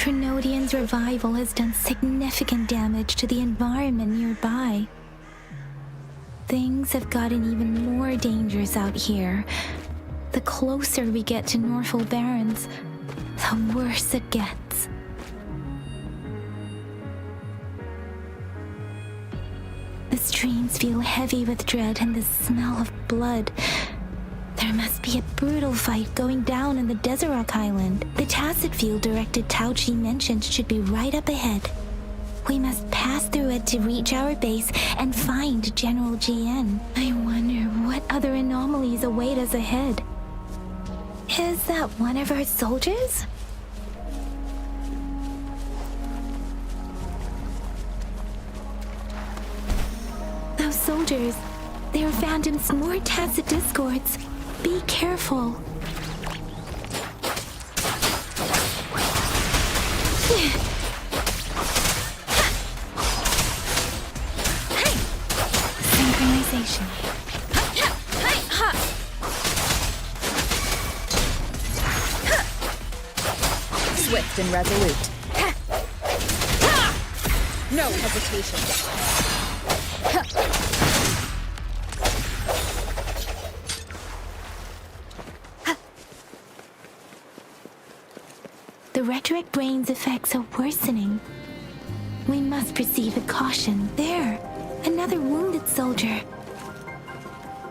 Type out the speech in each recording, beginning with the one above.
Trinodian's revival has done significant damage to the environment nearby. Things have gotten even more dangerous out here. The closer we get to Norfolk Barrens, the worse it gets. The streams feel heavy with dread and the smell of blood. There must be a brutal fight going down in the Desert Island. The Tacit field directed Tauchi mentioned should be right up ahead. We must pass through it to reach our base and find General GN. I wonder what other anomalies await us ahead. Is that one of our soldiers? Those soldiers, they are found in some more Tacit discords. Be careful. Synchronization. Swift and resolute. No hesitation. The rhetoric brain's effects are worsening. We must proceed with caution. There, another wounded soldier.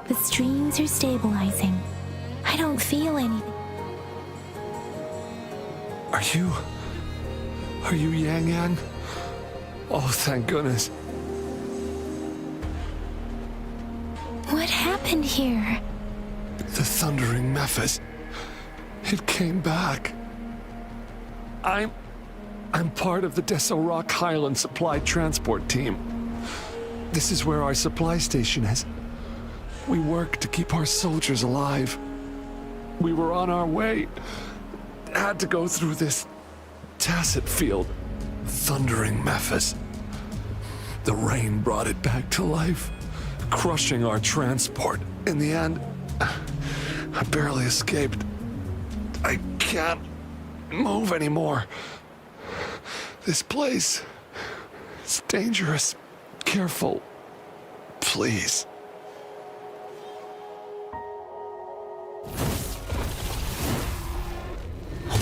The streams are stabilizing. I don't feel anything. Are you Yang Yang? Oh, thank goodness. What happened here? The Thundering Mephis. It came back. I'm part of the Deso Rock Highland Supply Transport Team. This is where our supply station is. We work to keep our soldiers alive. We were on our way. Had to go through this Tacit field. Thundering Mephis. The rain brought it back to life, crushing our transport. In the end, I barely escaped. I can't move anymore. This place, it's dangerous. Careful, please.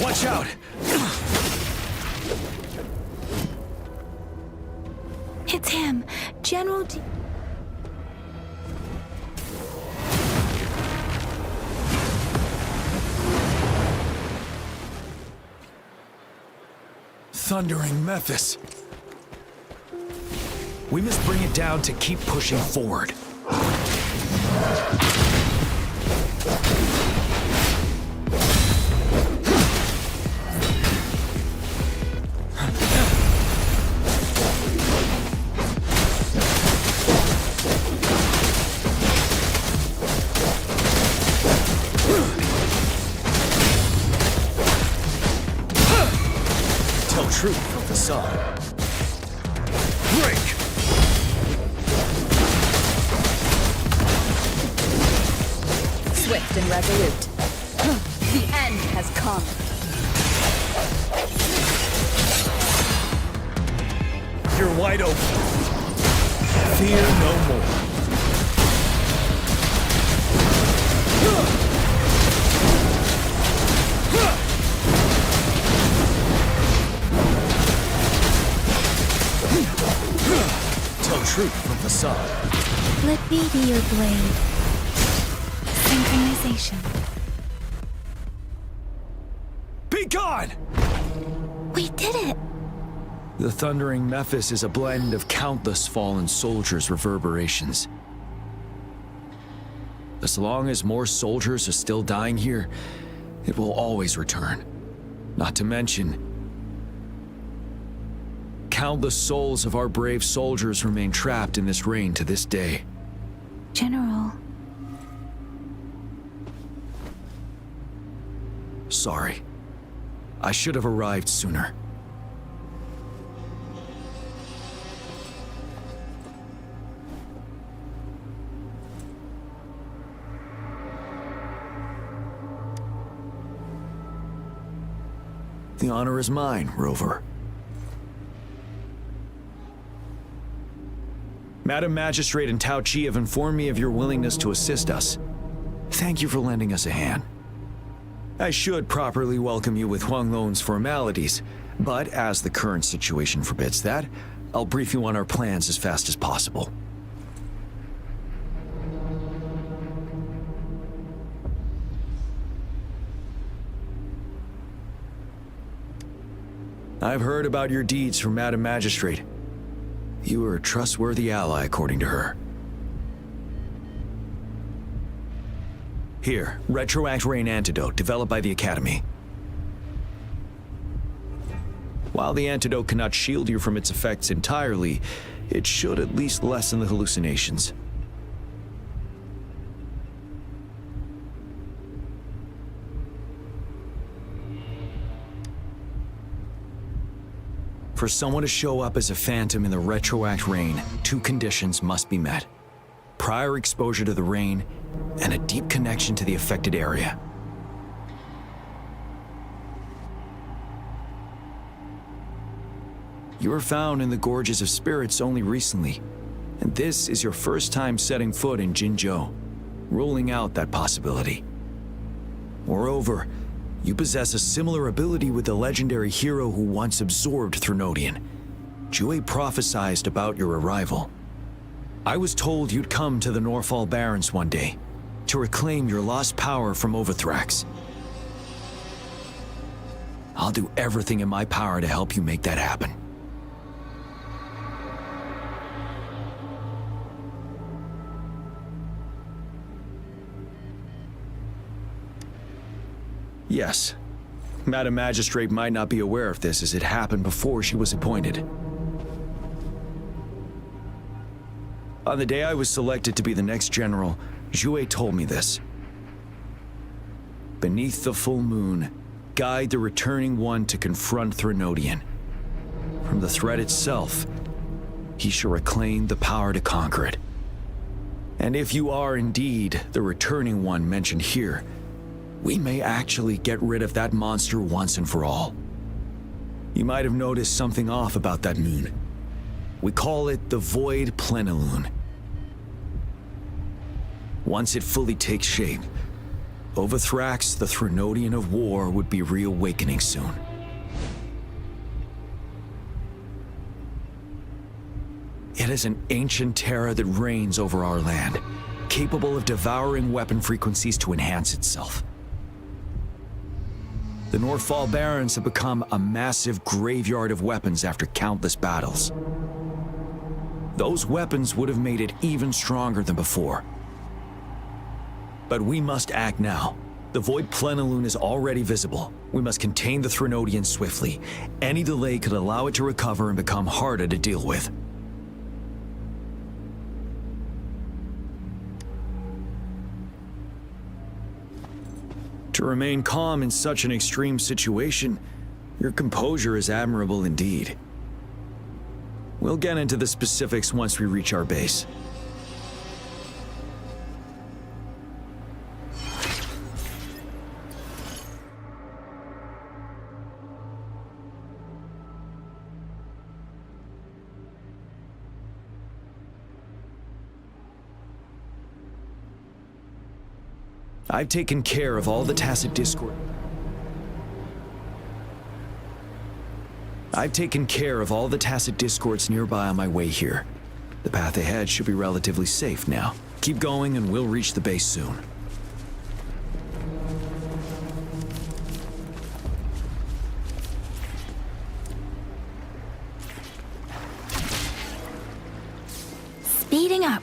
Watch out! It's him, General D. Thundering Mephis. We must bring it down to keep pushing forward. Truth of the sun. Break! Swift and resolute. The end has come. You're wide open. Fear no more. Truth from the sun. Let me be your blade. Synchronization. Be gone! We did it! The Thundering Mephis is a blend of countless fallen soldiers' reverberations. As long as more soldiers are still dying here, it will always return. Not to mention, countless souls of our brave soldiers remain trapped in this rain to this day. General. Sorry. I should have arrived sooner. The honor is mine, Rover. Madam Magistrate and Tao Chi have informed me of your willingness to assist us. Thank you for lending us a hand. I should properly welcome you with Huang Lon's formalities, but as the current situation forbids that, I'll brief you on our plans as fast as possible. I've heard about your deeds from Madam Magistrate. You are a trustworthy ally, according to her. Here, Retroact Rain Antidote, developed by the Academy. While the antidote cannot shield you from its effects entirely, it should at least lessen the hallucinations. For someone to show up as a phantom in the Retroact Rain, 2 conditions must be met. Prior exposure to the rain, and a deep connection to the affected area. You were found in the Gorges of Spirits only recently, and this is your first time setting foot in Jinzhou, ruling out that possibility. Moreover, you possess a similar ability with the legendary hero who once absorbed Threnodian. Jue prophesied about your arrival. I was told you'd come to the Norfall Barrens one day, to reclaim your lost power from Overthrax. I'll do everything in my power to help you make that happen. Yes, Madam Magistrate might not be aware of this as it happened before she was appointed. On the day I was selected to be the next general, Jue told me this. Beneath the full moon, guide the returning one to confront Threnodian. From the threat itself, he shall reclaim the power to conquer it. And if you are indeed the returning one mentioned here, we may actually get rid of that monster once and for all. You might have noticed something off about that moon. We call it the Void Plenilune. Once it fully takes shape, Overthrax, the Threnodian of War, would be reawakening soon. It is an ancient terror that reigns over our land, capable of devouring weapon frequencies to enhance itself. The Norfall Barrens have become a massive graveyard of weapons after countless battles. Those weapons would have made it even stronger than before. But we must act now. The Void Plenilune is already visible. We must contain the Threnodian swiftly. Any delay could allow it to recover and become harder to deal with. To remain calm in such an extreme situation, your composure is admirable indeed. We'll get into the specifics once we reach our base. I've taken care of all the tacit discord. I've taken care of all the tacit discords nearby on my way here. The path ahead should be relatively safe now. Keep going and we'll reach the base soon. Speeding up.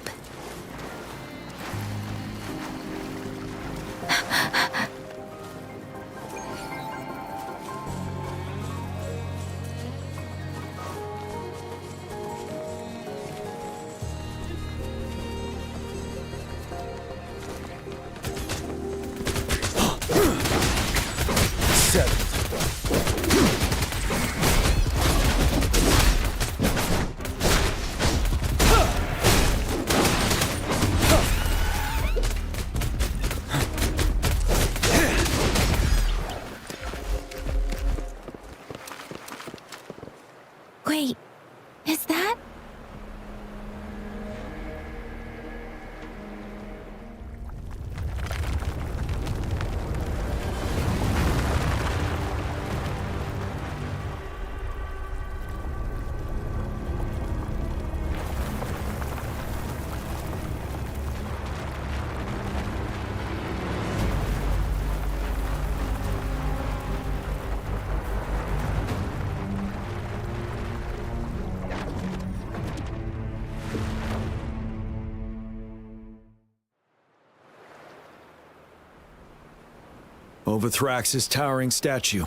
Overthrax's towering statue,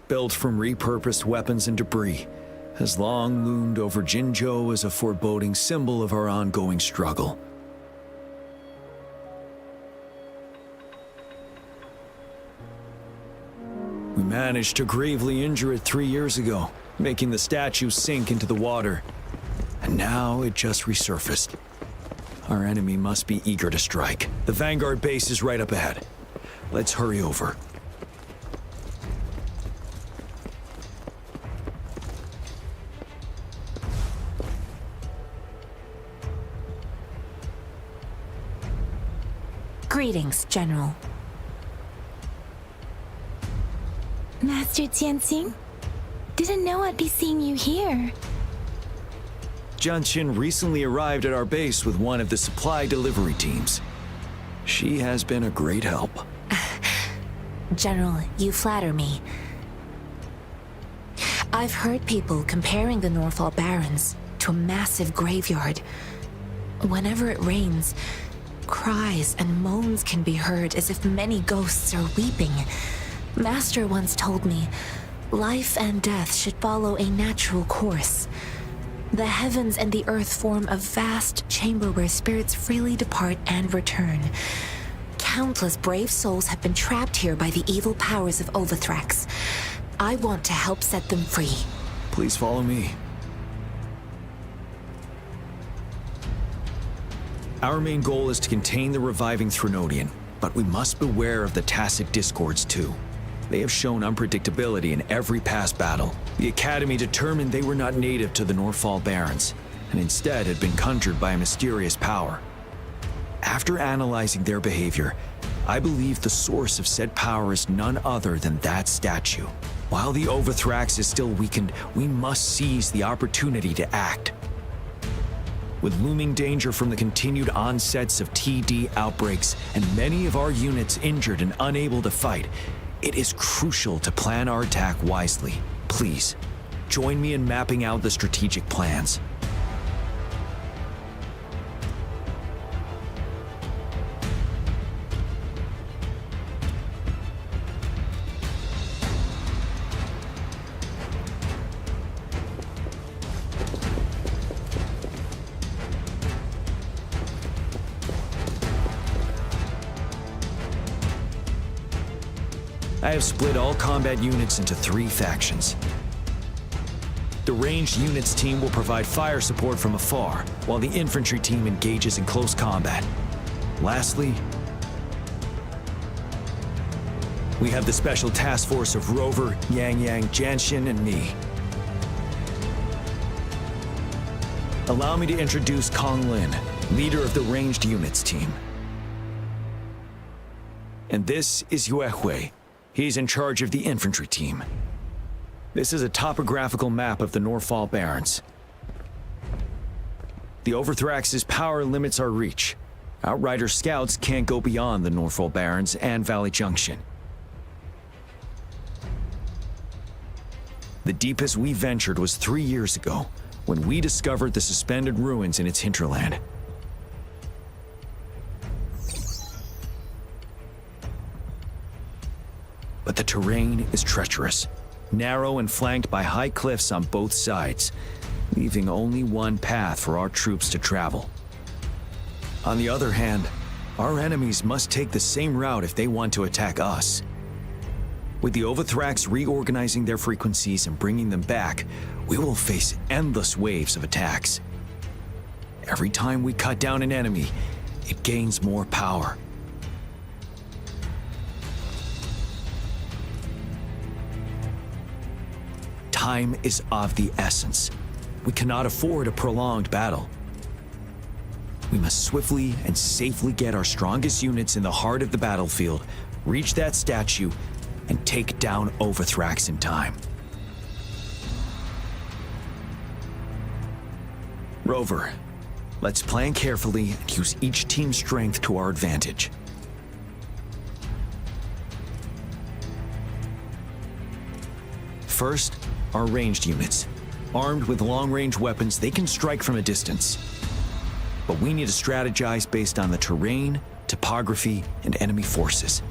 built from repurposed weapons and debris, has long loomed over Jinzhou as a foreboding symbol of our ongoing struggle. We managed to gravely injure it 3 years ago, making the statue sink into the water. And now it just resurfaced. Our enemy must be eager to strike. The Vanguard base is right up ahead. Let's hurry over. Greetings, General. Master Jianxing? Didn't know I'd be seeing you here. Jianqin recently arrived at our base with one of the supply delivery teams. She has been a great help. General, you flatter me. I've heard people comparing the Norfall Barrens to a massive graveyard. Whenever it rains, cries and moans can be heard as if many ghosts are weeping. Master once told me, life and death should follow a natural course. The heavens and the earth form a vast chamber where spirits freely depart and return. Countless brave souls have been trapped here by the evil powers of Overthrax. I want to help set them free. Please follow me. Our main goal is to contain the reviving Threnodian, but we must beware of the tacit discords too. They have shown unpredictability in every past battle. The Academy determined they were not native to the Norfall Barrens, and instead had been conjured by a mysterious power. After analyzing their behavior, I believe the source of said power is none other than that statue. While the Overthrax is still weakened, we must seize the opportunity to act. With looming danger from the continued onsets of TD outbreaks and many of our units injured and unable to fight, it is crucial to plan our attack wisely. Please, join me in mapping out the strategic plans. I have split all combat units into 3 factions. The ranged units team will provide fire support from afar, while the infantry team engages in close combat. Lastly, we have the special task force of Rover, Yang Yang, Jianxin, and me. Allow me to introduce Kong Lin, leader of the ranged units team. And this is Yue Hui. He's in charge of the infantry team. This is a topographical map of the Norfall Barrens. The Overthrax's power limits our reach. Outrider scouts can't go beyond the Norfall Barrens and Valley Junction. The deepest we ventured was 3 years ago, when we discovered the suspended ruins in its hinterland. But the terrain is treacherous, narrow and flanked by high cliffs on both sides, leaving only one path for our troops to travel. On the other hand, our enemies must take the same route if they want to attack us. With the Overthrax reorganizing their frequencies and bringing them back, we will face endless waves of attacks. Every time we cut down an enemy, it gains more power. Time is of the essence. We cannot afford a prolonged battle. We must swiftly and safely get our strongest units in the heart of the battlefield, reach that statue, and take down Overthrax in time. Rover, let's plan carefully and use each team's strength to our advantage. First, our ranged units. Armed with long-range weapons, they can strike from a distance. But we need to strategize based on the terrain, topography, and enemy forces.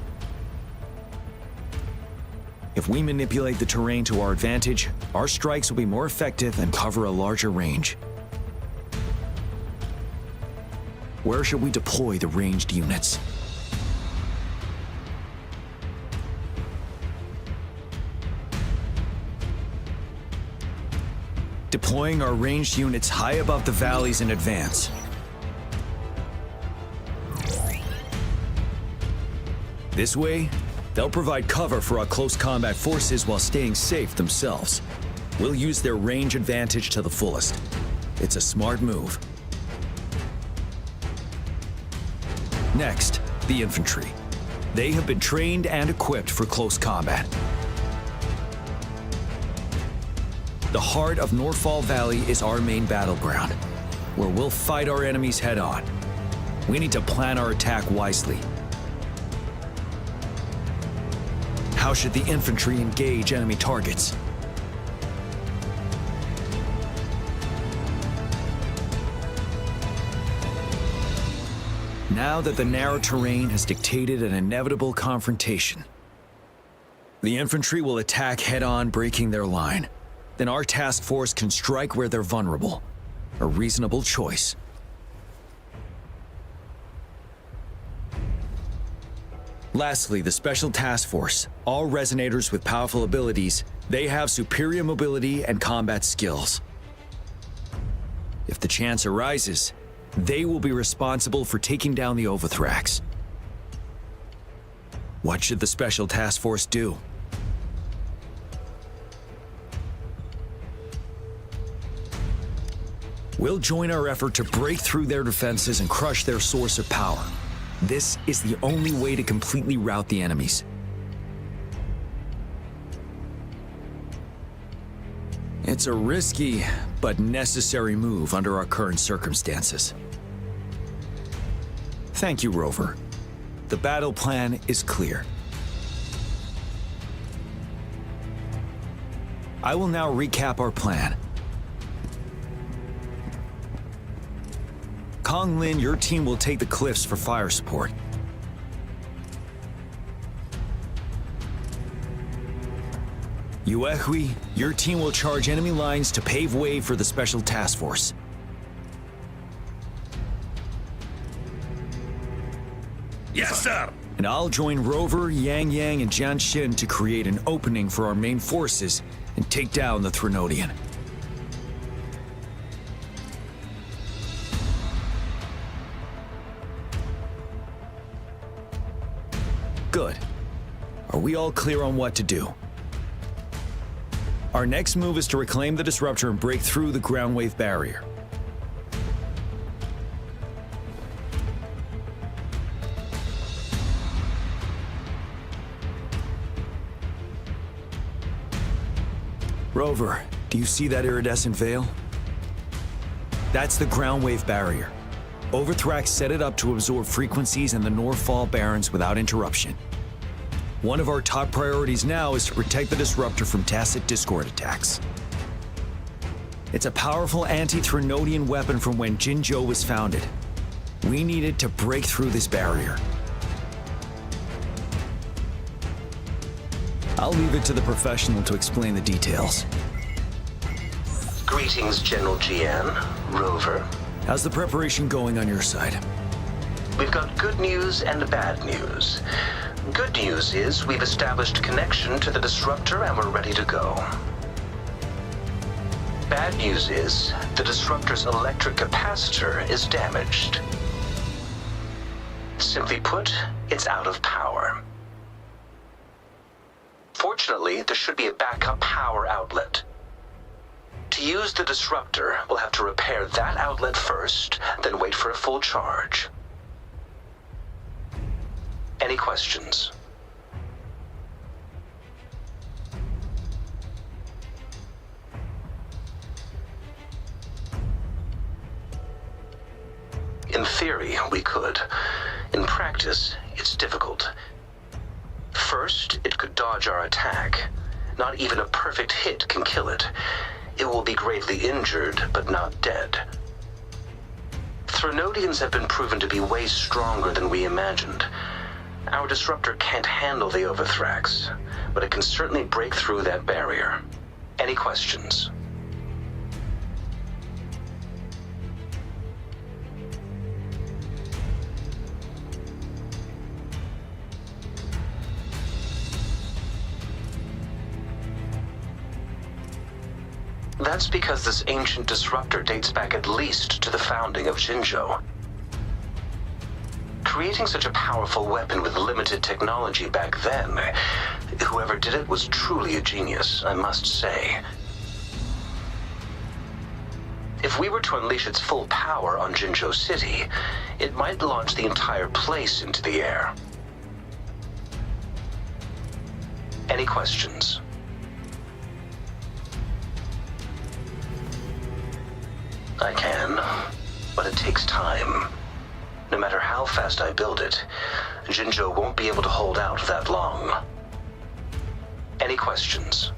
If we manipulate the terrain to our advantage, our strikes will be more effective and cover a larger range. Where should we deploy the ranged units? Deploying our ranged units high above the valleys in advance. This way, they'll provide cover for our close combat forces while staying safe themselves. We'll use their range advantage to the fullest. It's a smart move. Next, the infantry. They have been trained and equipped for close combat. The heart of Northfall Valley is our main battleground, where we'll fight our enemies head-on. We need to plan our attack wisely. How should the infantry engage enemy targets? Now that the narrow terrain has dictated an inevitable confrontation, the infantry will attack head-on, breaking their line. Then our task force can strike where they're vulnerable. A reasonable choice. Lastly, the Special Task Force. All resonators with powerful abilities, they have superior mobility and combat skills. If the chance arises, they will be responsible for taking down the Overthrax. What should the Special Task Force do? We'll join our effort to break through their defenses and crush their source of power. This is the only way to completely rout the enemies. It's a risky, but necessary move under our current circumstances. Thank you, Rover. The battle plan is clear. I will now recap our plan. Kong Lin, your team will take the cliffs for fire support. Yuehui, your team will charge enemy lines to pave way for the Special Task Force. Yes, sir! And I'll join Rover, Yang Yang, and Jian Xin to create an opening for our main forces and take down the Threnodian. Good. Are we all clear on what to do? Our next move is to reclaim the disruptor and break through the ground wave barrier. Rover, do you see that iridescent veil? That's the ground wave barrier. Overthrax set it up to absorb frequencies in the Northfall Barrens without interruption. One of our top priorities now is to protect the disruptor from tacit discord attacks. It's a powerful anti-Threnodian weapon from when Jinzhou was founded. We needed to break through this barrier. I'll leave it to the professional to explain the details. Greetings, General Jian, Rover. How's the preparation going on your side? We've got good news and bad news. Good news is we've established connection to the disruptor and we're ready to go. Bad news is the disruptor's electric capacitor is damaged. Simply put, it's out of power. Fortunately, there should be a backup power outlet. To use the disruptor, we'll have to repair that outlet first, then wait for a full charge. Any questions? In theory, we could. In practice, it's difficult. First, it could dodge our attack. Not even a perfect hit can kill it. It will be gravely injured, but not dead. Threnodians have been proven to be way stronger than we imagined. Our disruptor can't handle the Overthrax, but it can certainly break through that barrier. Any questions? That's because this ancient disruptor dates back at least to the founding of Jinzhou. Creating such a powerful weapon with limited technology back then, whoever did it was truly a genius, I must say. If we were to unleash its full power on Jinzhou City, it might launch the entire place into the air. Any questions? I can, but it takes time. No matter how fast I build it, Jinzhou won't be able to hold out that long. Any questions?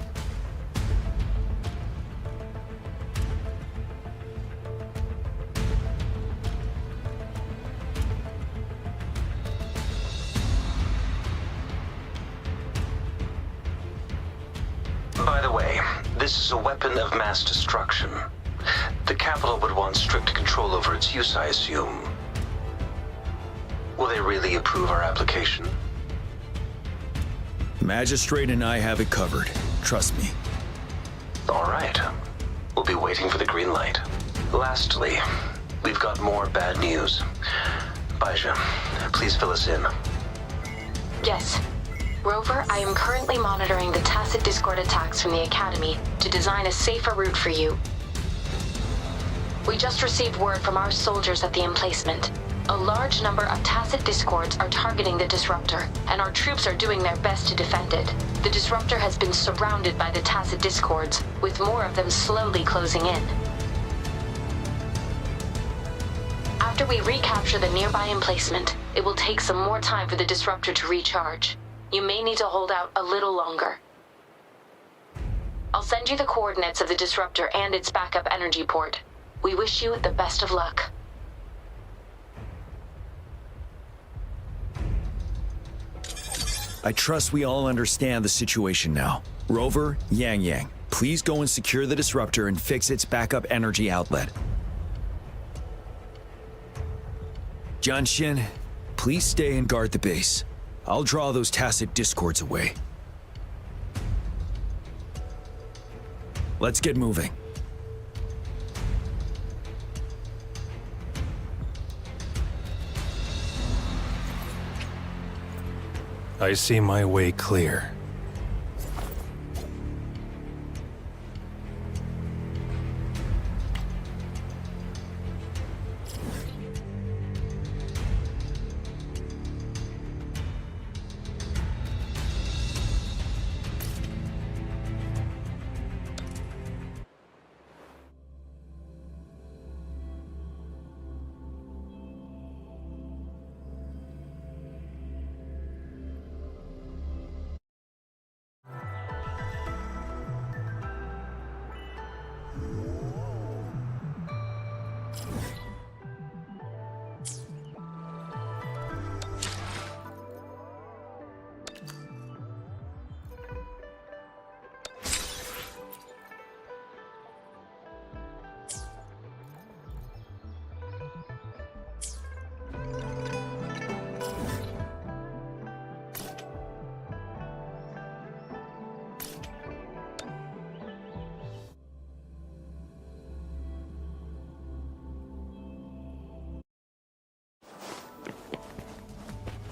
By the way, this is a weapon of mass destruction. The capital would want strict control over its use, I assume. Will they really approve our application? Magistrate and I have it covered. Trust me. All right. We'll be waiting for the green light. Lastly, we've got more bad news. Baija, please fill us in. Yes. Rover, I am currently monitoring the tacit discord attacks from the Academy to design a safer route for you. We just received word from our soldiers at the emplacement. A large number of tacit discords are targeting the disruptor, and our troops are doing their best to defend it. The disruptor has been surrounded by the tacit discords, with more of them slowly closing in. After we recapture the nearby emplacement, it will take some more time for the disruptor to recharge. You may need to hold out a little longer. I'll send you the coordinates of the disruptor and its backup energy port. We wish you the best of luck. I trust we all understand the situation now. Rover, Yang, please go and secure the disruptor and fix its backup energy outlet. Jianxin, please stay and guard the base. I'll draw those tacit discords away. Let's get moving. I see my way clear.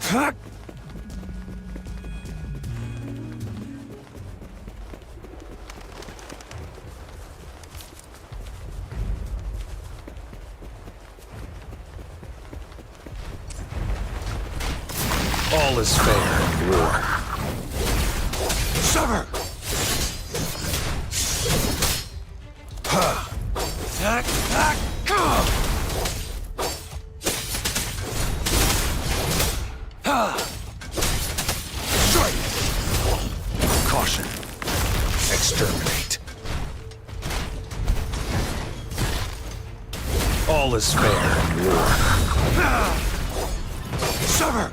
Fuck! All is fair in war. Sever! Attack! Attack! Strike! Caution! Exterminate! All is fair in war. Sever!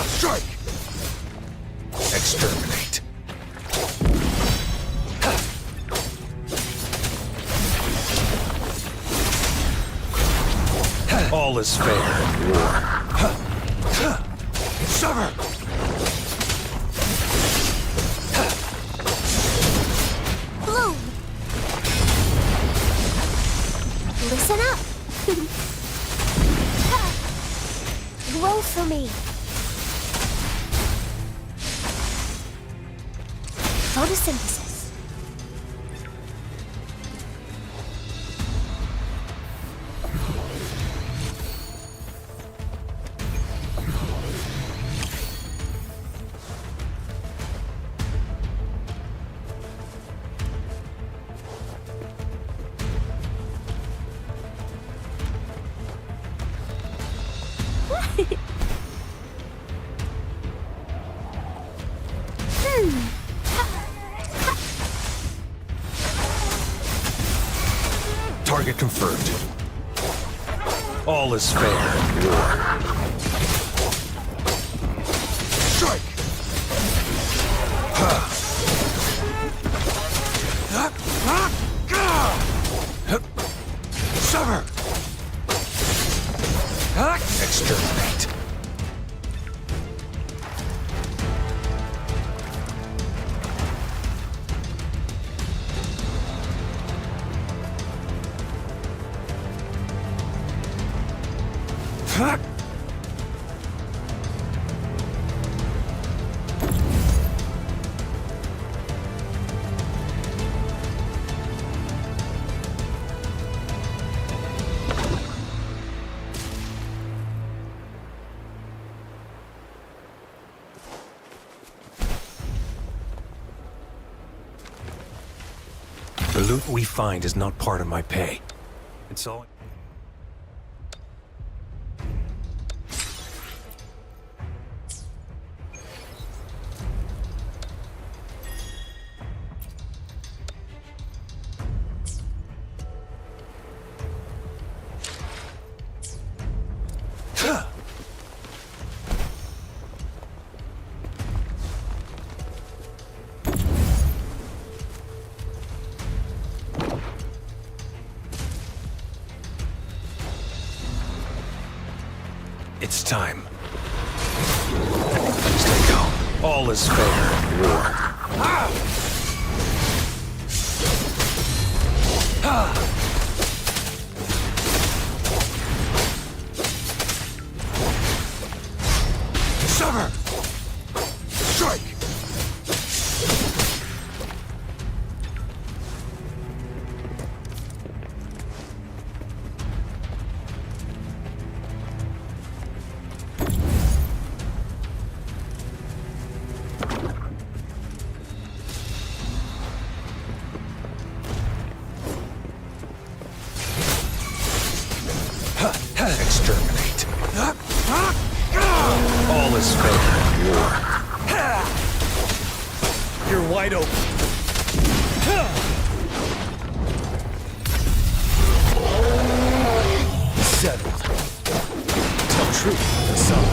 Strike! Exterminate. All is fair in war. Sever! Bloom! Listen up! Roll for me! Photosynthesis. Target confirmed. All is fair in war. Strike! Sever! Exterminate. The loot we find is not part of my pay. It's all... It's time. Stay calm. All is fair in war. Sever! Strike! Exterminate. All is fair in war. You're wide open. Settled. Tell truth to some.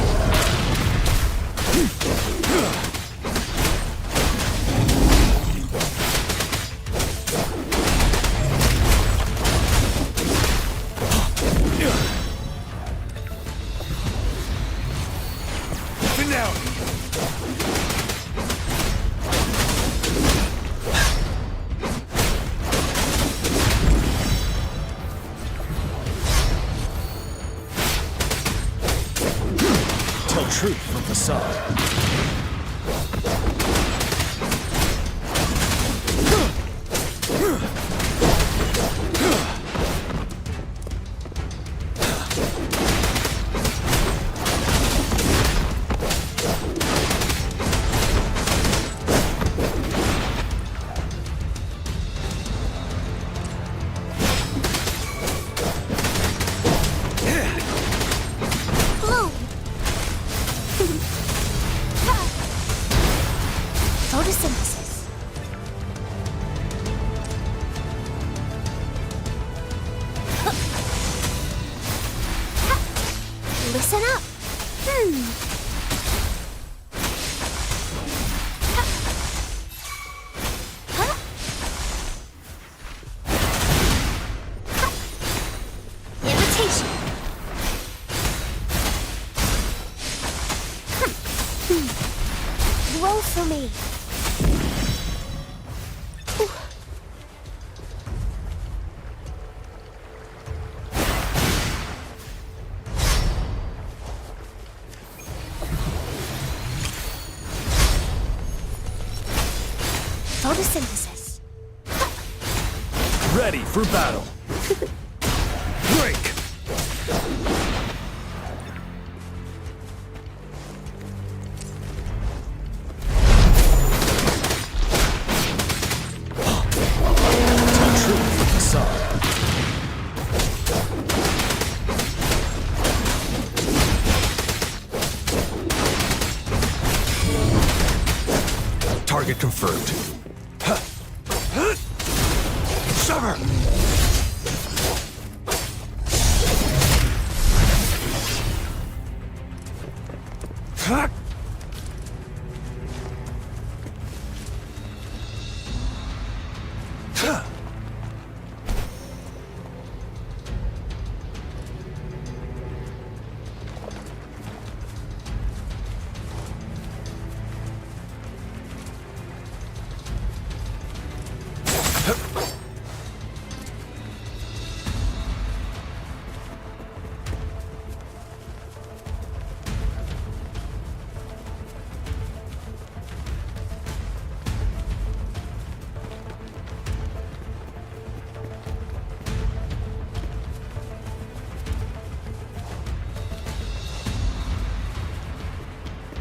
Truth from facade. Photosynthesis. Listen up. Roll for me. Photosynthesis. Ready for battle. Break! Tell truth from the sun. Target confirmed. Sever!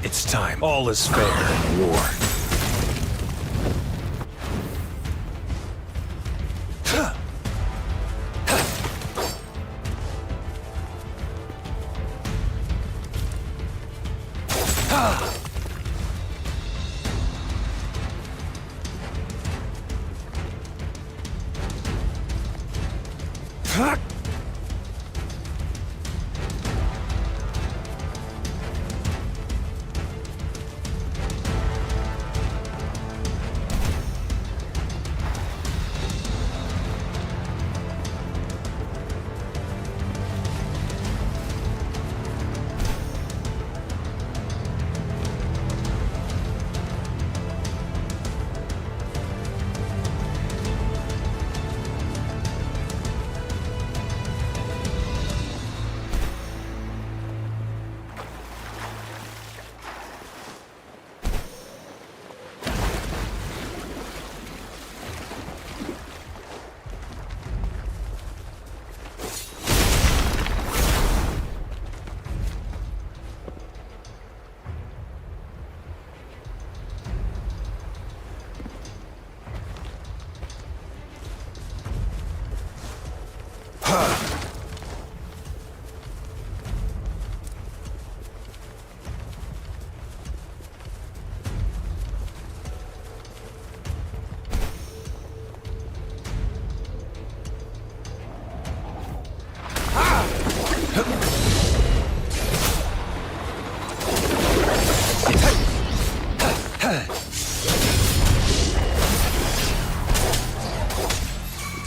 It's time. All is fair in war.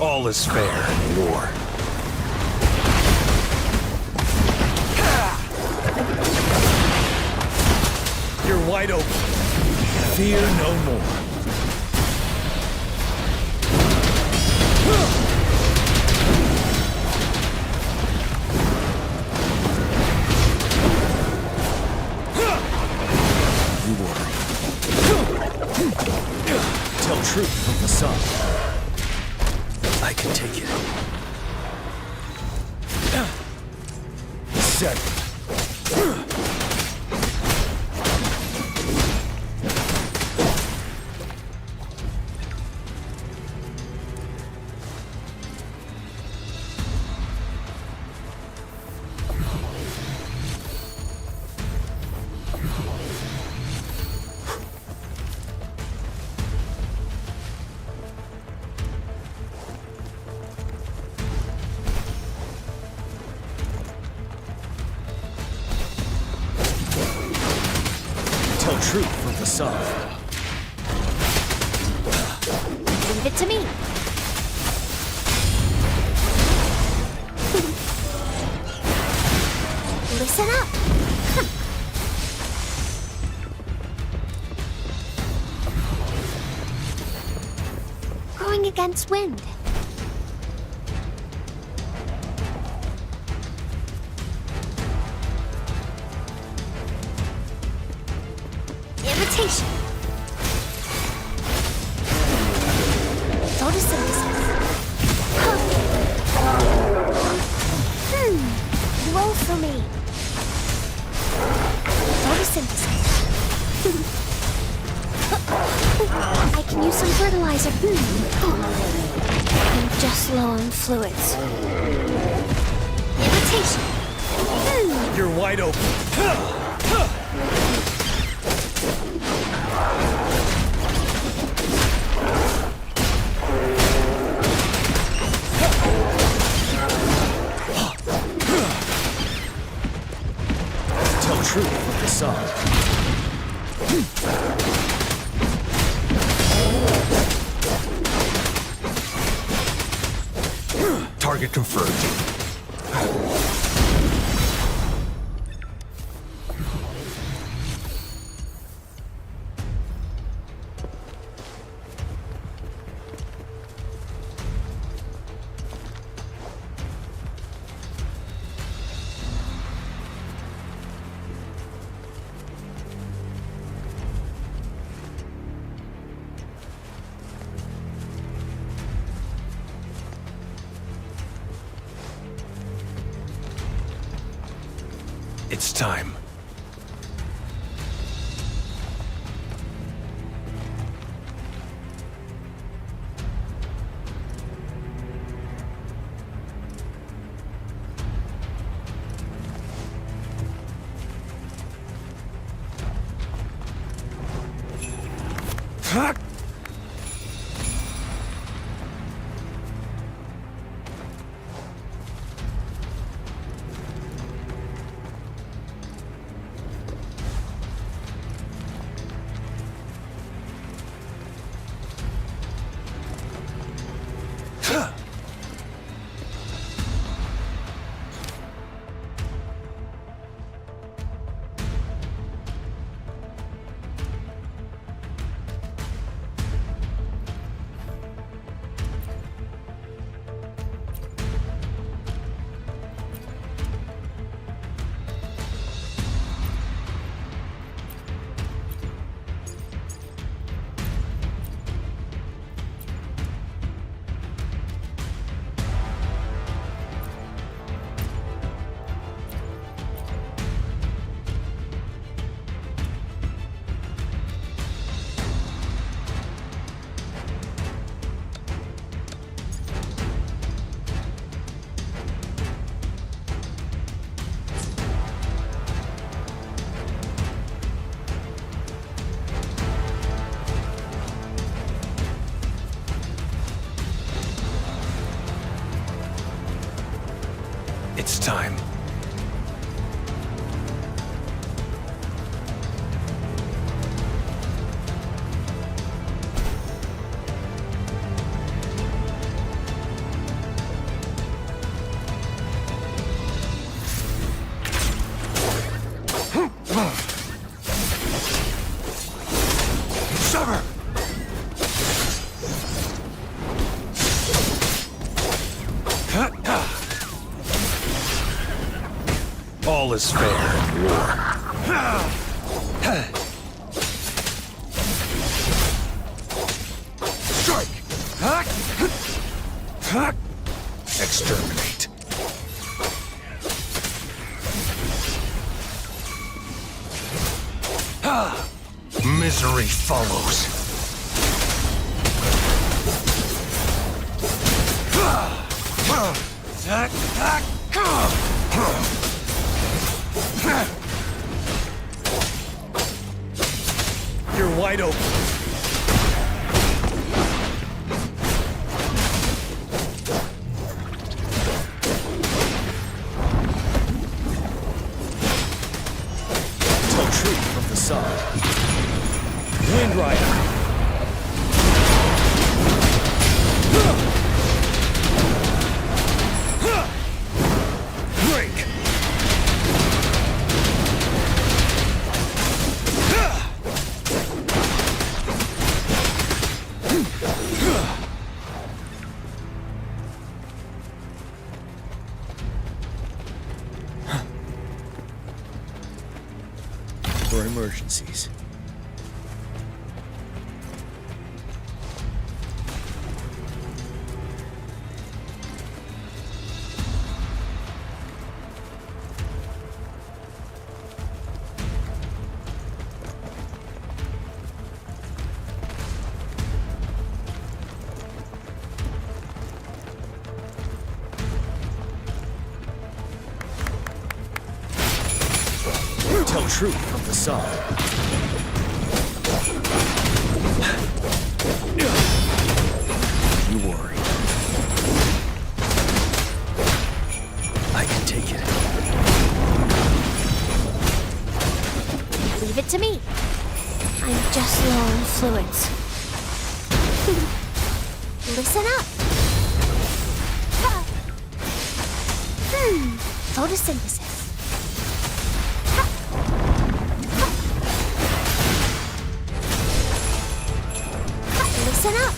All is fair in war. You're wide open. Fear no more. You order. Tell truth from the sun. I can take it. Set. Tell truth from the sun. Leave it to me. Listen up. fighting against wind. Imitation. Photosynthesis. Huh. Woe for me. Photosynthesis. I can use some fertilizer. I'm just low on fluids. Imitation. You're wide open. Tell truth from facade. Target confirmed. It's time. It's time. Sever! All is fair in war. Strike! Exterminate. Misery follows. You're wide open. Tell truth from facade. Wind Rider. Break. frequencies. Tell truth from facade. You worry. I can take it. Leave it to me. I'm just low on fluids. Listen up. Photosynthesis. Listen up.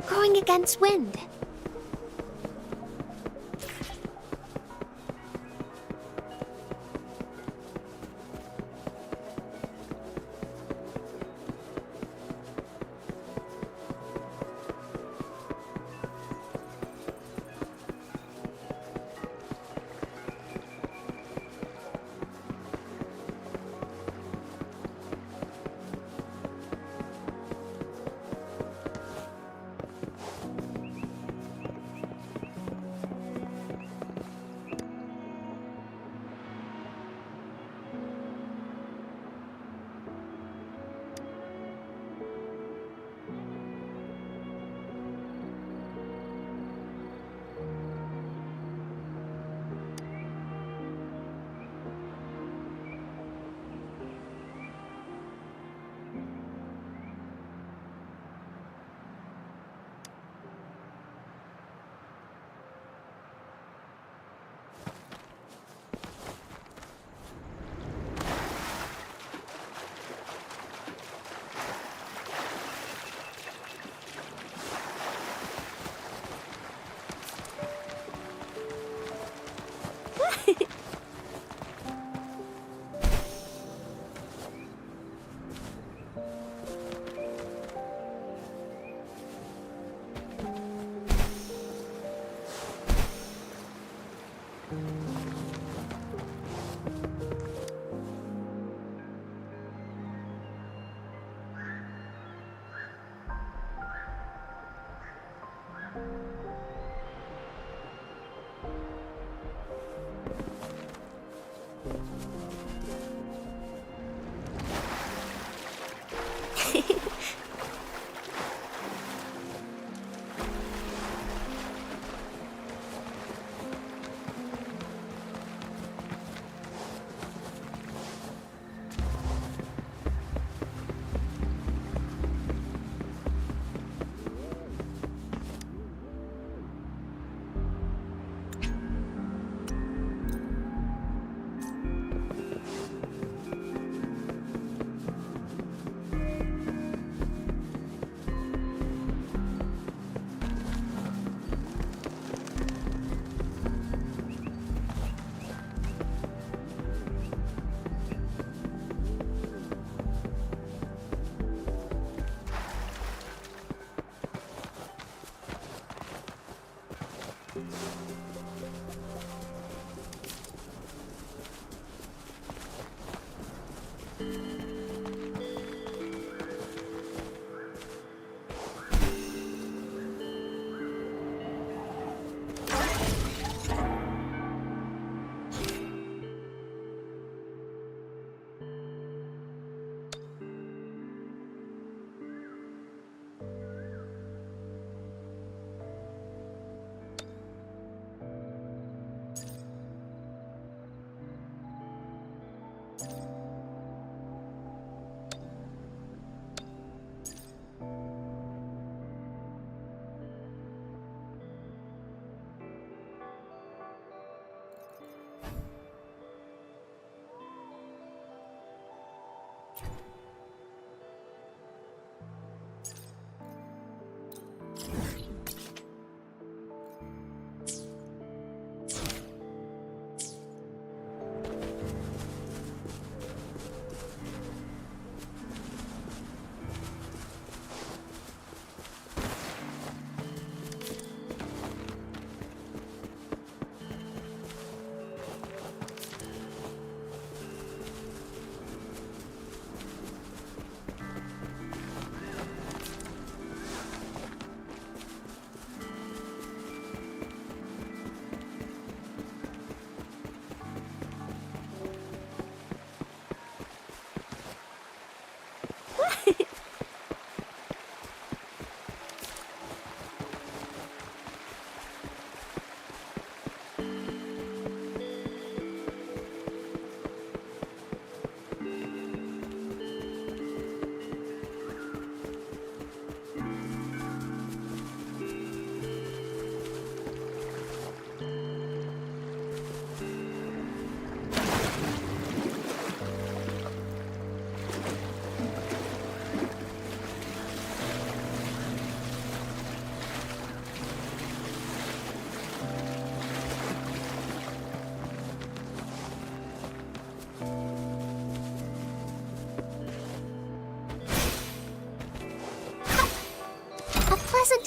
Going against wind.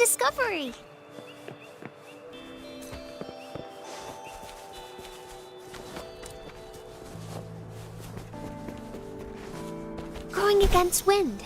discovery! Going against wind.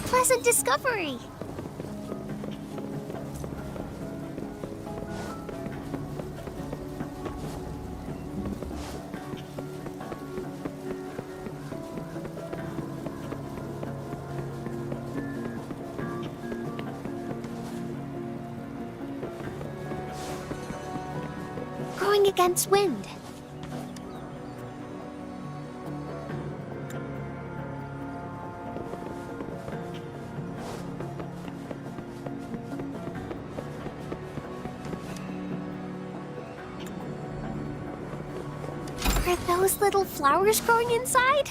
Pleasant discovery! Going against wind. Are those little flowers growing inside?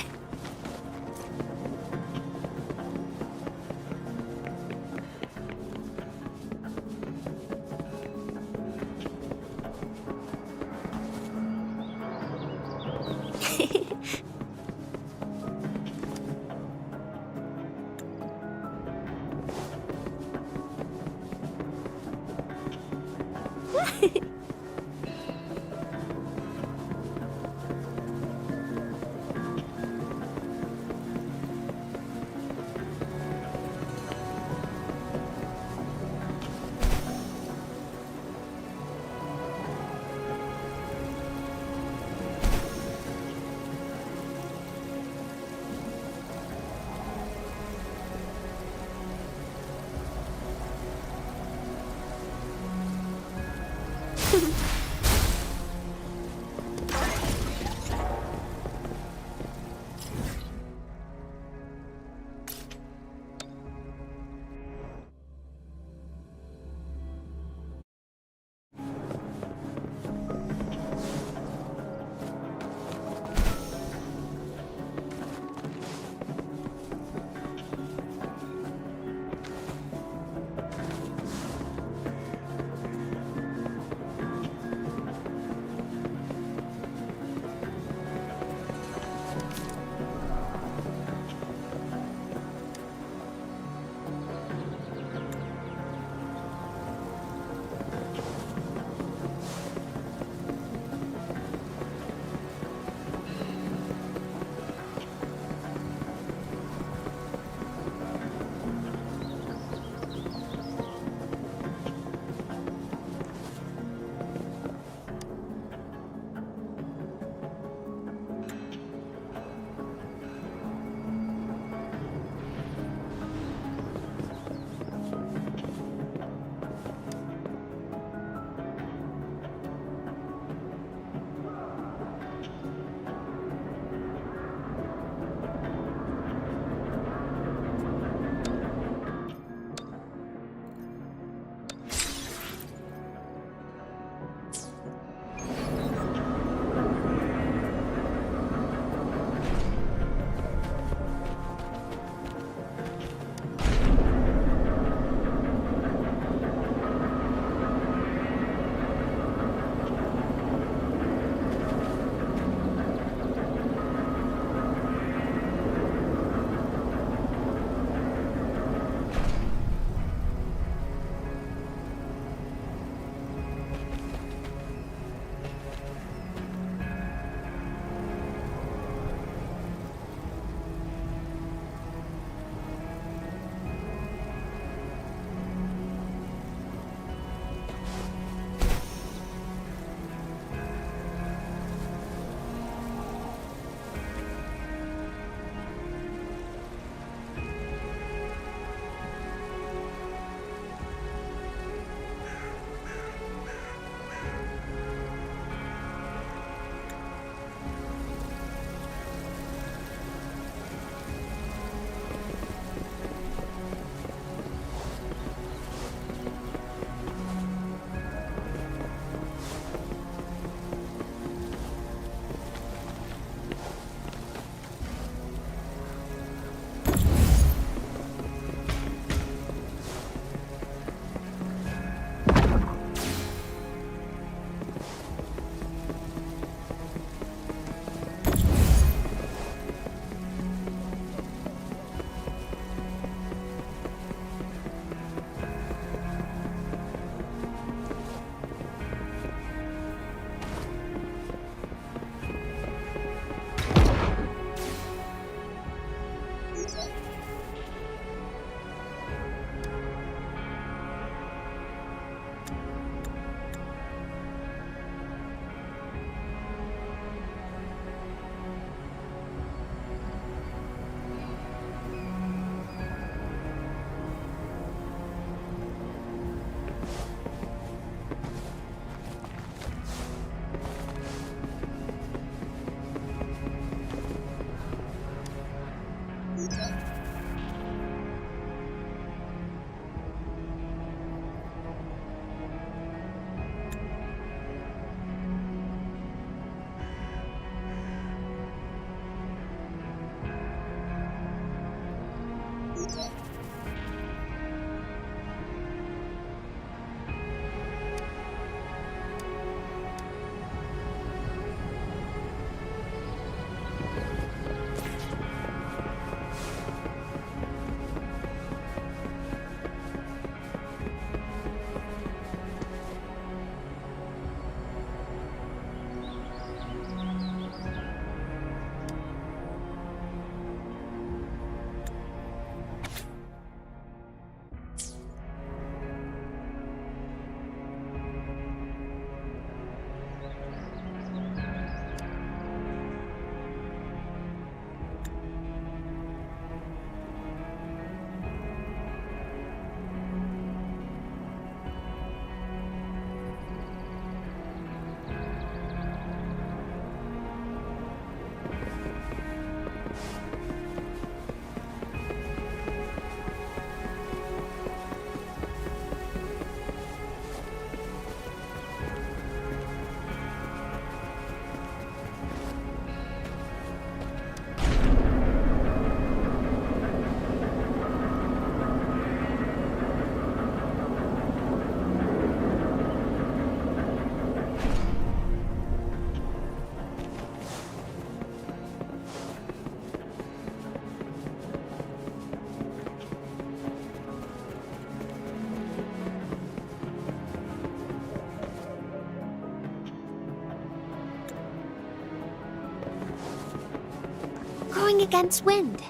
going against wind.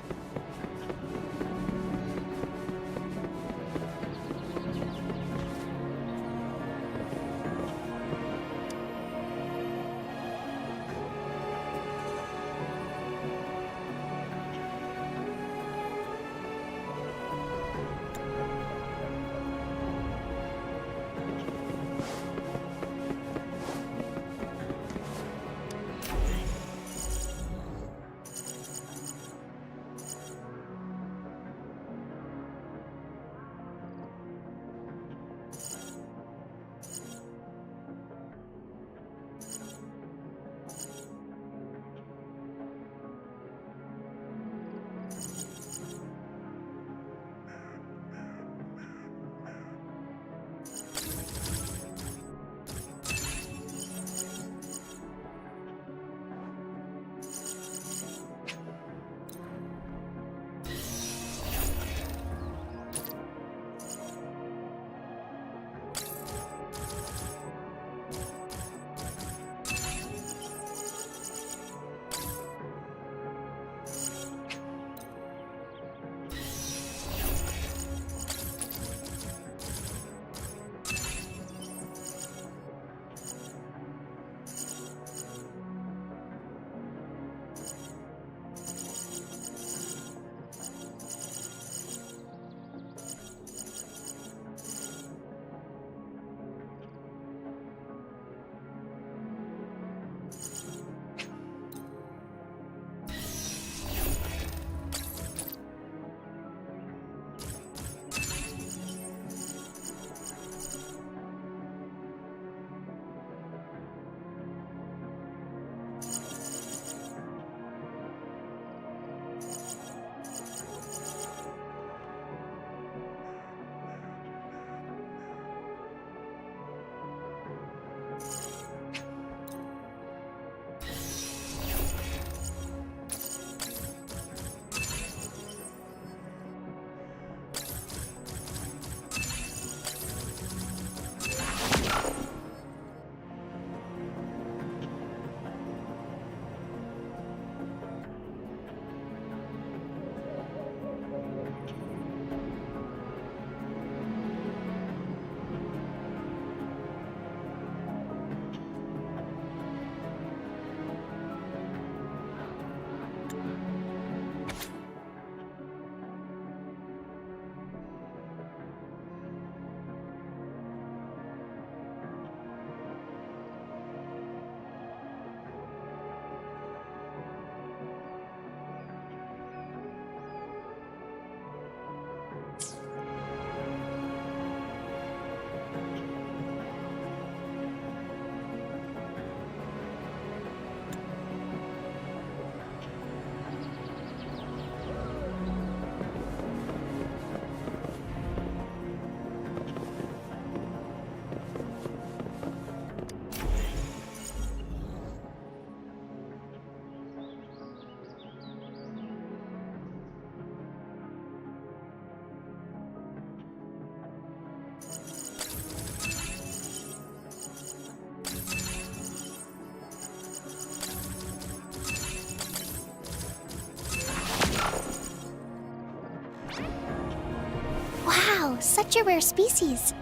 Wow, such a rare species.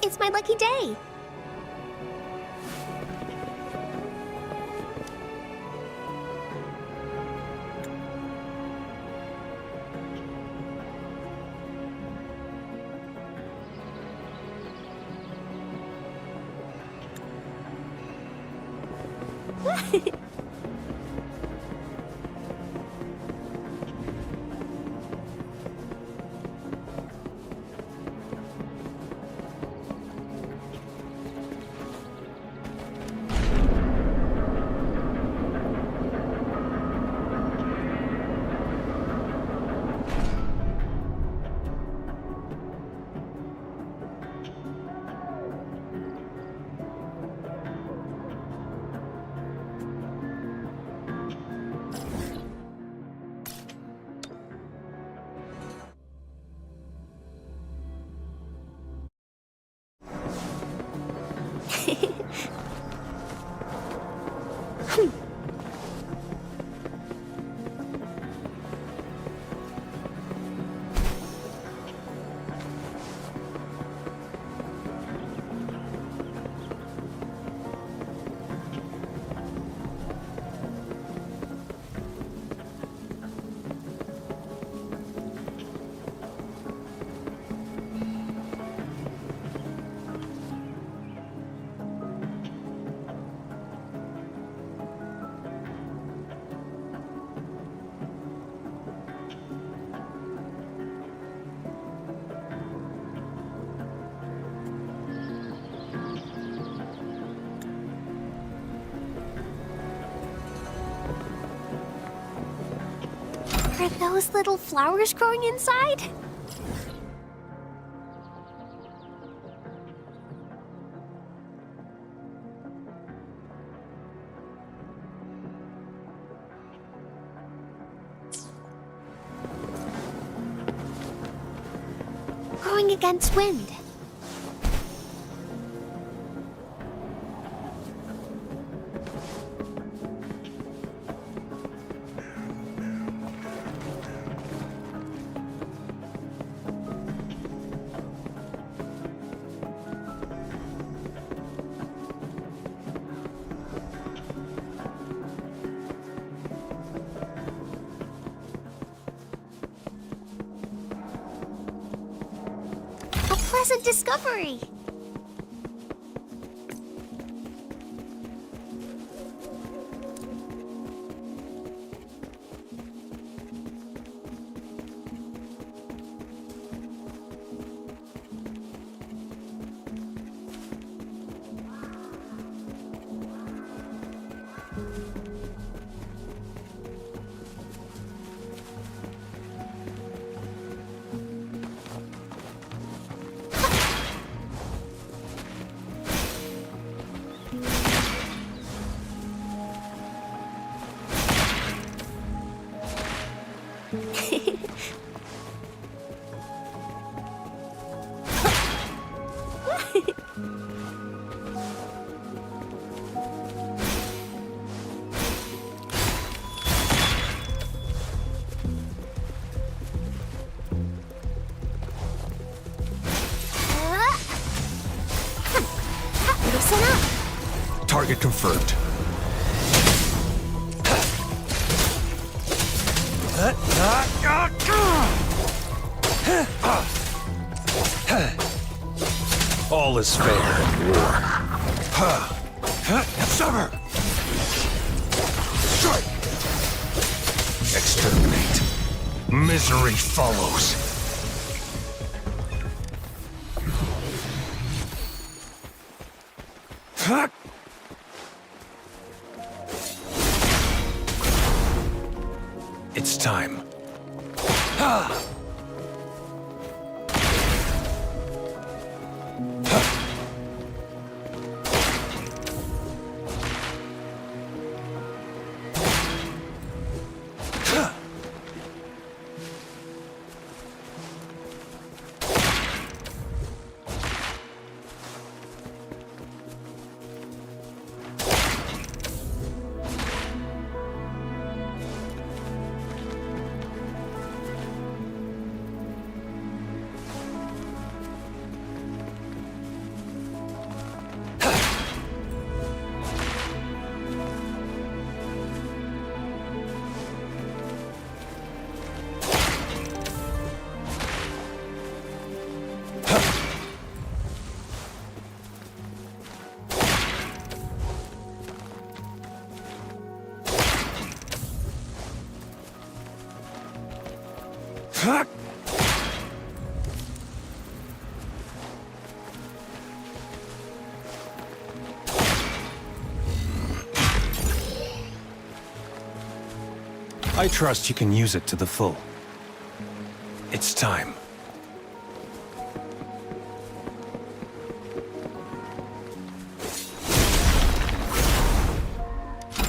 It's my lucky day. Are those little flowers growing inside? Growing against wind. A pleasant discovery. Listen up. Target confirmed. All is fair in war. Sever! Strike! Exterminate. Misery follows. It's time. I trust you can use it to the full. It's time.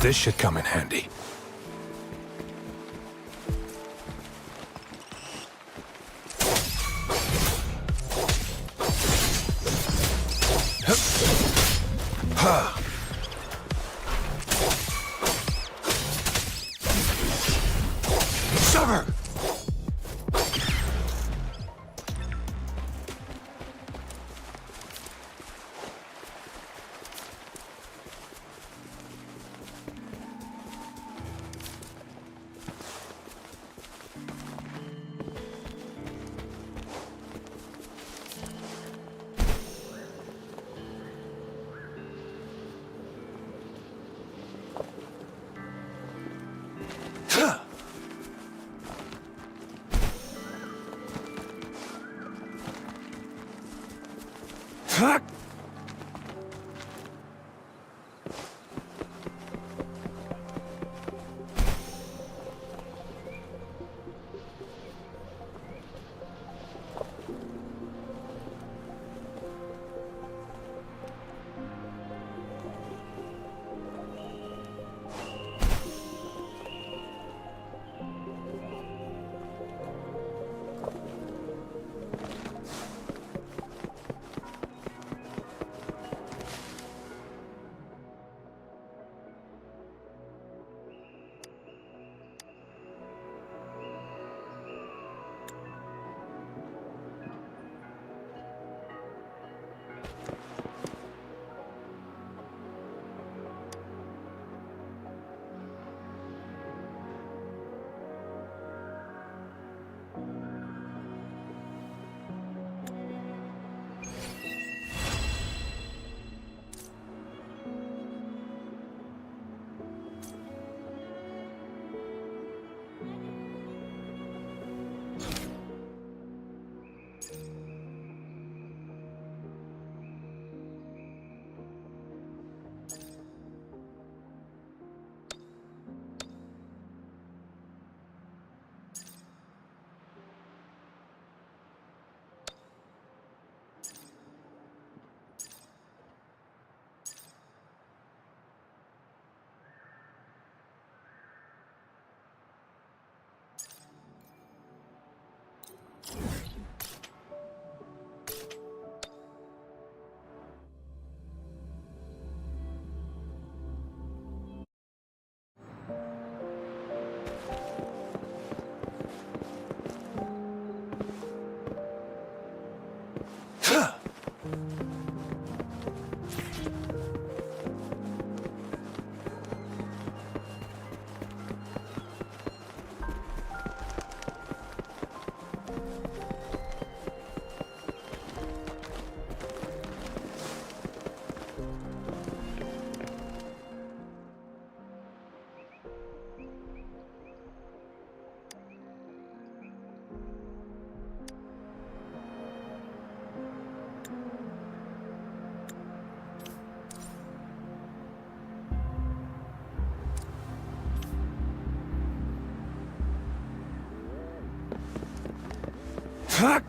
This should come in handy. Sever! Fuck!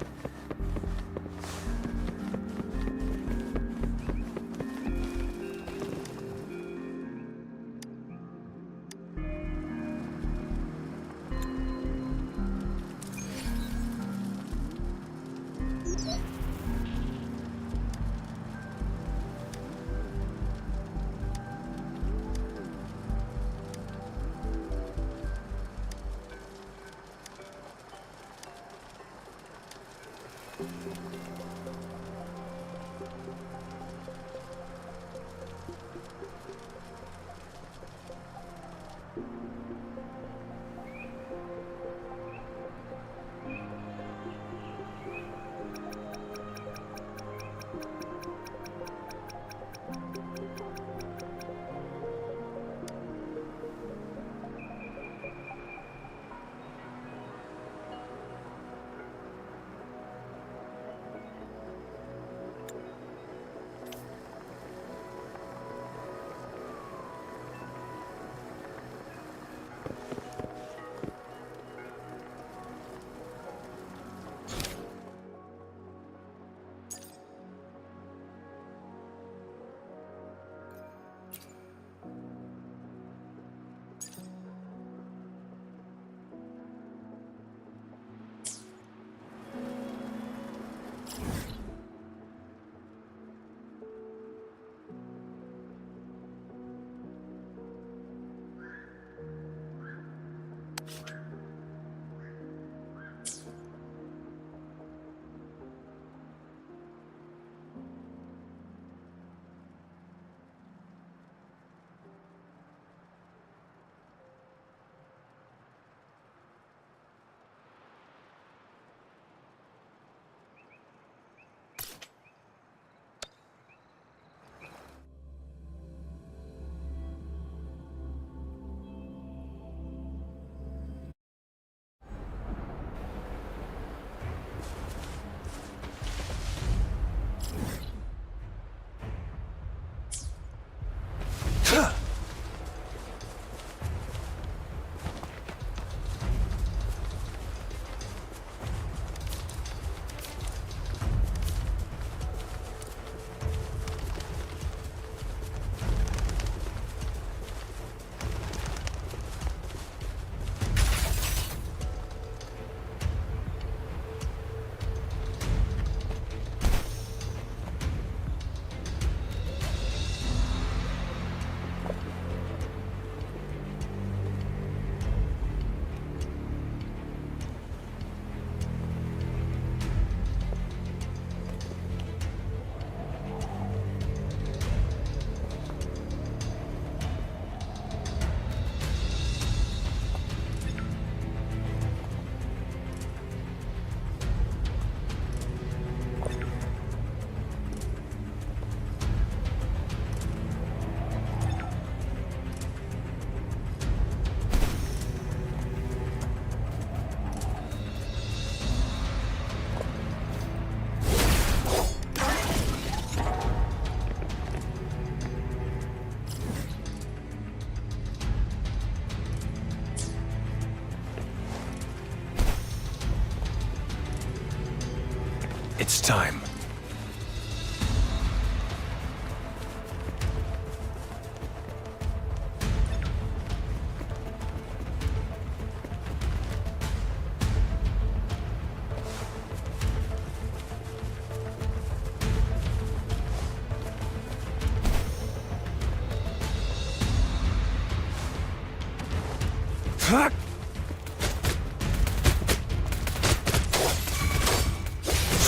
It's time.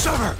Sever!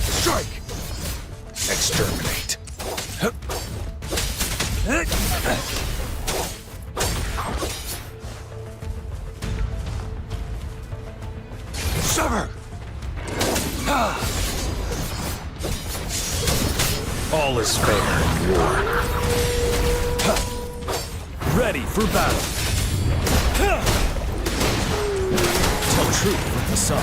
Strike! Exterminate! Sever! All is fair in war. Ready for battle. Tell truth with the sun.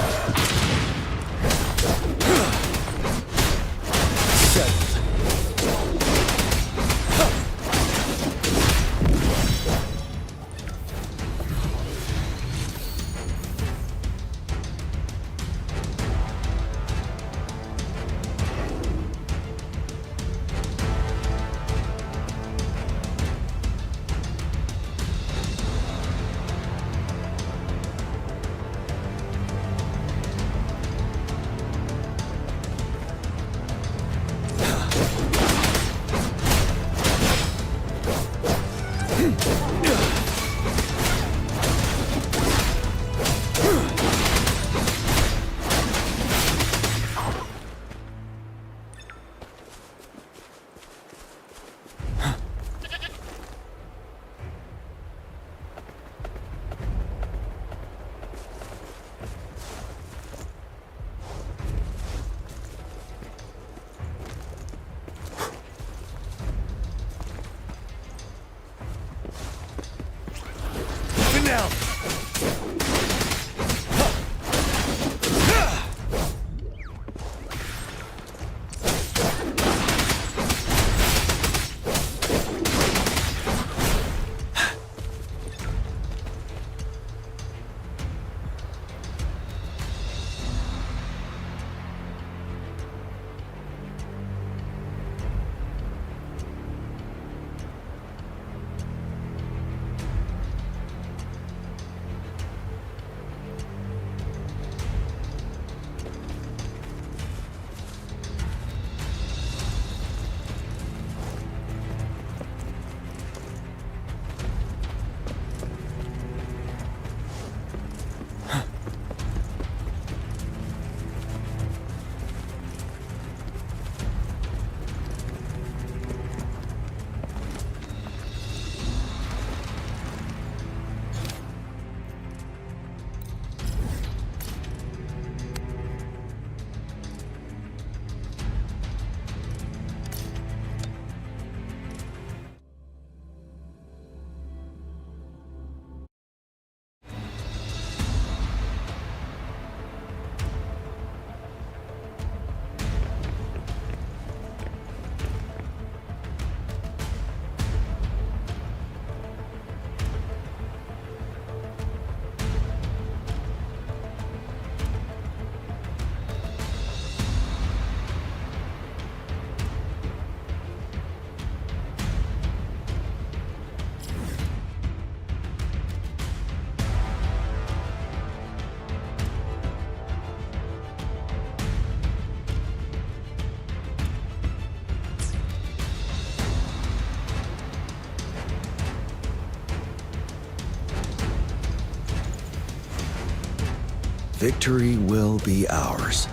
Victory will be ours.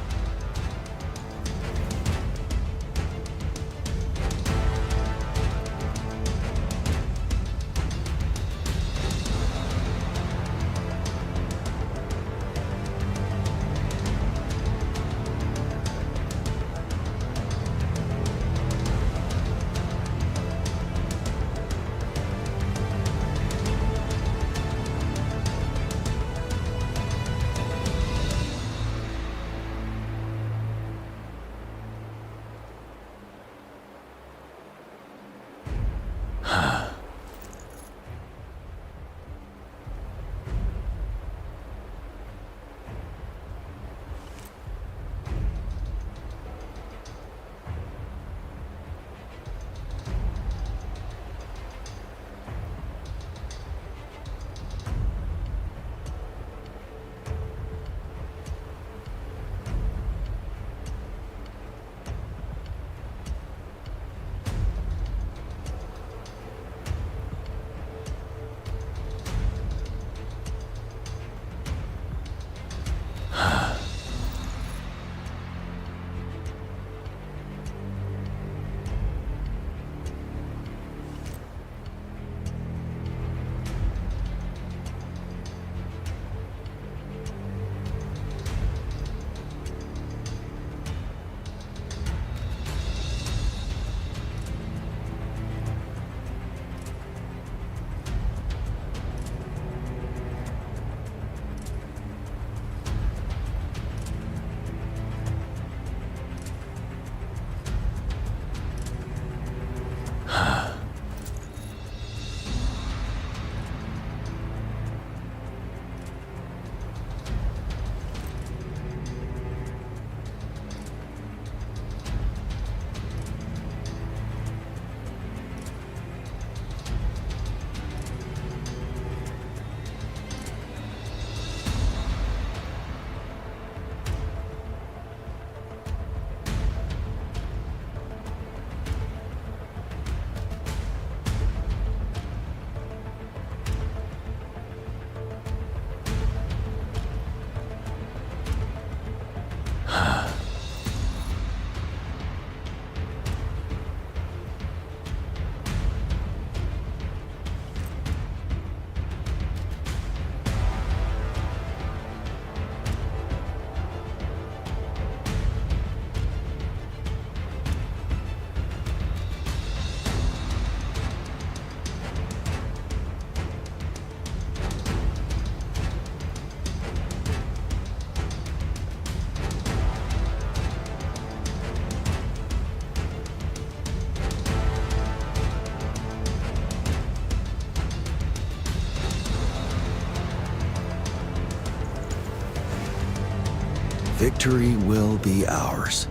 Victory will be ours.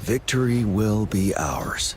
Victory will be ours.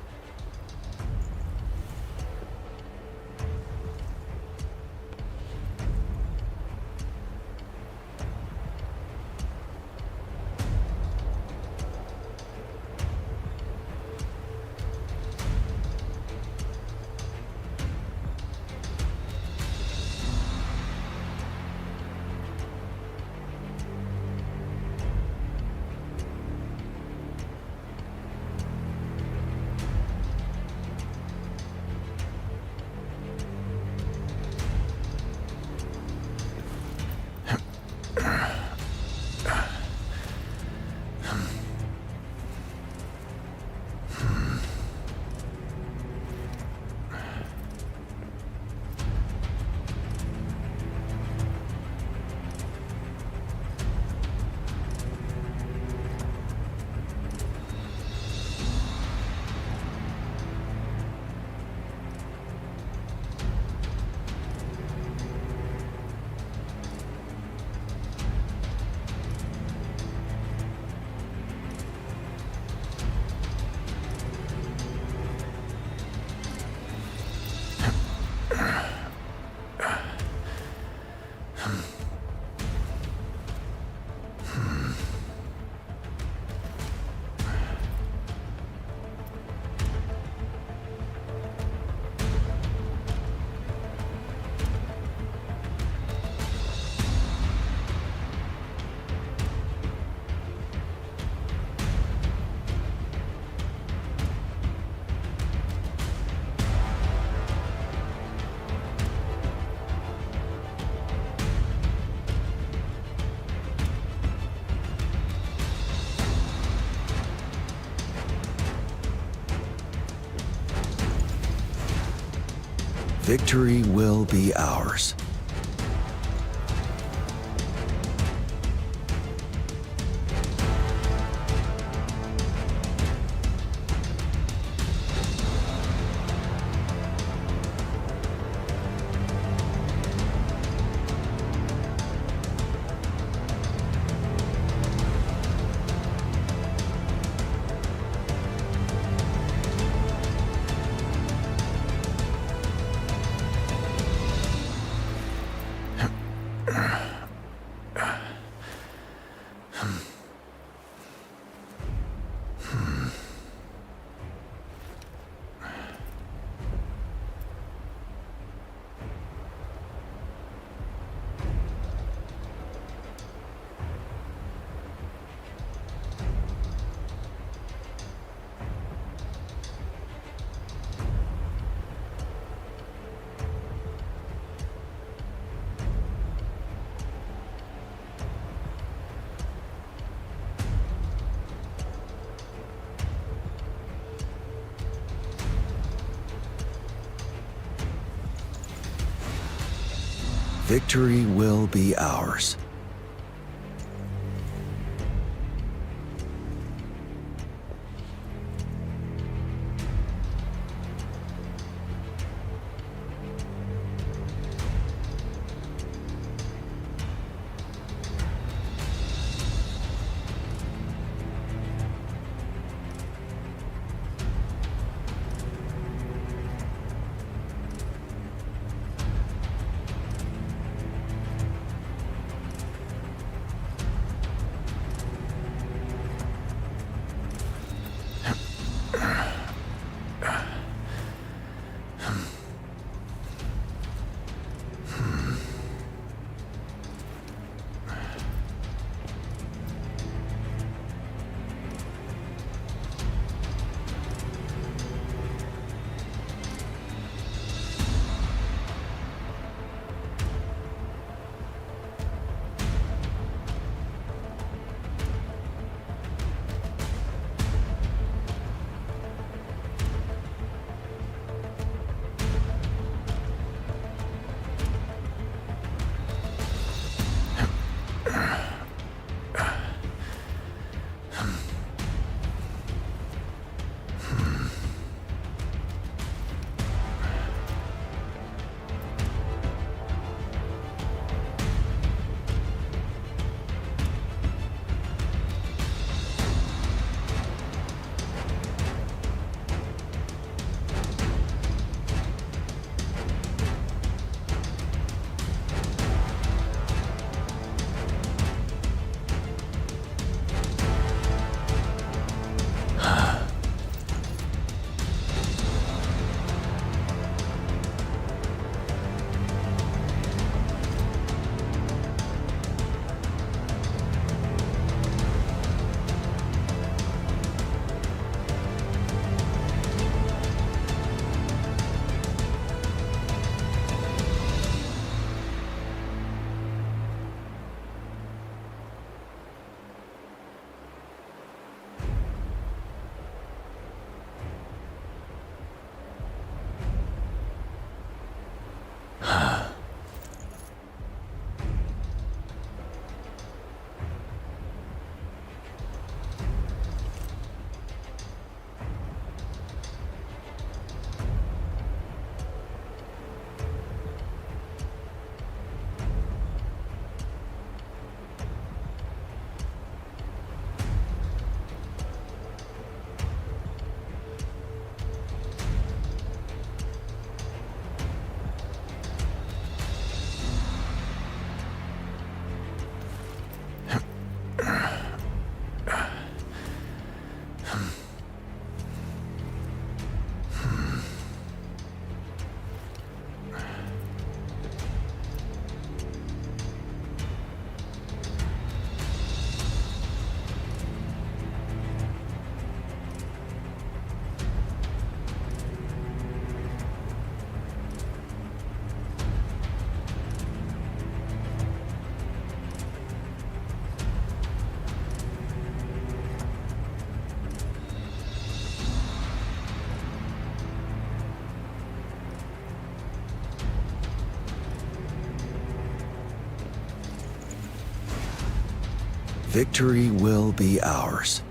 Victory will be ours. Victory will be ours. Victory will be ours.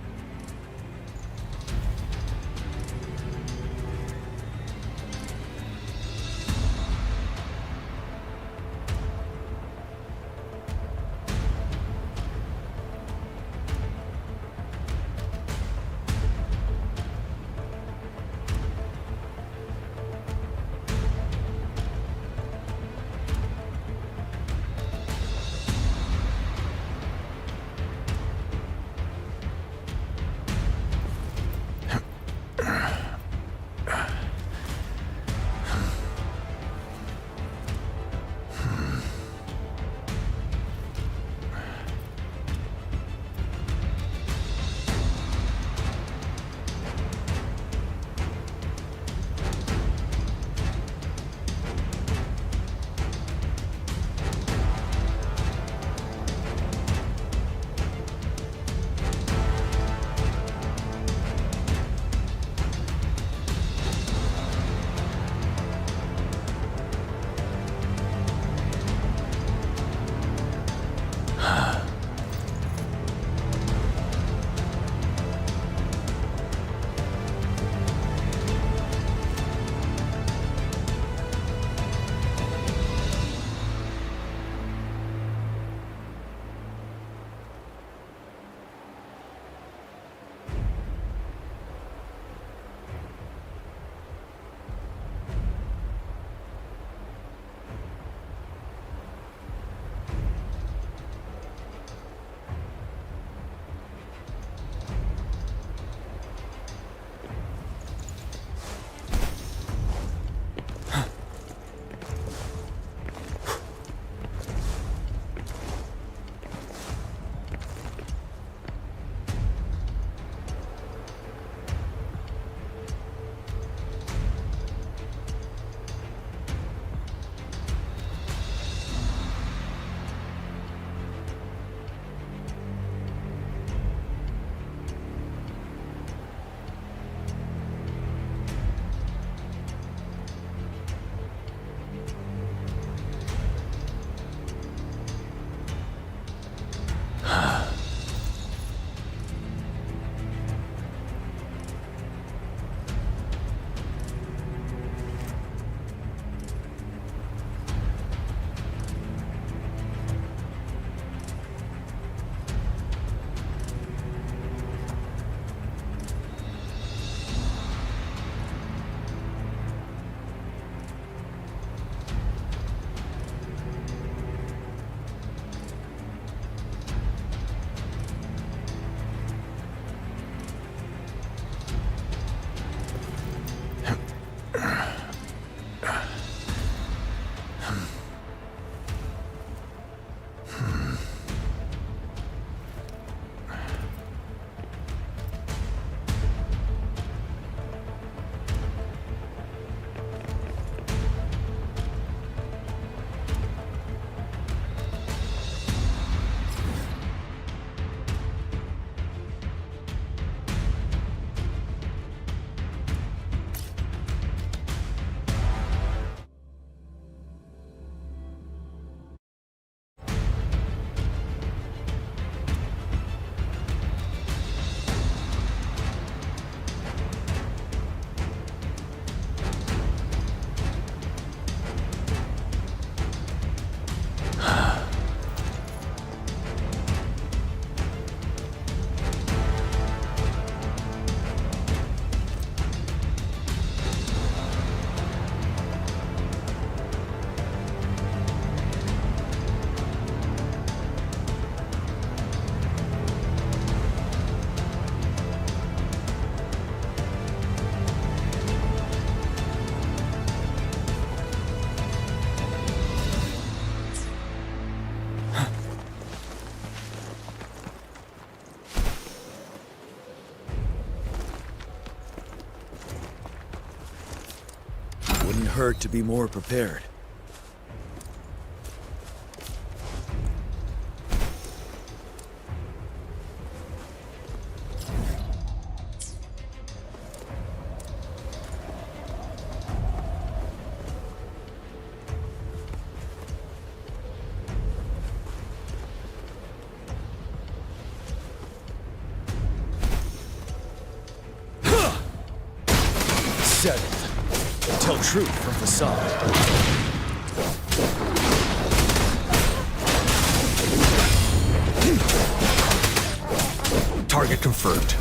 Wouldn't hurt to be more prepared. Seventh. Tell truth from facade. Target confirmed.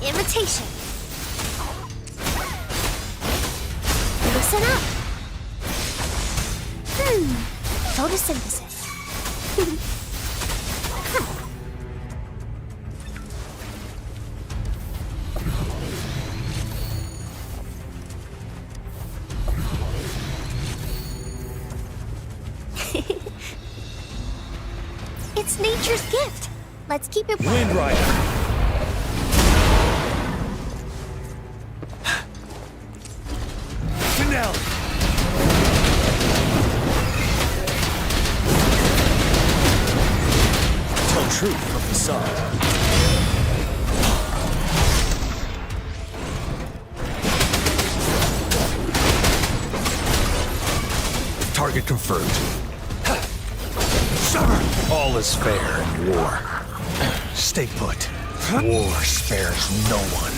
Imitation. Listen up. Photosynthesis. It's nature's gift. Let's keep it. Wind Rider. Finale. Tell truth from facade. Target confirmed. All is fair in war. Stay put. War spares no one.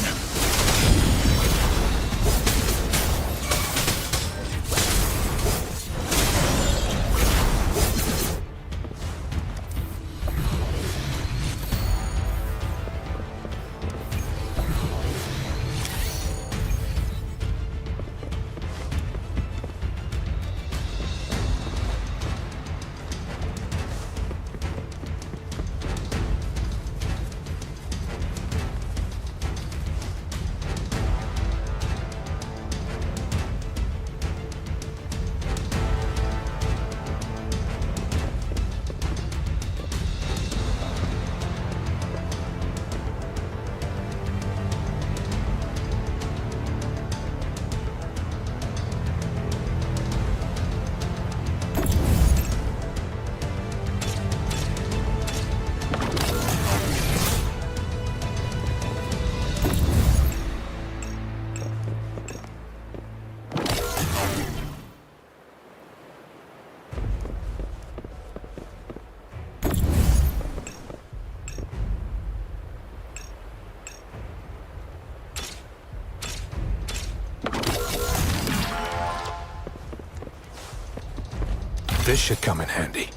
This should come in handy.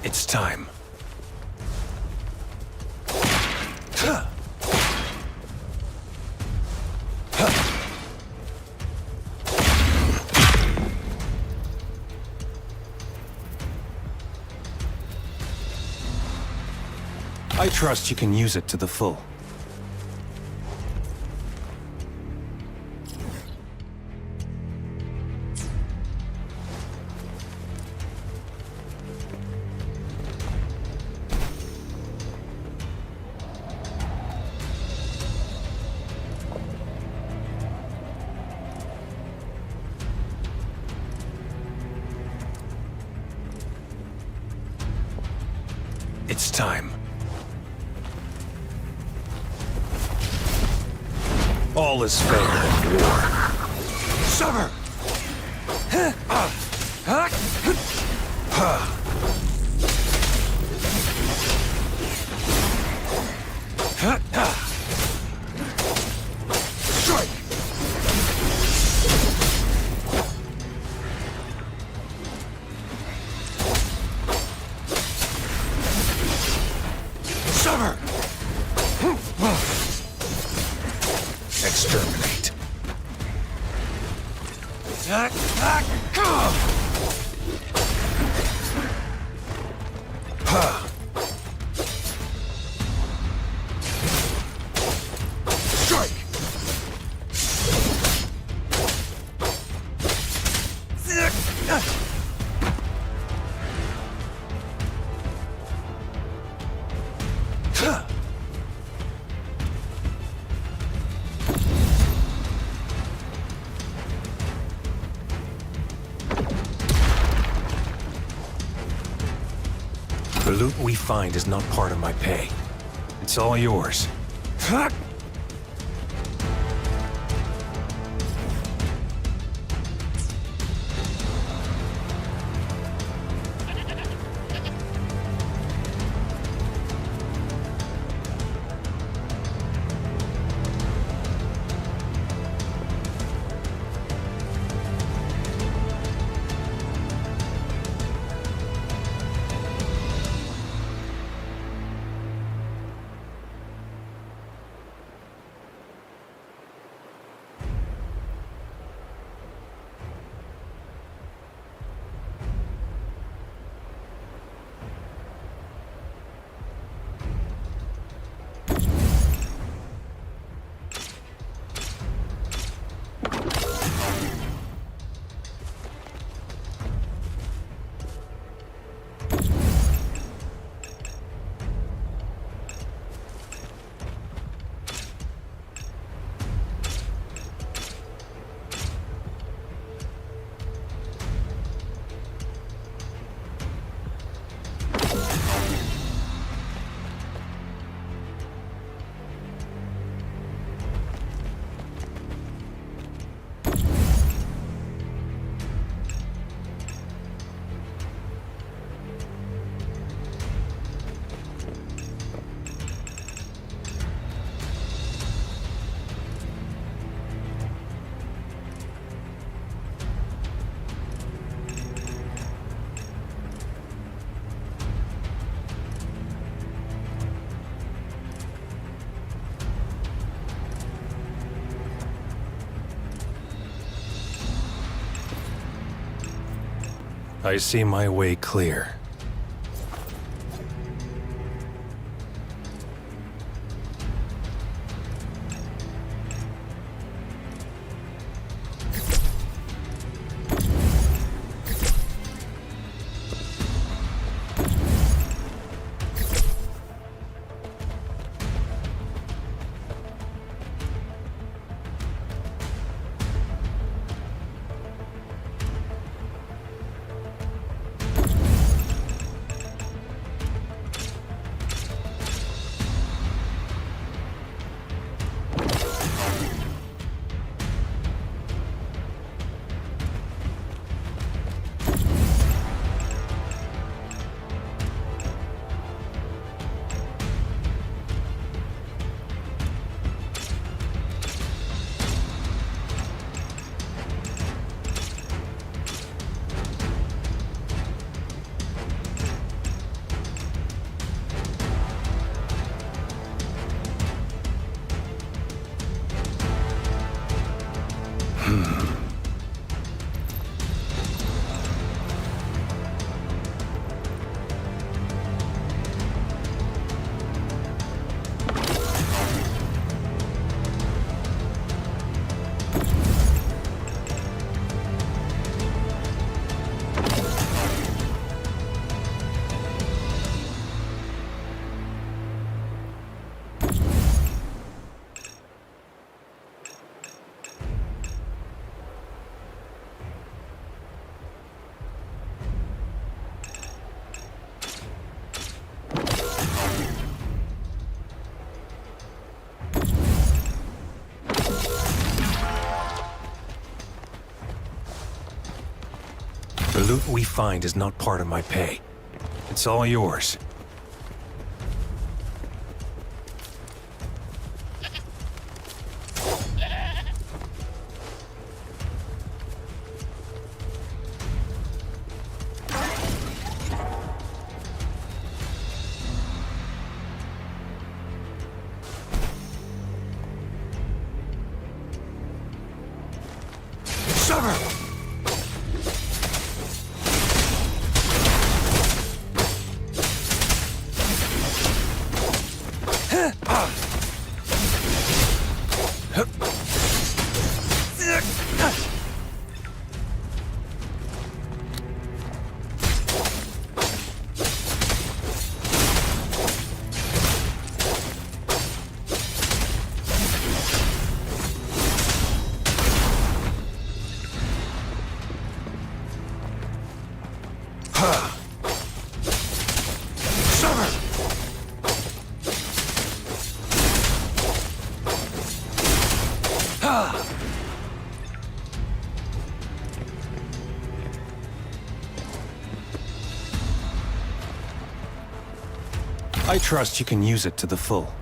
It's time. I trust you can use it to the full. It's time. All is fair in war. Sever! Strike! Sever! Exterminate. Strike! The loot we find is not part of my pay. It's all yours. I see my way clear. The loot we find is not part of my pay. It's all yours. I trust you can use it to the full.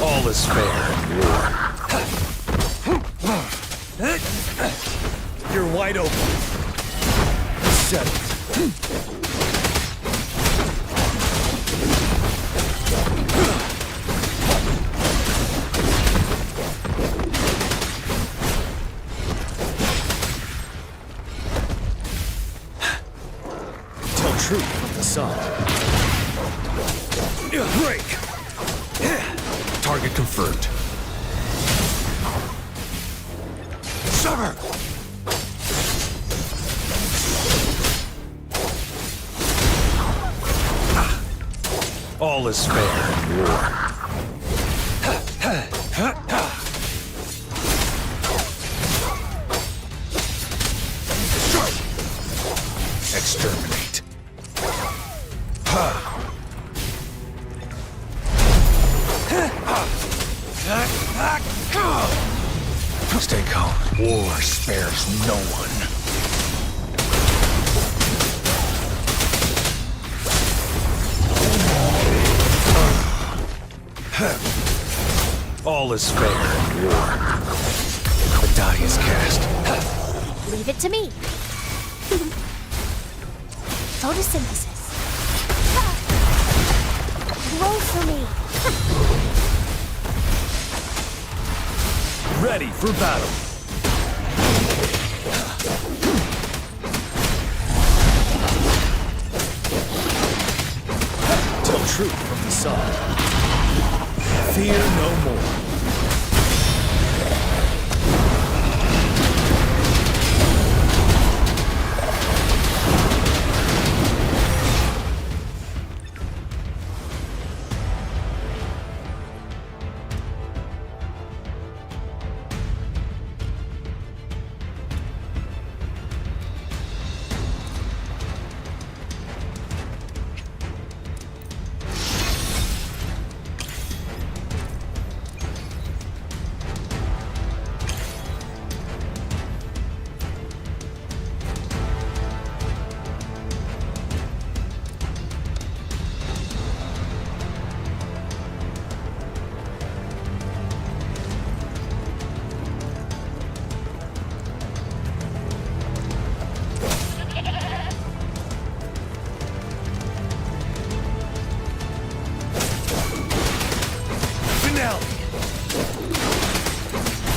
All is fair in war. You're wide open. Set it. Tell truth from the sun. Break! Target confirmed. Sever! All is fair in war. Exterminate. Stay calm. War spares no one. All is fair in war. The die is cast. Leave it to me. Photosynthesis. Grow for me. Ready for battle. Tell truth from the sun. Fear no more.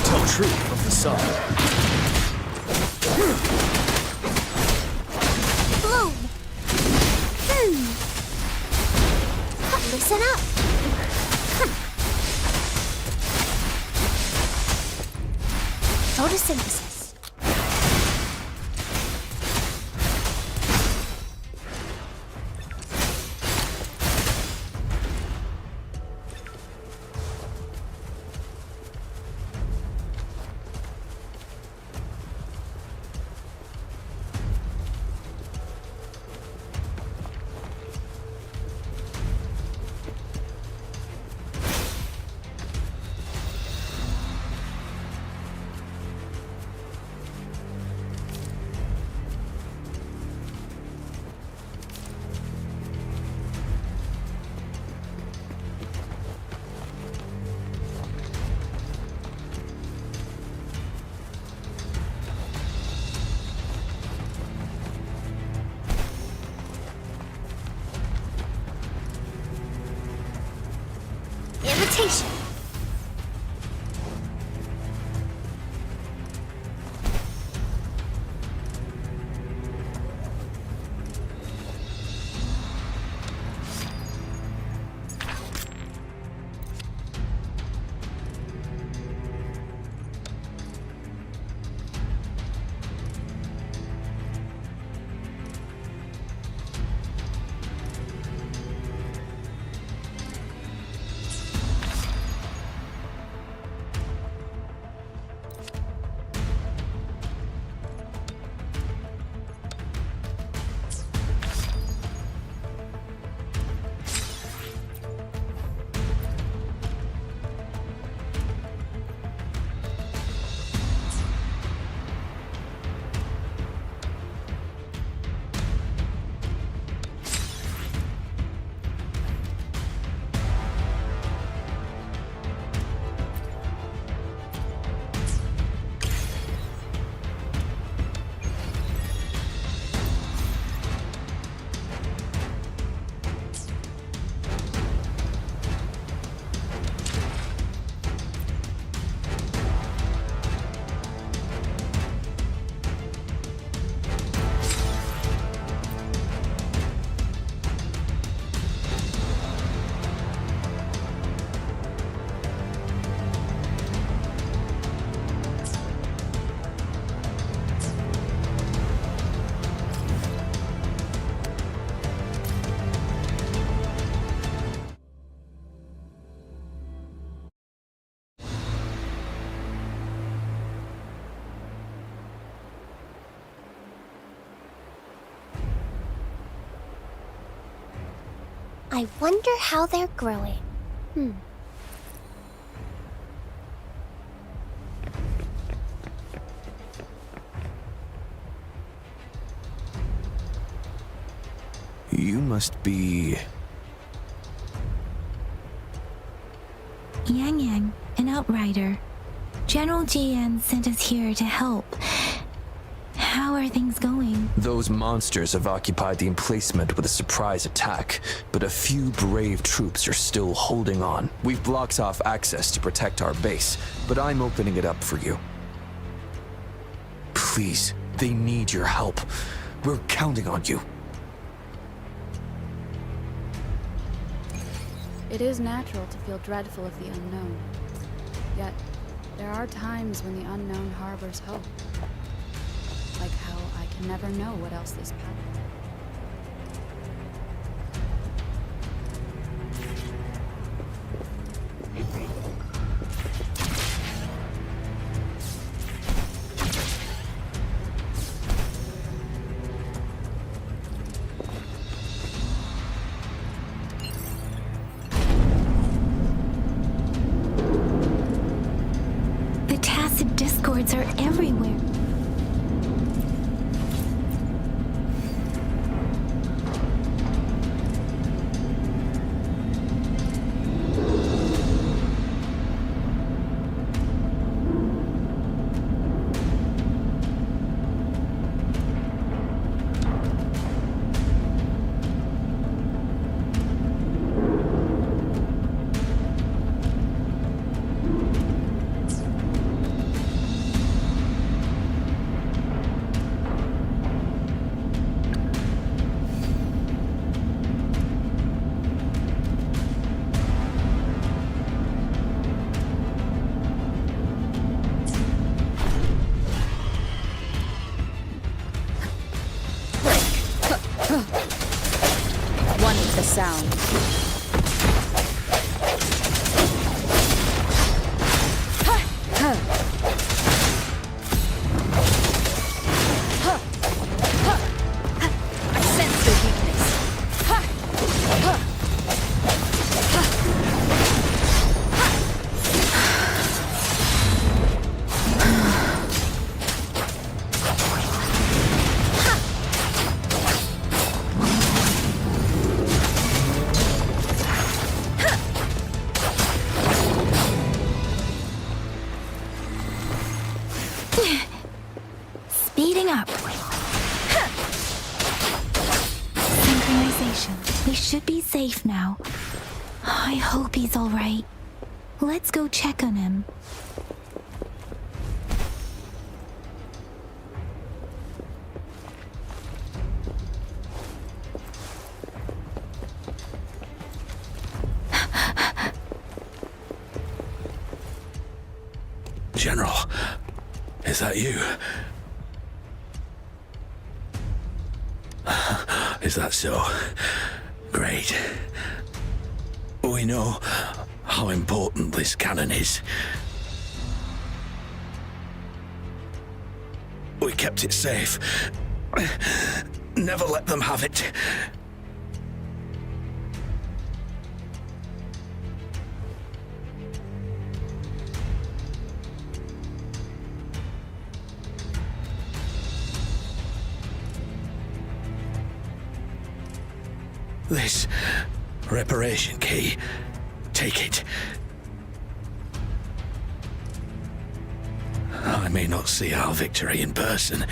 Tell truth from the sun. Bloom. Listen up. Photosynthesis. Invitation. I wonder how they're growing. You must be... Yang Yang, an outrider. General Jian sent us here to help. How are things going? Those monsters have occupied the emplacement with a surprise attack, but a few brave troops are still holding on. We've blocked off access to protect our base, but I'm opening it up for you. Please, they need your help. We're counting on you. It is natural to feel dreadful of the unknown. Yet, there are times when the unknown harbors hope. Like how I can never know what else this path. The tacit discords are everywhere. One with the sound. I sense their weakness. Speeding up. Synchronization. We should be safe now. I hope he's all right. Let's go check on him. General, is that you? Is that so? Great. We know how important this cannon is. We kept it safe. Never let them have it. This reparation key. Take it. I may not see our victory in person,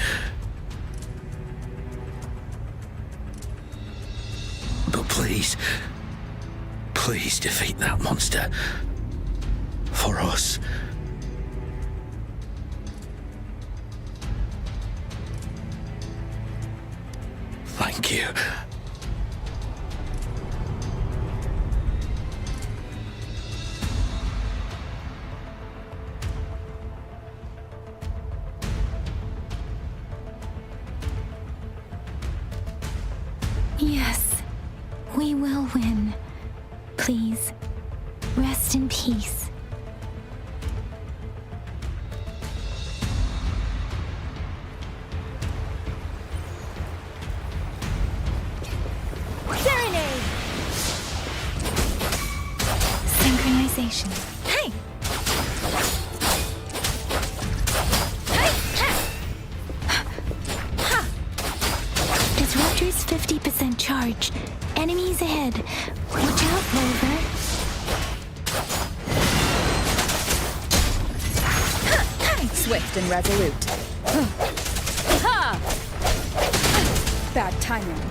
but please, please defeat that monster. For us. Thank you. Yes, we will win. Please, rest in peace. Serenade! Synchronization. Hey! Disruptor's 50% charge. Enemies ahead. Watch out, Rover. Swift and resolute. Ha! Bad timing.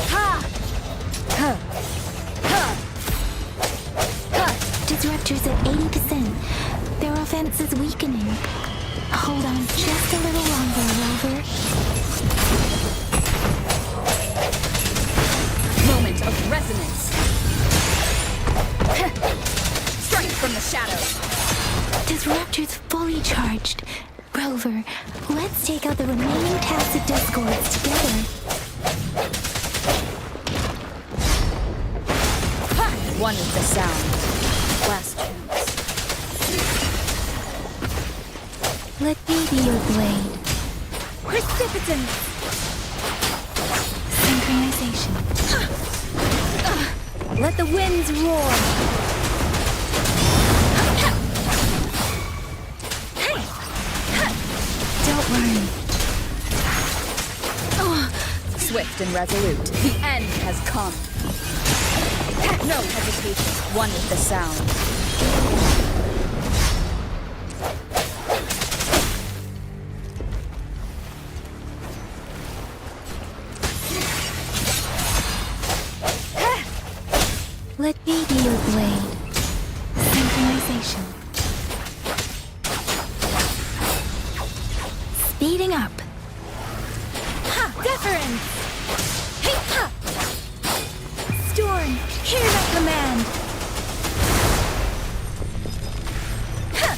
Ha! Ha! Ha! Ha! Disruptor's at 80%. Their offense is weakening. Hold on just a little longer, Rover. Moment of resonance. Strike from the shadows. Disruptor's fully charged. Rover, let's take out the remaining tacit discords together. Ha! One with the sound. Last chance. Let me be your blade. Precipitant! Synchronization. Let the winds roar! Don't worry. Swift and resolute. The end has come. No hesitation. One with the sound. Let me be your blade. Synchronization. Speeding up. Ha! Deference! Hey! Ha! Storm, hear that command! Ha!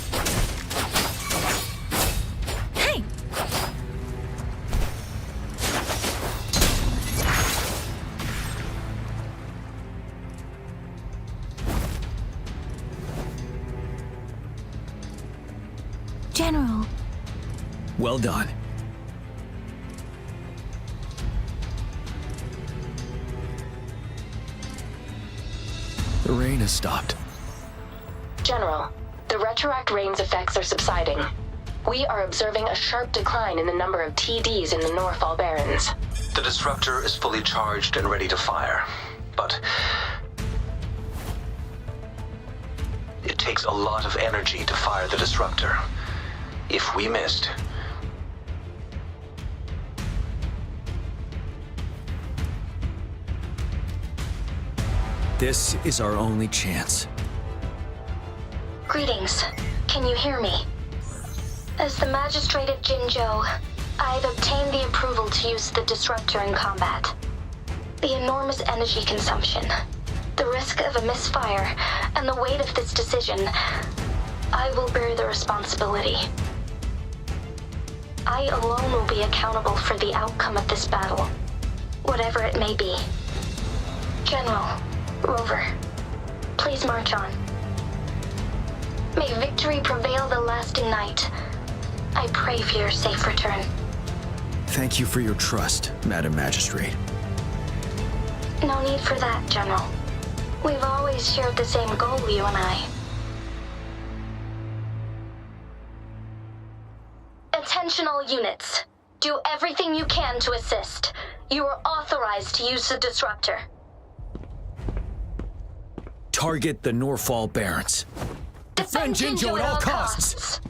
Hey! General. Well done. The rain has stopped. General, the retroact rain's effects are subsiding. We are observing a sharp decline in the number of TDs in the Norfall Barrens. The disruptor is fully charged and ready to fire, but it takes a lot of energy to fire the disruptor. If we missed, This is our only chance. Greetings. Can you hear me? As the Magistrate of Jinzhou, I've obtained the approval to use the disruptor in combat. The enormous energy consumption, the risk of a misfire, and the weight of this decision, I will bear the responsibility. I alone will be accountable for the outcome of this battle, whatever it may be. General, Rover, please march on. May victory prevail the lasting night. I pray for your safe return. Thank you for your trust, Madam Magistrate. No need for that, General. We've always shared the same goal, you and I. Attention all units. Do everything you can to assist. You are authorized to use the disruptor. Target the Norfall Barrens. Defend Jinzhou at all costs.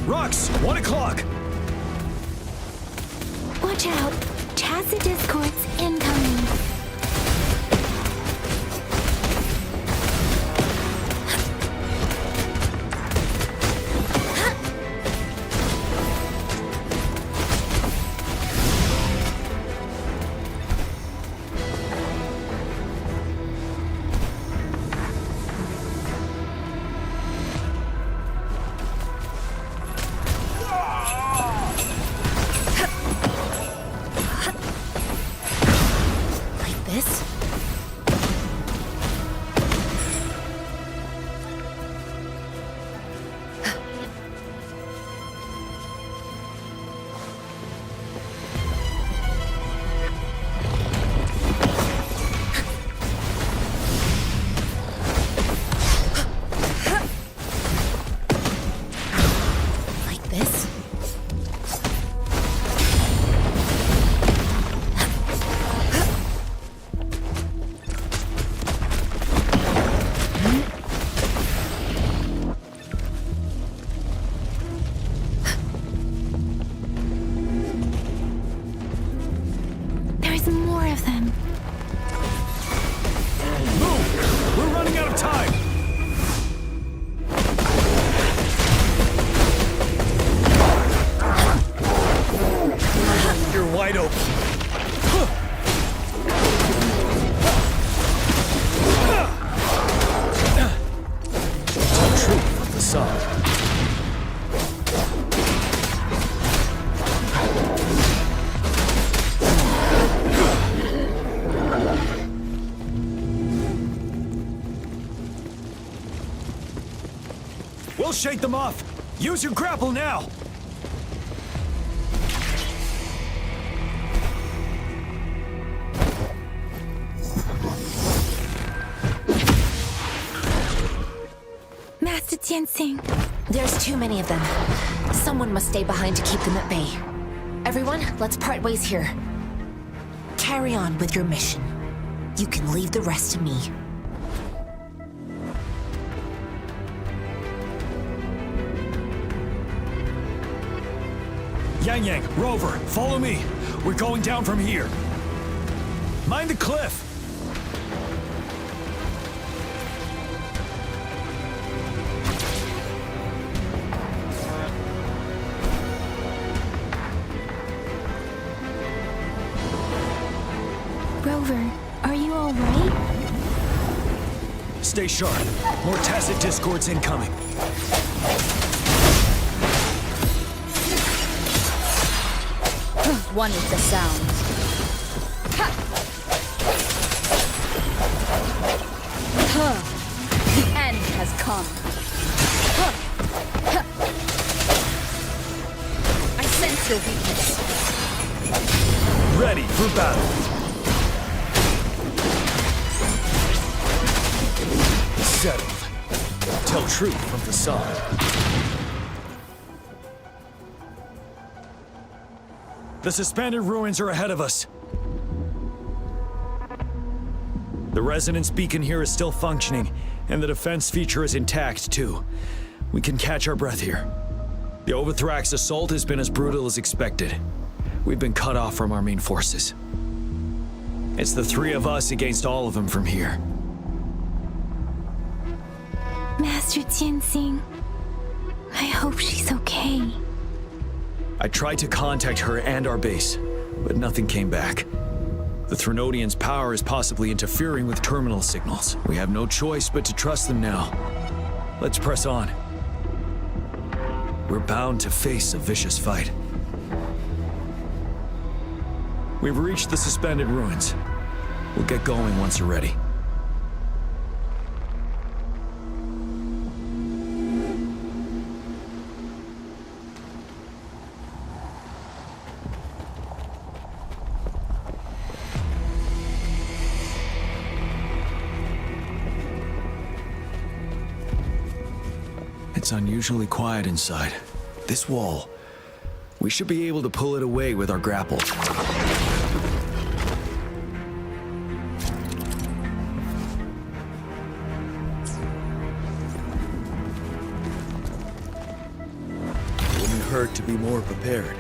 Rux, 1 o'clock! Watch out! Tacit discords incoming. This? Like this? There's more of them. Move! We're running out of time! You're wide open. The truth of the song. We'll shake them off! Use your grapple now! Master Tianxing. There's too many of them. Someone must stay behind to keep them at bay. Everyone, let's part ways here. Carry on with your mission. You can leave the rest to me. Yang Yang, Rover, follow me. We're going down from here. Mind the cliff! Rover, are you all right? Stay sharp. More tacit discords incoming. One with the sound. The end has come. I sense your weakness. Ready for battle. Settled. Tell truth from facade. The suspended ruins are ahead of us. The resonance beacon here is still functioning, and the defense feature is intact, too. We can catch our breath here. The Overthrax assault has been as brutal as expected. We've been cut off from our main forces. It's the three of us against all of them from here. Master Tianxing. I hope she's okay. I tried to contact her and our base, but nothing came back. The Threnodians' power is possibly interfering with terminal signals. We have no choice but to trust them now. Let's press on. We're bound to face a vicious fight. We've reached the suspended ruins. We'll get going once you're ready. It's unusually quiet inside. This wall, we should be able to pull it away with our grapple. hurt to be more prepared.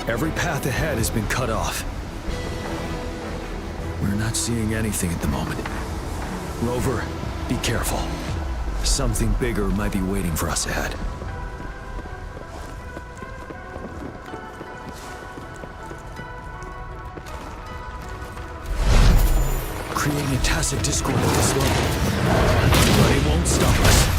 Every path ahead has been cut off. We're not seeing anything at the moment. Rover, be careful. Something bigger might be waiting for us ahead. Creating a tacit discord at this level. But it won't stop us.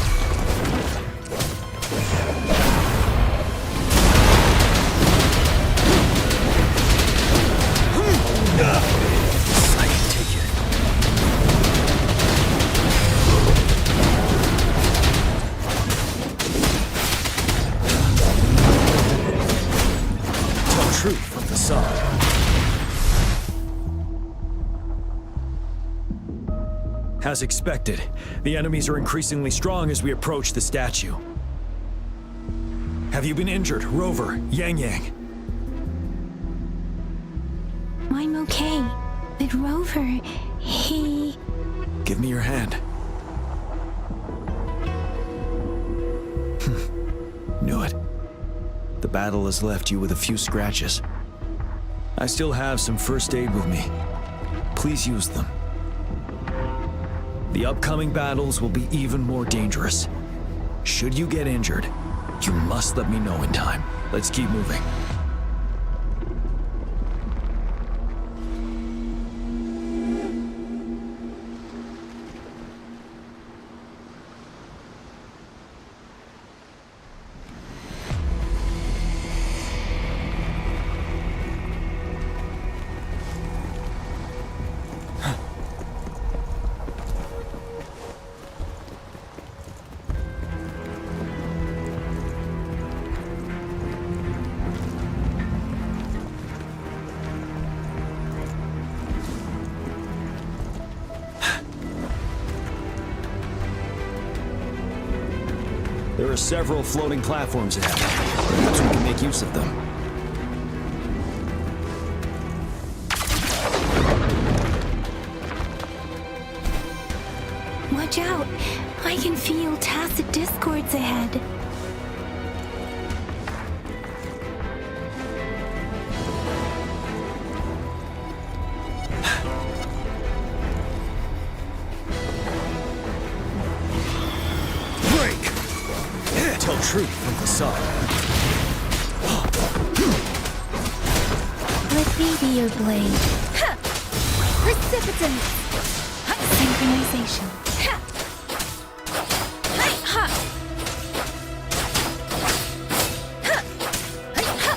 Truth from the sun. As expected, the enemies are increasingly strong as we approach the statue. Have you been injured, Rover, Yang Yang? I'm okay. But Rover, he... Give me your hand. Knew it. The battle has left you with a few scratches. I still have some first aid with me. Please use them. The upcoming battles will be even more dangerous. Should you get injured, you must let me know in time. Let's keep moving. There are several floating platforms ahead. Perhaps we can make use of them. Watch out! I can feel tacit discords ahead. Tell truth from the sun. Let me be your blade. Ha! Precipitance! Synchronization. Ha! Hai, ha! Ha! Hai, ha!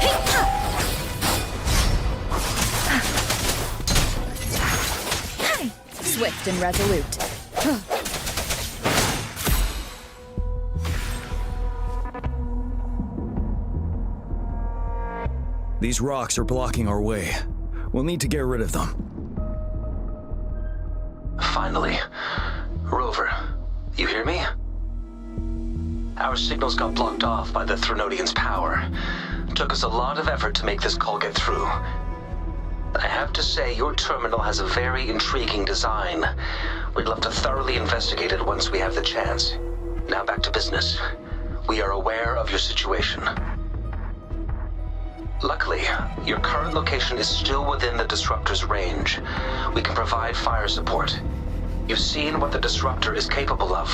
Hai, ha! Hai! Swift and resolute. These rocks are blocking our way. We'll need to get rid of them. Finally. Rover, you hear me? Our signals got blocked off by the Threnodian's power. Took us a lot of effort to make this call get through. I have to say, your terminal has a very intriguing design. We'd love to thoroughly investigate it once we have the chance. Now back to business. We are aware of your situation. Luckily, your current location is still within the Disruptor's range. We can provide fire support. You've seen what the Disruptor is capable of.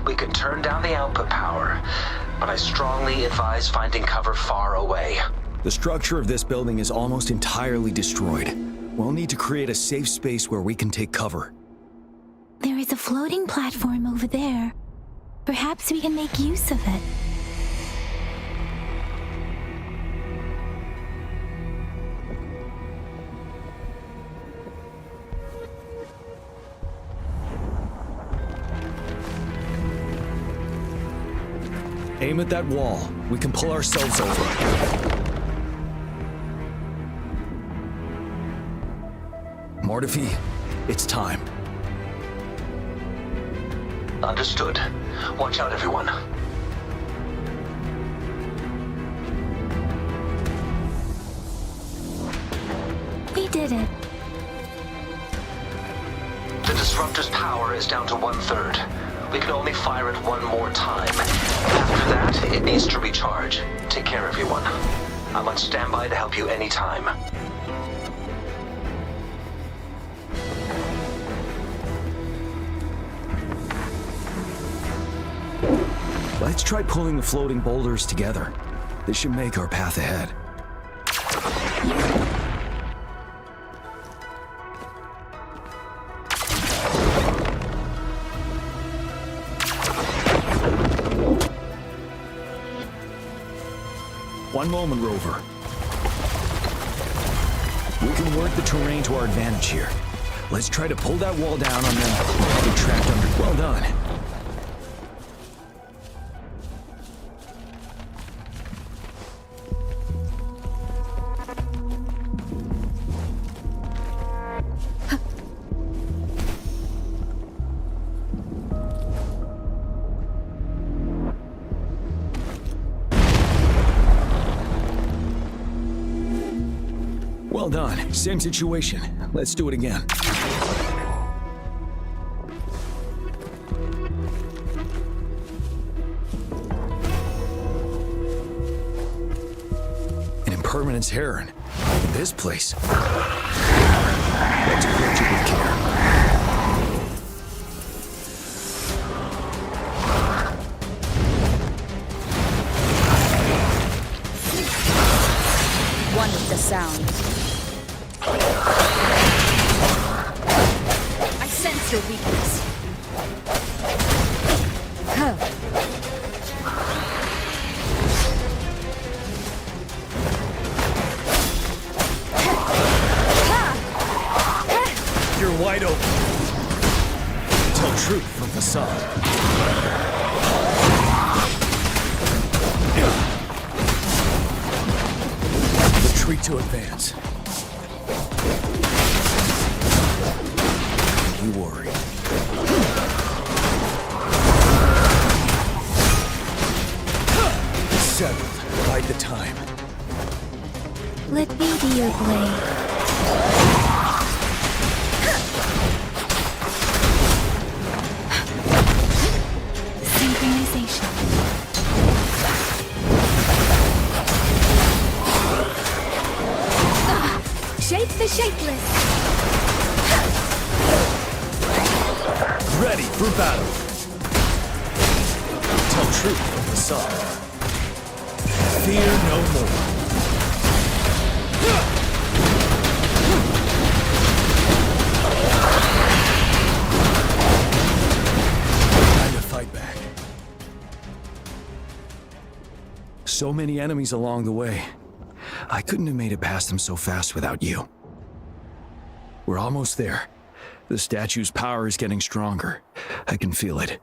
We can turn down the output power, but I strongly advise finding cover far away. The structure of this building is almost entirely destroyed. We'll need to create a safe space where we can take cover. There is a floating platform over there. Perhaps we can make use of it. Aim at that wall. We can pull ourselves over. Mortifi, it's time. Understood. Watch out, everyone. We did it. The disruptor's power is down to 1/3. We can only fire it one more time. After that, it needs to recharge. Take care, everyone. I'm on standby to help you anytime. Let's try pulling the floating boulders together. This should make our path ahead. One moment, Rover. We can work the terrain to our advantage here. Let's try to pull that wall down on them and get trapped under. Well done. Well done. Same situation. Let's do it again. An impermanence heron. In this place. Let's approach it with care. One with the sound. I sense your weakness. Huh. You're wide open. Tell truth from facade. Retreat to advance. You worry. Settled. Bide the time. Let me be your blade. Synchronization. Shape the shapeless. Ready for battle. Tell truth from the sun. Fear no more. Time to fight back. So many enemies along the way. I couldn't have made it past them so fast without you. We're almost there. The statue's power is getting stronger. I can feel it.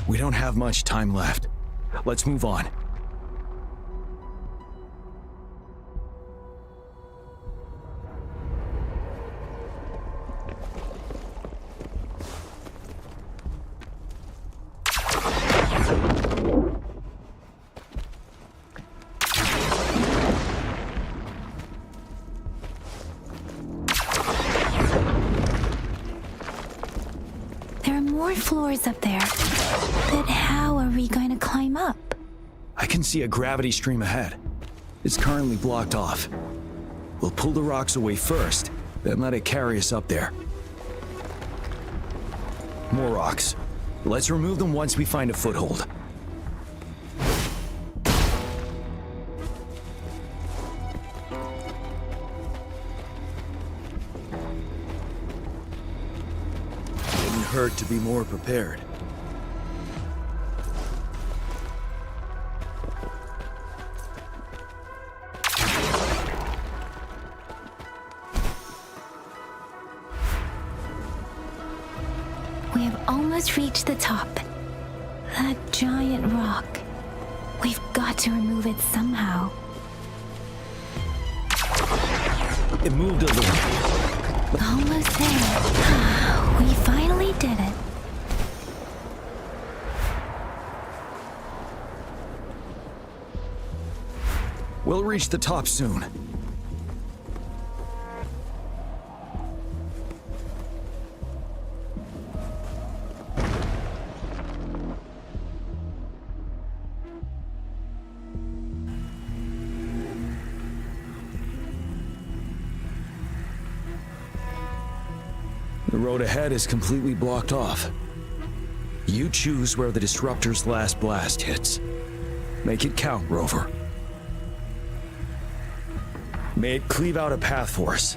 We don't have much time left. Let's move on. There are more floors up there. But how are we going to climb up? I can see a gravity stream ahead. It's currently blocked off. We'll pull the rocks away first, then let it carry us up there. More rocks. Let's remove them once we find a foothold. Wouldn't hurt to be more prepared. We have almost reached the top. That giant rock. We've got to remove it somehow. It moved a little. Almost there. We finally did it. We'll reach the top soon. The road ahead is completely blocked off. You choose where the disruptor's last blast hits. Make it count, Rover. May it cleave out a path for us.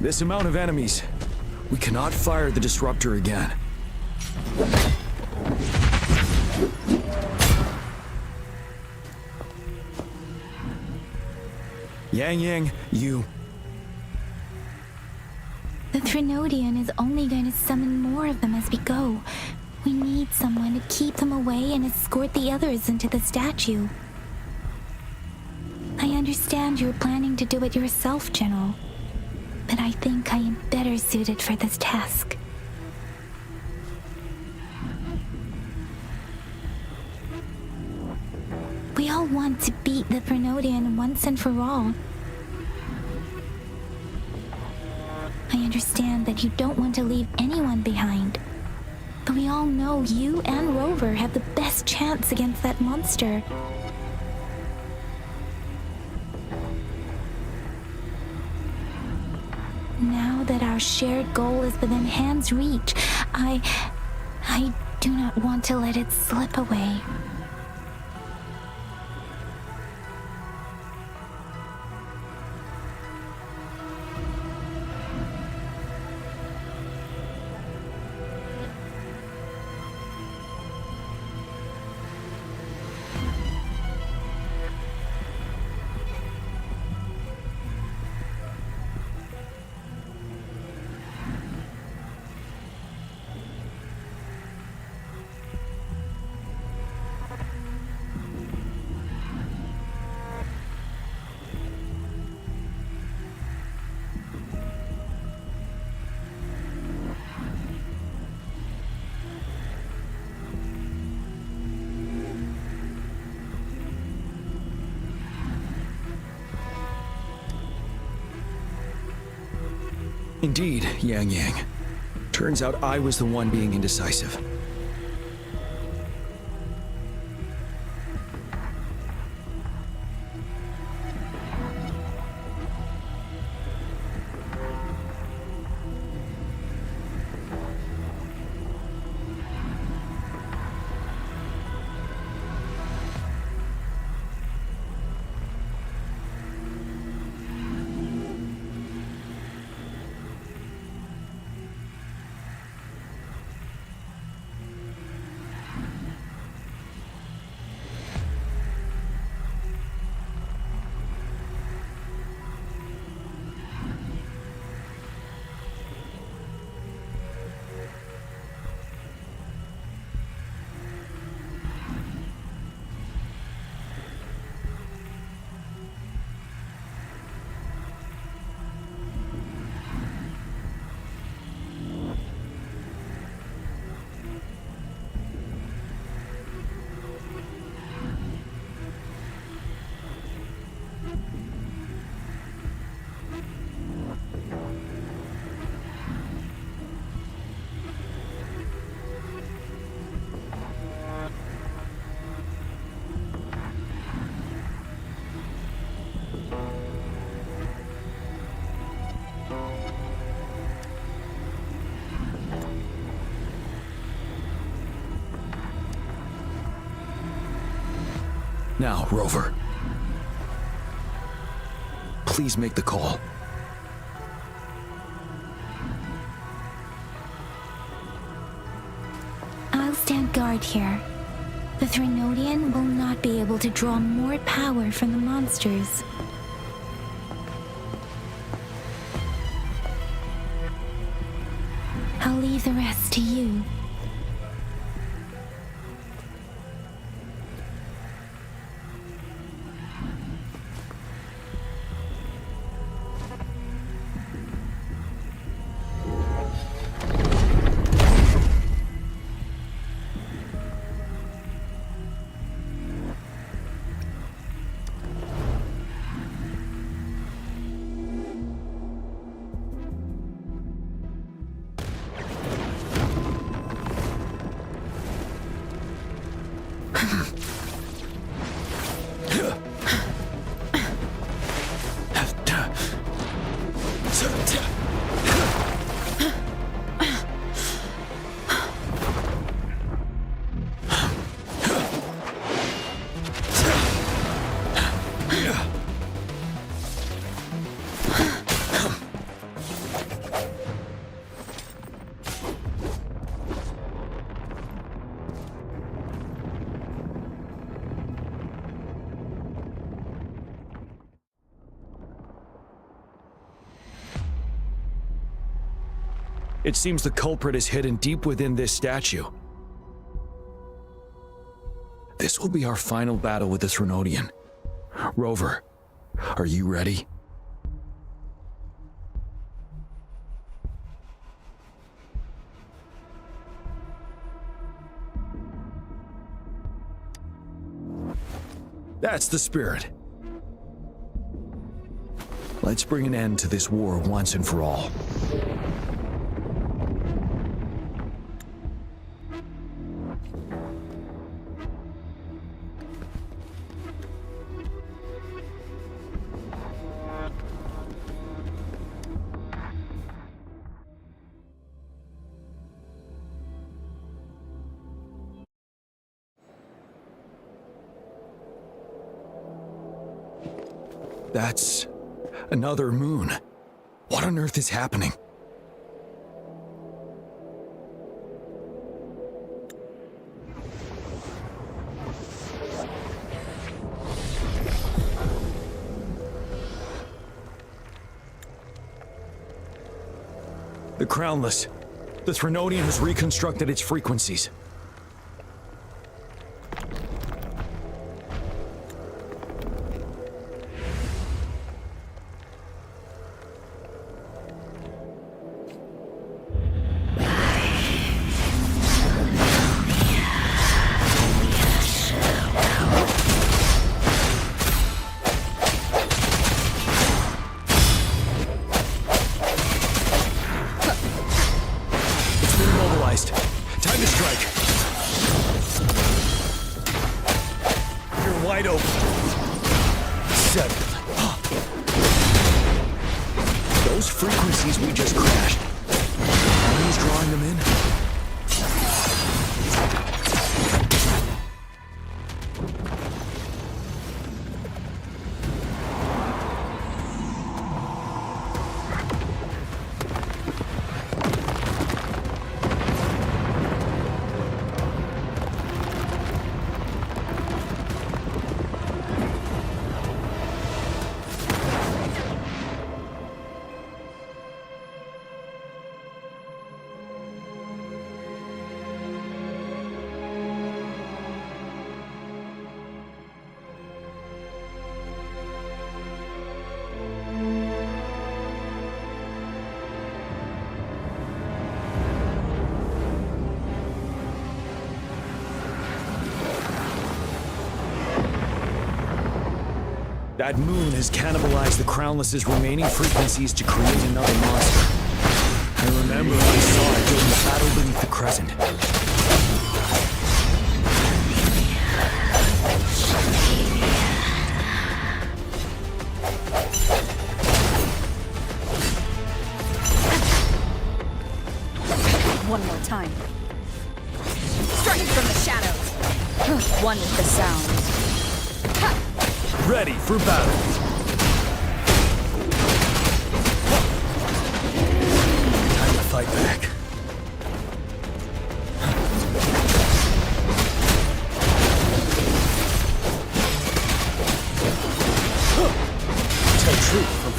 This amount of enemies. We cannot fire the disruptor again. Yang, you... The Threnodian is only going to summon more of them as we go. We need someone to keep them away and escort the others into the statue. I understand you're planning to do it yourself, General. But I think I am better suited for this task. We all want to beat the Threnodian once and for all. I understand that you don't want to leave anyone behind. But we all know you and Rover have the best chance against that monster. Now that our shared goal is within hand's reach, I do not want to let it slip away. Indeed, Yang. Turns out I was the one being indecisive. Now, Rover. please make the call? I'll stand guard here. The Threnodian will not be able to draw more power from the monsters. I'll leave the rest to you. It seems the culprit is hidden deep within this statue. This will be our final battle with the Threnodian. Rover, are you ready? That's the spirit. Let's bring an end to this war once and for all. That's another moon. What on earth is happening? The Crownless. The Threnodian has reconstructed its frequencies. Time to strike. You're wide open. Settled. Those frequencies we just crashed. Who's drawing them in? That moon has cannibalized the Crownless's remaining frequencies to create another monster. I remember I saw it during the battle beneath the crescent. One more time. Strike from the shadows. One with the sound. Ready for battle.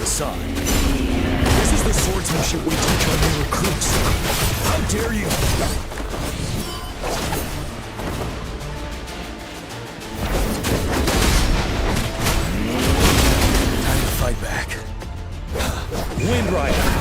facade. This is the swordsmanship we teach our new recruits. How dare you! Time to fight back. Wind Rider!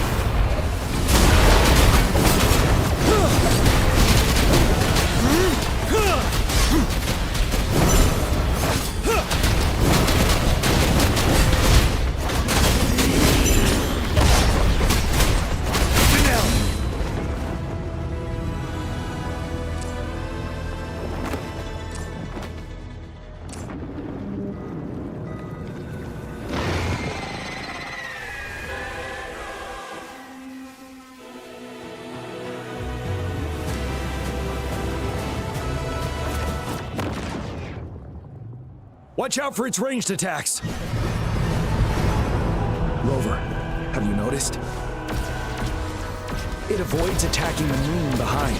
Watch out for its ranged attacks! Rover, have you noticed? It avoids attacking the moon behind.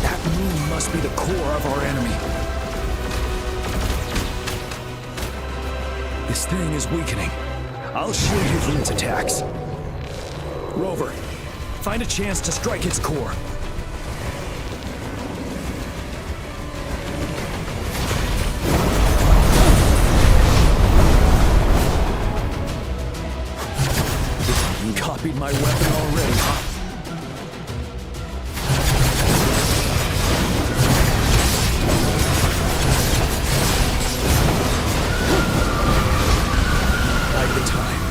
That moon must be the core of our enemy. This thing is weakening. I'll shield you from its attacks. Rover, find a chance to strike its core. Copied my weapon already, huh? Like the time.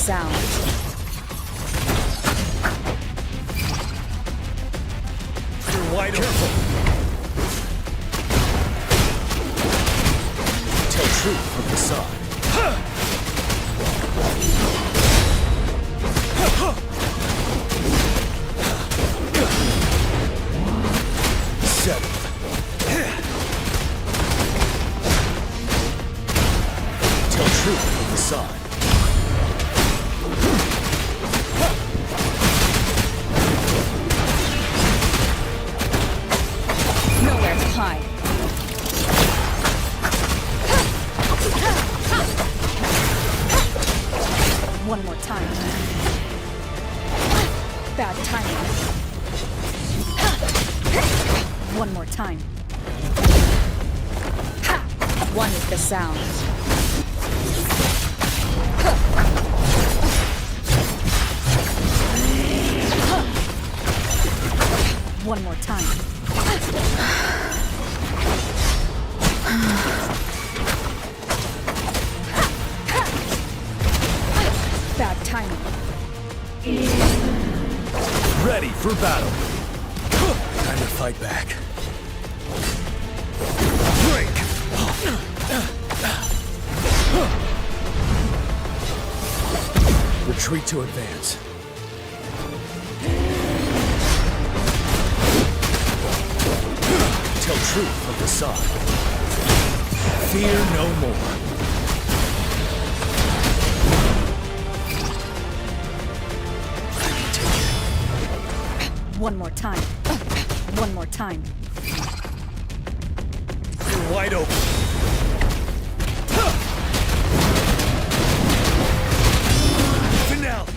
sound. You're wide careful. Tell truth from the side. Bad timing. One more time. One is the sound. One more time. Bad timing. Ready for battle. Time to fight back. Break! Retreat to advance. Tell truth of the side. Fear no more. One more time. One more time. You're wide open. Finale.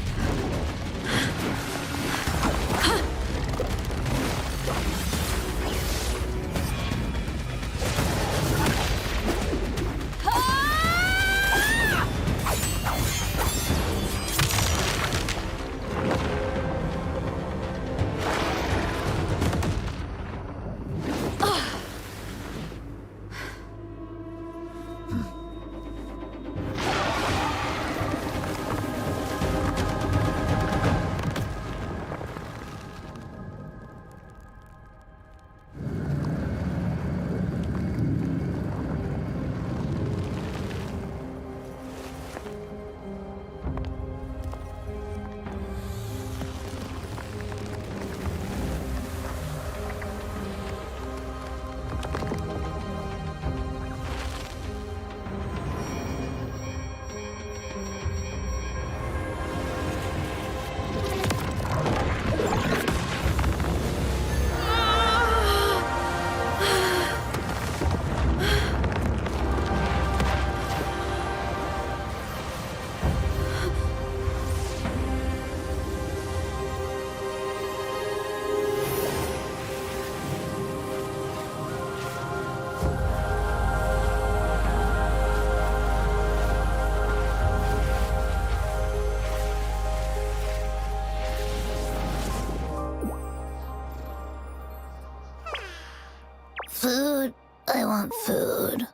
Food. I want food.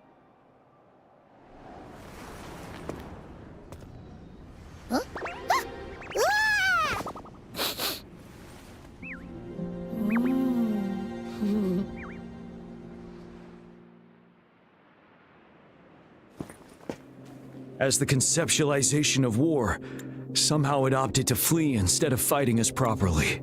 Huh? As the conceptualization of war, somehow it opted to flee instead of fighting us properly.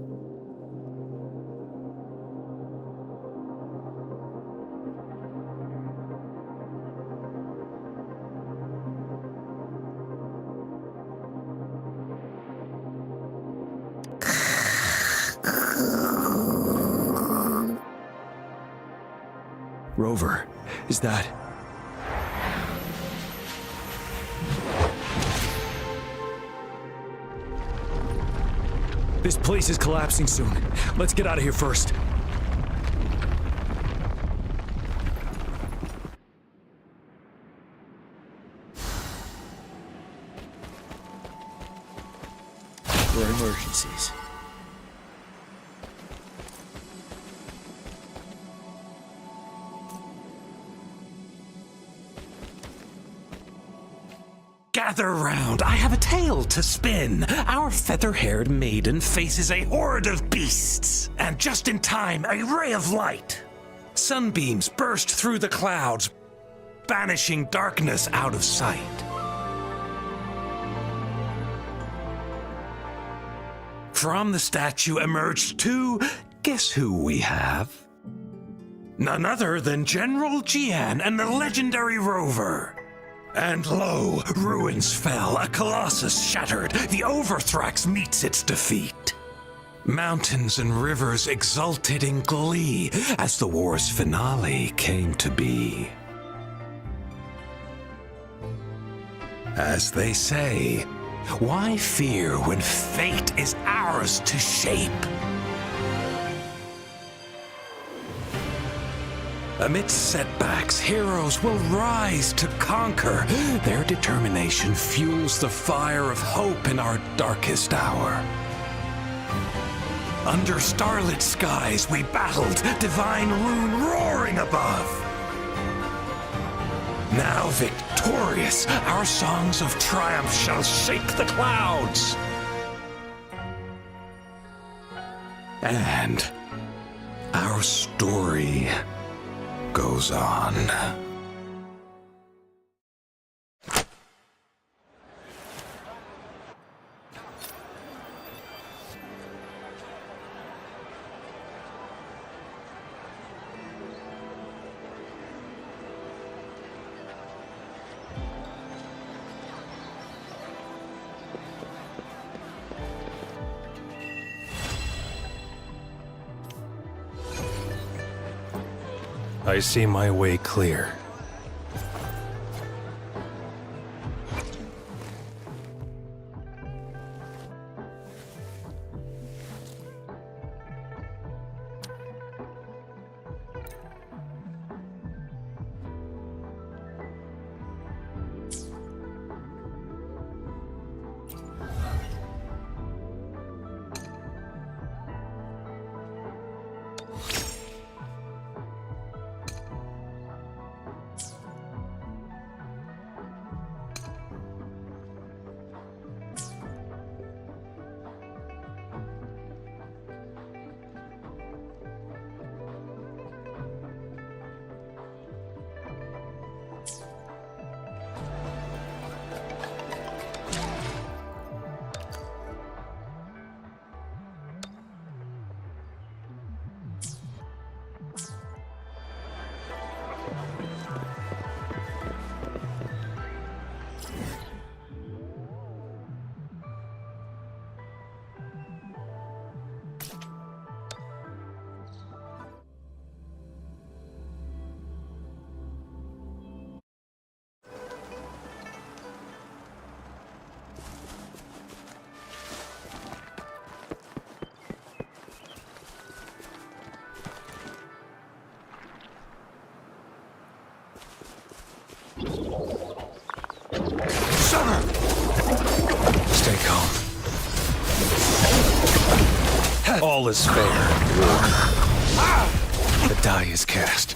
Rover, is that... This place is collapsing soon. Let's get out of here first. For emergencies. Gather round, I have a tale to spin. Our feather-haired maiden faces a horde of beasts. And just in time, a ray of light. Sunbeams burst through the clouds, banishing darkness out of sight. From the statue emerged two, guess who we have? None other than General Jian and the legendary Rover. And lo, ruins fell, a colossus shattered, the Overthrax meets its defeat. Mountains and rivers exulted in glee as the war's finale came to be. As they say, Why fear when fate is ours to shape? Amidst setbacks, heroes will rise to conquer. Their determination fuels the fire of hope in our darkest hour. Under starlit skies we battled, divine rune roaring above. Now victorious, our songs of triumph shall shake the clouds. And our story goes on. I see my way clear. Stay calm. All is fair. The die is cast.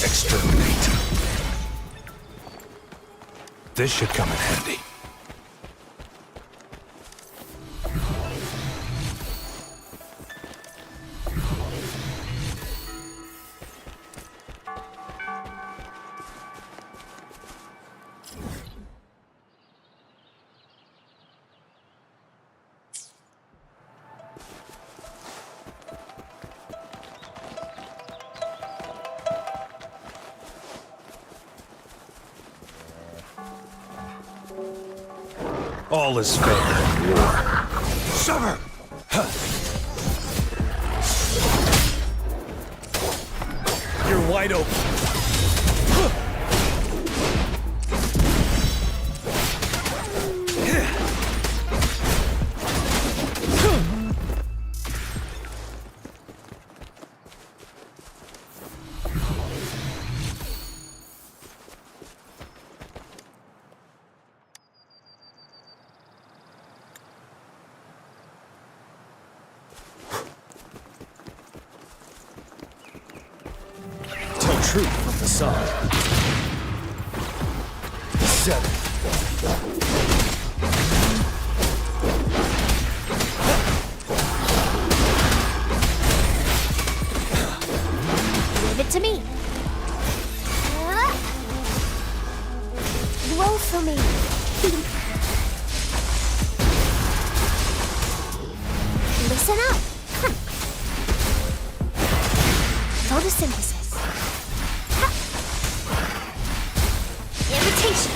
Exterminate. This should come in handy. All is fair. Summer! You're wide open. Truth from the side. 7. Give it to me. Roll for me. Listen up. Photosynthesis. Imitation.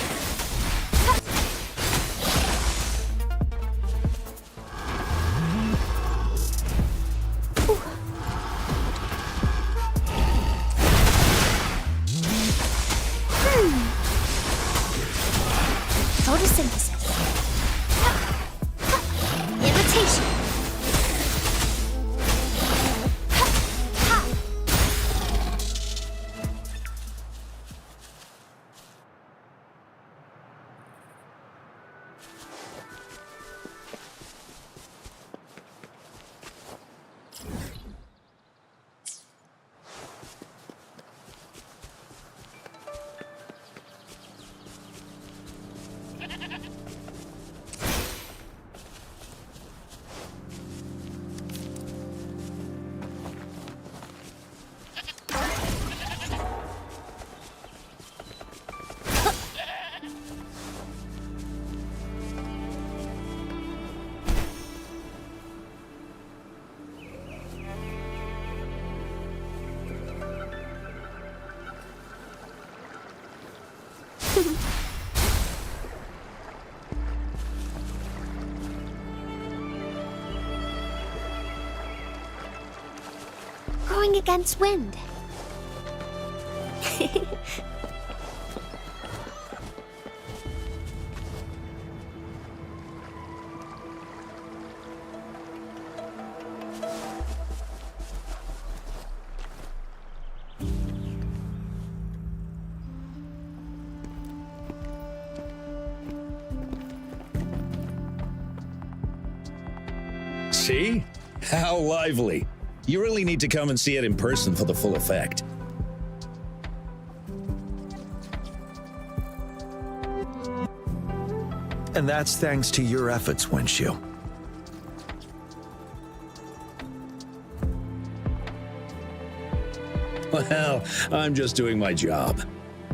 is. Going against wind. See? How lively. You really need to come and see it in person for the full effect. And that's thanks to your efforts, Wenshu. Well, I'm just doing my job.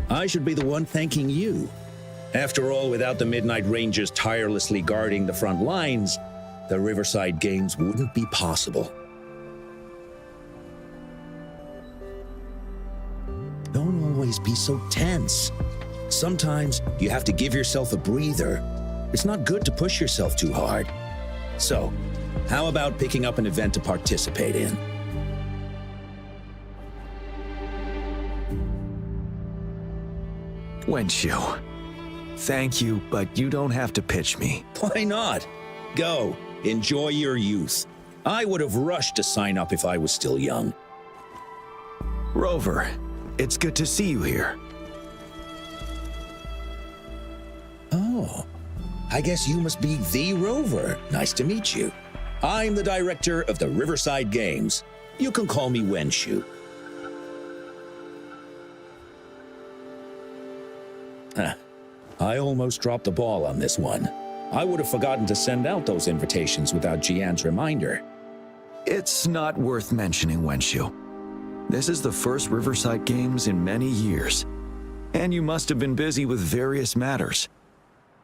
I should be the one thanking you. After all, without the Midnight Rangers tirelessly guarding the front lines, the Riverside Games wouldn't be possible. Don't always be so tense. Sometimes you have to give yourself a breather. It's not good to push yourself too hard. So, how about picking up an event to participate in? Wenshu, thank you, but you don't have to pitch me. Why not? Go, enjoy your youth. I would have rushed to sign up if I was still young. Rover, it's good to see you here. Oh, I guess you must be the Rover. Nice to meet you. I'm the director of the Riverside Games. You can call me Wenshu. I almost dropped the ball on this one. I would have forgotten to send out those invitations without Jian's reminder. It's not worth mentioning, Wenshu. This is the first Riverside Games in many years, and you must have been busy with various matters.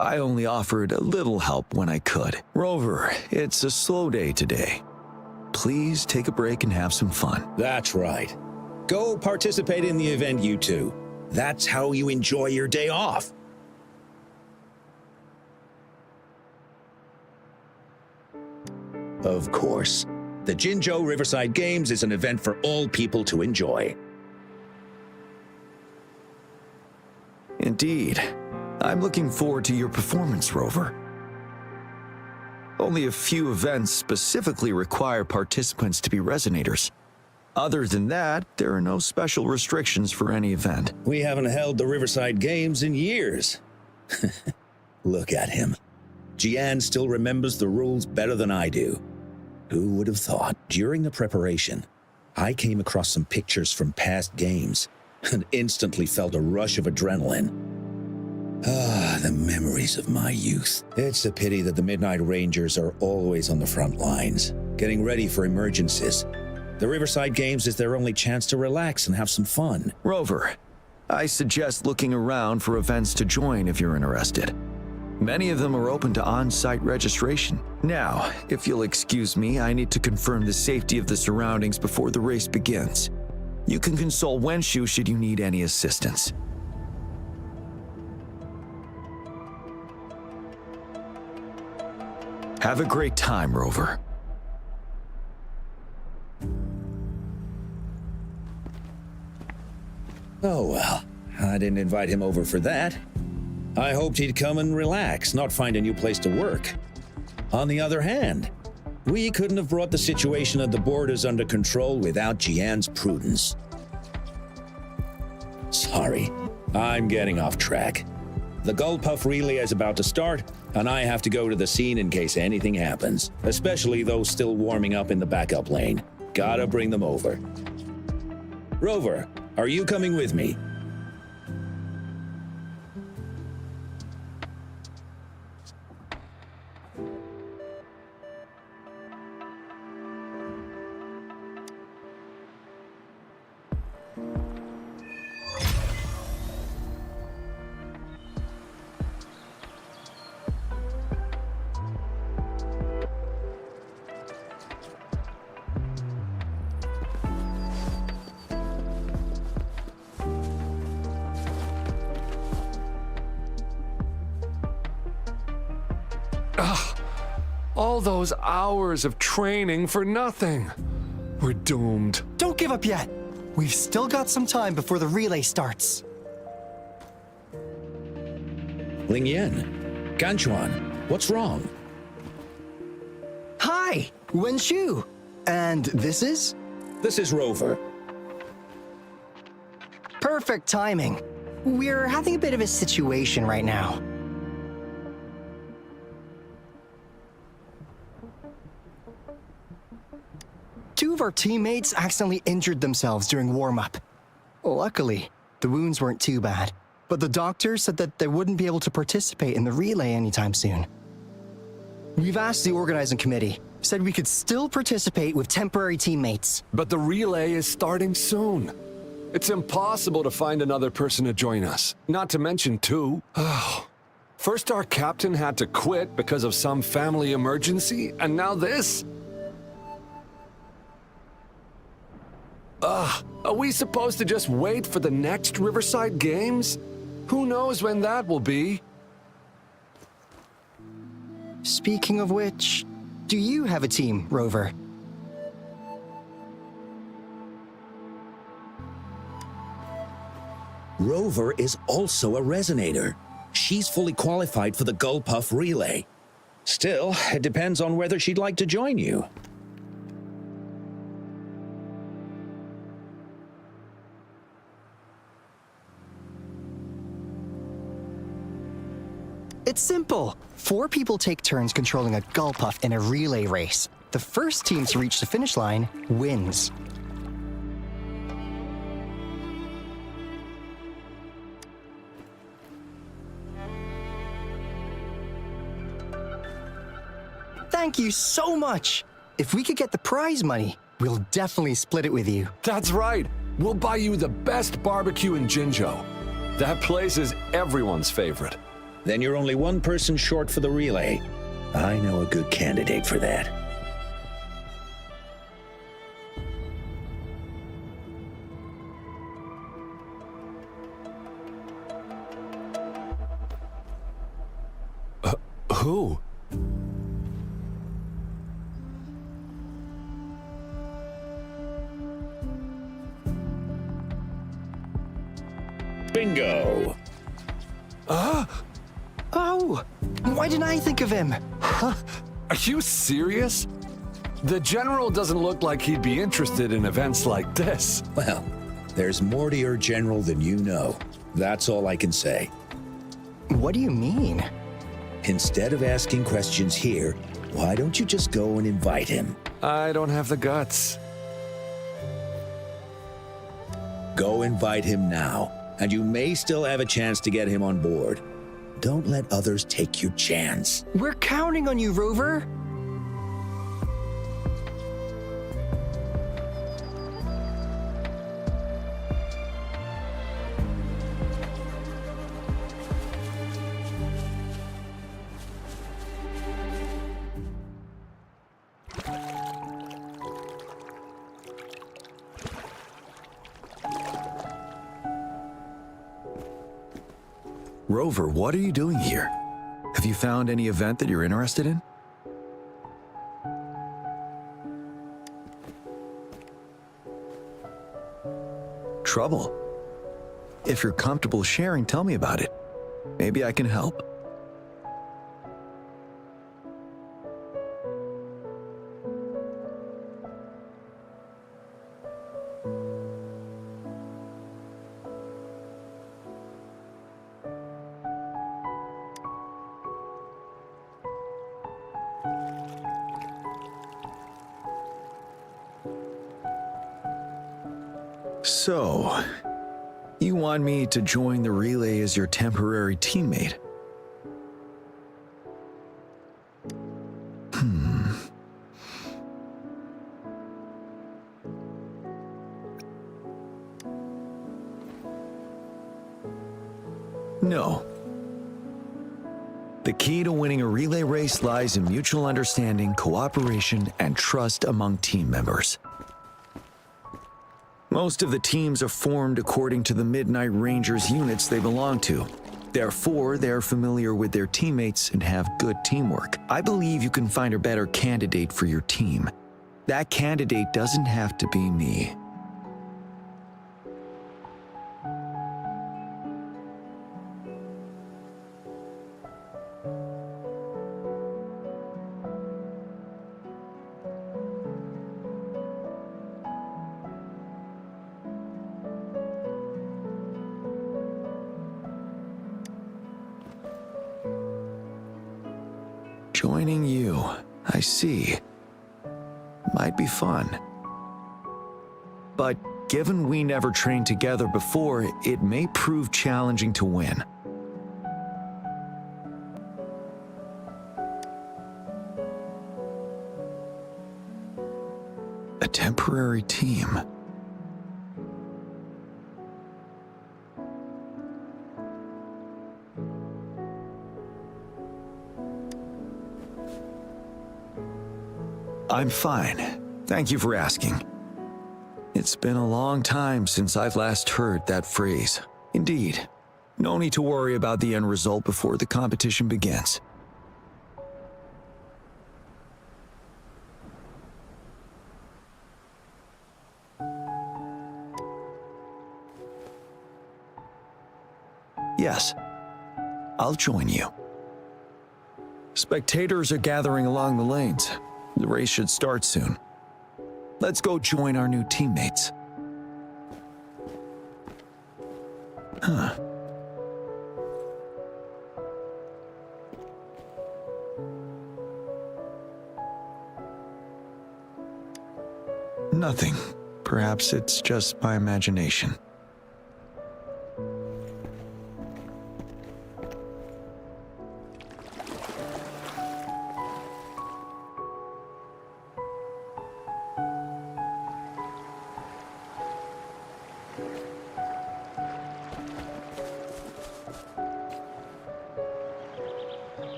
I only offered a little help when I could. Rover, it's a slow day today. Please take a break and have some fun. That's right. Go participate in the event, you two. That's how you enjoy your day off. Of course. The Jinzhou Riverside Games is an event for all people to enjoy. Indeed. I'm looking forward to your performance, Rover. Only a few events specifically require participants to be resonators. Other than that, there are no special restrictions for any event. We haven't held the Riverside Games in years. Look at him. Jian still remembers the rules better than I do. Who would have thought? During the preparation, I came across some pictures from past games and instantly felt a rush of adrenaline. Ah, the memories of my youth. It's a pity that the Midnight Rangers are always on the front lines, getting ready for emergencies. The Riverside Games is their only chance to relax and have some fun. Rover, I suggest looking around for events to join if you're interested. Many of them are open to on-site registration. Now, if you'll excuse me, I need to confirm the safety of the surroundings before the race begins. You can consult Wenshu should you need any assistance. Have a great time, Rover. Oh well, I didn't invite him over for that. I hoped he'd come and relax, not find a new place to work. On the other hand, We couldn't have brought the situation at the borders under control without Jian's prudence. Sorry, I'm getting off track. The Gullpuff relay is about to start, and I have to go to the scene in case anything happens, especially those still warming up in the backup lane. Gotta bring them over. Rover, are you coming with me? All those hours of training for nothing. We're doomed. Don't give up yet. We've still got some time before the relay starts. Ling Yan, Ganchuan, what's wrong? Hi, Wen Shu. And this is? This is Rover. Perfect timing. We're having a bit of a situation right now. Two of our teammates accidentally injured themselves during warm-up. Luckily, the wounds weren't too bad, but the doctor said that they wouldn't be able to participate in the relay anytime soon. We've asked the organizing committee, said we could still participate with temporary teammates. But the relay is starting soon. It's impossible to find another person to join us, not to mention two. First our captain had to quit because of some family emergency, and now this? Are we supposed to just wait for the next Riverside Games? Who knows when that will be? Speaking of which, do you have a team, Rover? Rover is also a resonator. She's fully qualified for the Gullpuff relay. Still, it depends on whether she'd like to join you. It's simple. 4 people take turns controlling a Gullpuff in a relay race. The first team to reach the finish line wins. Thank you so much. If we could get the prize money, we'll definitely split it with you. That's right. We'll buy you the best barbecue in Jinzhou. That place is everyone's favorite. Then you're only one person short for the relay. I know a good candidate for that. Who? Bingo! Oh, why didn't I think of him? Are you serious? The General doesn't look like he'd be interested in events like this. Well, there's more to your general than you know. That's all I can say. What do you mean? Instead of asking questions here, why don't you just go and invite him? I don't have the guts. Go invite him now, and you may still have a chance to get him on board. Don't let others take your chance. We're counting on you, Rover. Rover, what are you doing here? Have you found any event that you're interested in? Trouble? If you're comfortable sharing, tell me about it. Maybe I can help. So, you want me to join the relay as your temporary teammate? No. The key to winning a relay race lies in mutual understanding, cooperation, and trust among team members. Most of the teams are formed according to the Midnight Rangers units they belong to. Therefore, they are familiar with their teammates and have good teamwork. I believe you can find a better candidate for your team. That candidate doesn't have to be me. Joining you, I see. Might be fun. But given we never trained together before, it may prove challenging to win. A temporary team. I'm fine. Thank you for asking. It's been a long time since I've last heard that phrase. Indeed. No need to worry about the end result before the competition begins. Yes, I'll join you. Spectators are gathering along the lanes. The race should start soon. Let's go join our new teammates. Huh. Nothing. Perhaps it's just my imagination.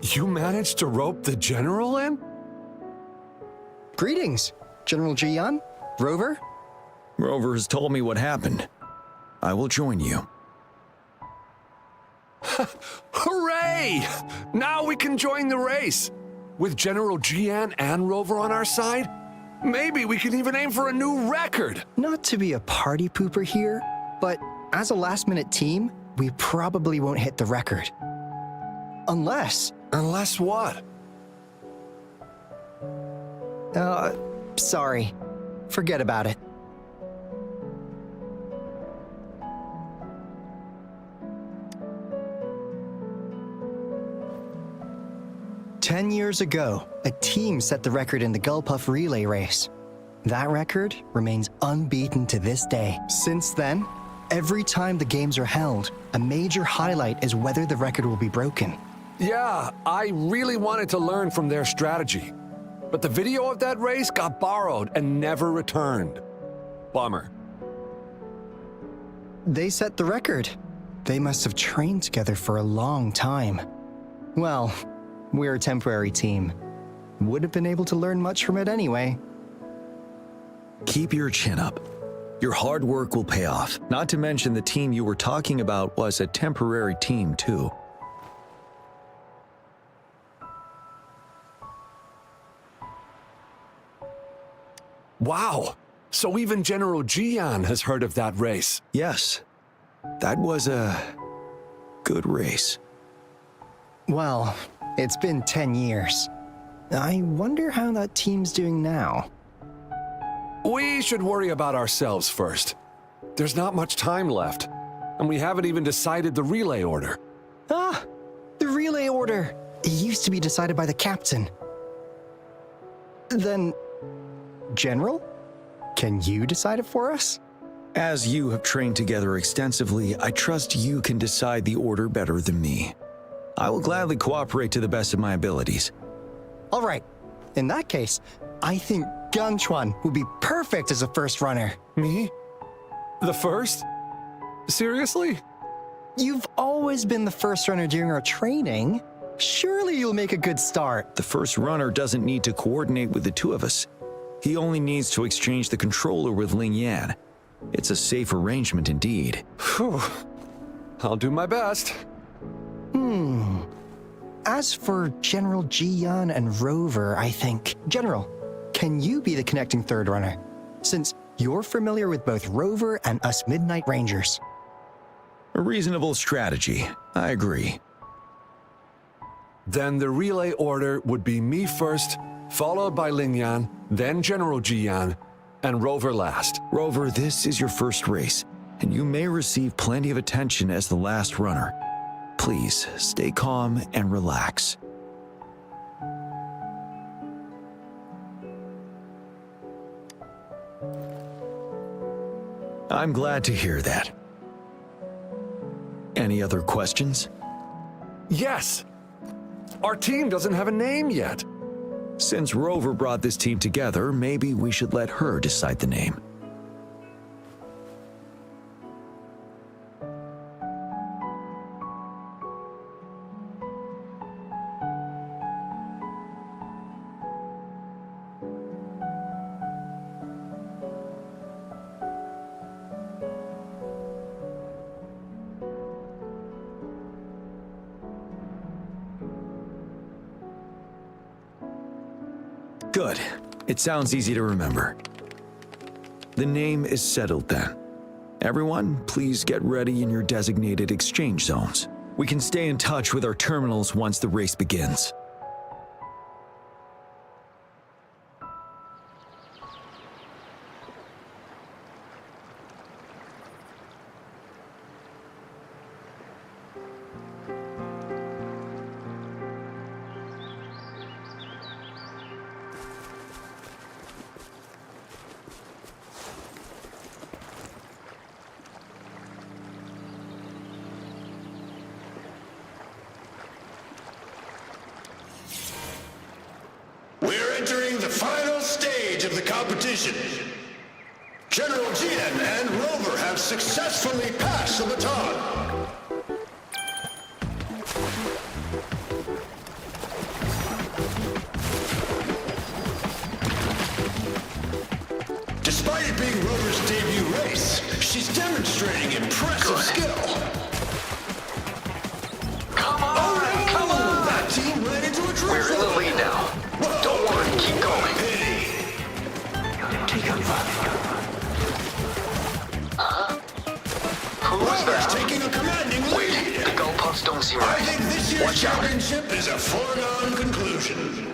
You managed to rope the general in? Greetings, General Jian, Rover. Rover has told me what happened. I will join you. Hooray! Now we can join the race. With General Jian and Rover on our side, maybe we can even aim for a new record. Not to be a party pooper here, but as a last-minute team, we probably won't hit the record. Unless... Unless what? Sorry. Forget about it. "10 years ago, a team set the record in the Gulpuff relay race. That record remains unbeaten to this day. Since then, every time the games are held, a major highlight is whether the record will be broken. Yeah, I really wanted to learn from their strategy. But the video of that race got borrowed and never returned. Bummer. They set the record. They must have trained together for a long time. Well, we're a temporary team. Would have been able to learn much from it anyway. Keep your chin up. Your hard work will pay off. Not to mention the team you were talking about was a temporary team, too. Wow! So even General Jian has heard of that race. Yes. That was a good race. Well, it's been 10 years. I wonder how that team's doing now. We should worry about ourselves first. There's not much time left, and we haven't even decided the relay order. Ah, the relay order. It used to be decided by the captain. Then, General, can you decide it for us? As you have trained together extensively, I trust you can decide the order better than me. I will gladly cooperate to the best of my abilities. All right. In that case, I think Gunchuan would be perfect as a first runner. Me? The first? Seriously? You've always been the first runner during our training. Surely you'll make a good start. The first runner doesn't need to coordinate with the two of us. He only needs to exchange the controller with Ling Yan. It's a safe arrangement indeed. Phew. I'll do my best. As for General Ji-Yan and Rover, I think... General, can you be the connecting third runner? Since you're familiar with both Rover and us Midnight Rangers. A reasonable strategy. I agree. Then the relay order would be me first, followed by Ling Yan, then General Ji-Yan, and Rover last. Rover, this is your first race, and you may receive plenty of attention as the last runner. Please, stay calm and relax. I'm glad to hear that. Any other questions? Yes! Our team doesn't have a name yet. Since Rover brought this team together, maybe we should let her decide the name. Good. It sounds easy to remember. The name is settled then. Everyone, please get ready in your designated exchange zones. We can stay in touch with our terminals once the race begins. We're entering the final stage of the competition. General Jian and Rover have successfully passed the baton. Despite it being Rover's debut race, she's demonstrating impressive skill. Come on, come on! That team ran into a truck. We're in the lead now. Don't worry, keep going. Huh? Who's that? Taking a commanding lead. Wait, the goalposts don't seem I right. think this year's Watch out. championship is a foregone conclusion.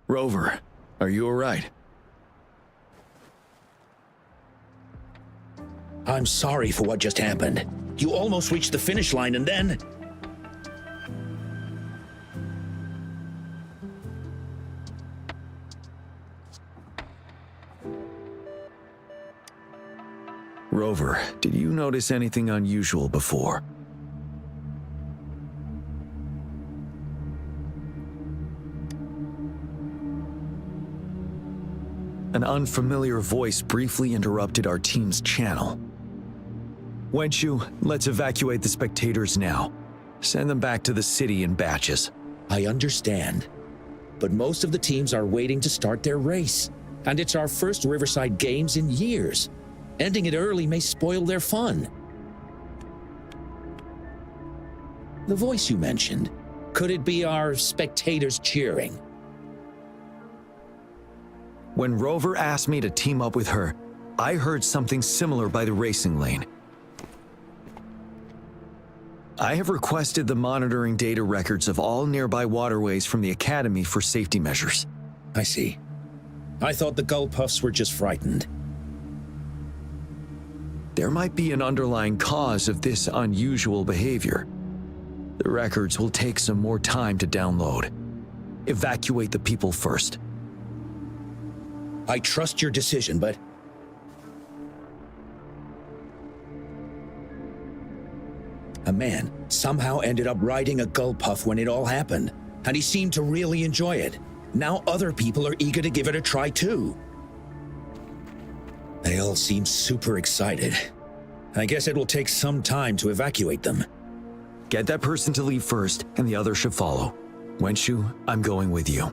Rover, are you all right? I'm sorry for what just happened. You almost reached the finish line and then... Rover, did you notice anything unusual before? An unfamiliar voice briefly interrupted our team's channel. Wenchu, let's evacuate the spectators now. Send them back to the city in batches. I understand. but most of the teams are waiting to start their race. And it's our first Riverside Games in years. Ending it early may spoil their fun. The voice you mentioned, could it be our spectators cheering? When Rover asked me to team up with her, I heard something similar by the racing lane. I have requested the monitoring data records of all nearby waterways from the Academy for safety measures. I see. I thought the Gull Puffs were just frightened. There might be an underlying cause of this unusual behavior. The records will take some more time to download. Evacuate the people first. I trust your decision, but... A man somehow ended up riding a Gull Puff when it all happened, and he seemed to really enjoy it. Now other people are eager to give it a try too. They all seem super excited. I guess it will take some time to evacuate them. Get that person to leave first, and the others should follow. Wenshu, I'm going with you.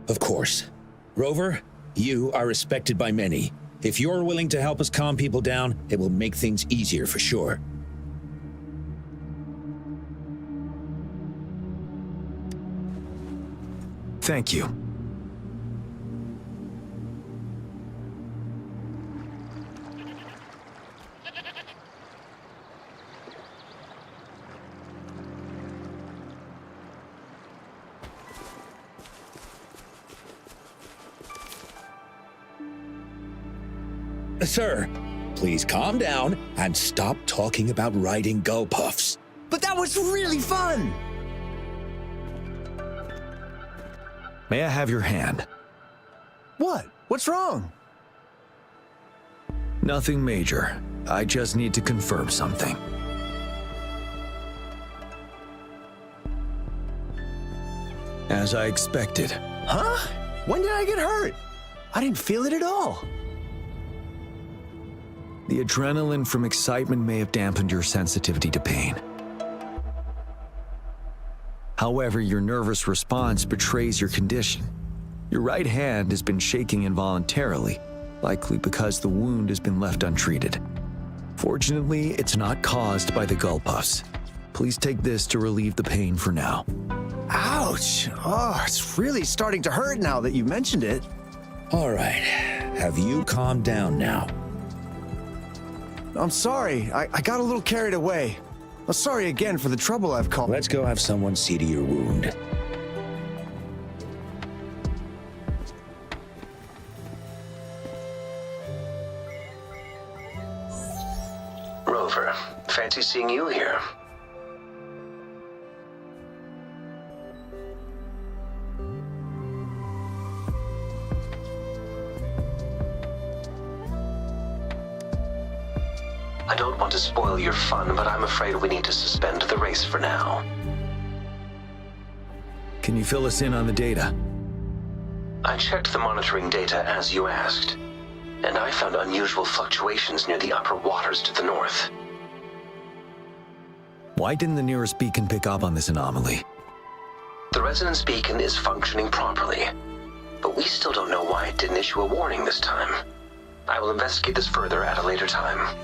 Of course. Rover, you are respected by many. If you're willing to help us calm people down, it will make things easier for sure. Thank you. Sir, please calm down and stop talking about riding Gull Puffs. But that was really fun! May I have your hand? What? What's wrong? Nothing major. I just need to confirm something. As I expected. Huh? When did I get hurt? I didn't feel it at all. The adrenaline from excitement may have dampened your sensitivity to pain. However, your nervous response betrays your condition. Your right hand has been shaking involuntarily, likely because the wound has been left untreated. Fortunately, it's not caused by the Gull Puffs. Please take this to relieve the pain for now. Ouch! Oh, it's really starting to hurt now that you mentioned it. All right. Have you calmed down now? I'm sorry. I got a little carried away. I'm sorry again for the trouble I've caused. Let's go have someone see to your wound. Rover, fancy seeing you here. I don't want to spoil your fun, but I'm afraid we need to suspend the race for now. Can you fill us in on the data? I checked the monitoring data as you asked, and I found unusual fluctuations near the upper waters to the north. Why didn't the nearest beacon pick up on this anomaly? The resonance beacon is functioning properly, but we still don't know why it didn't issue a warning this time. I will investigate this further at a later time.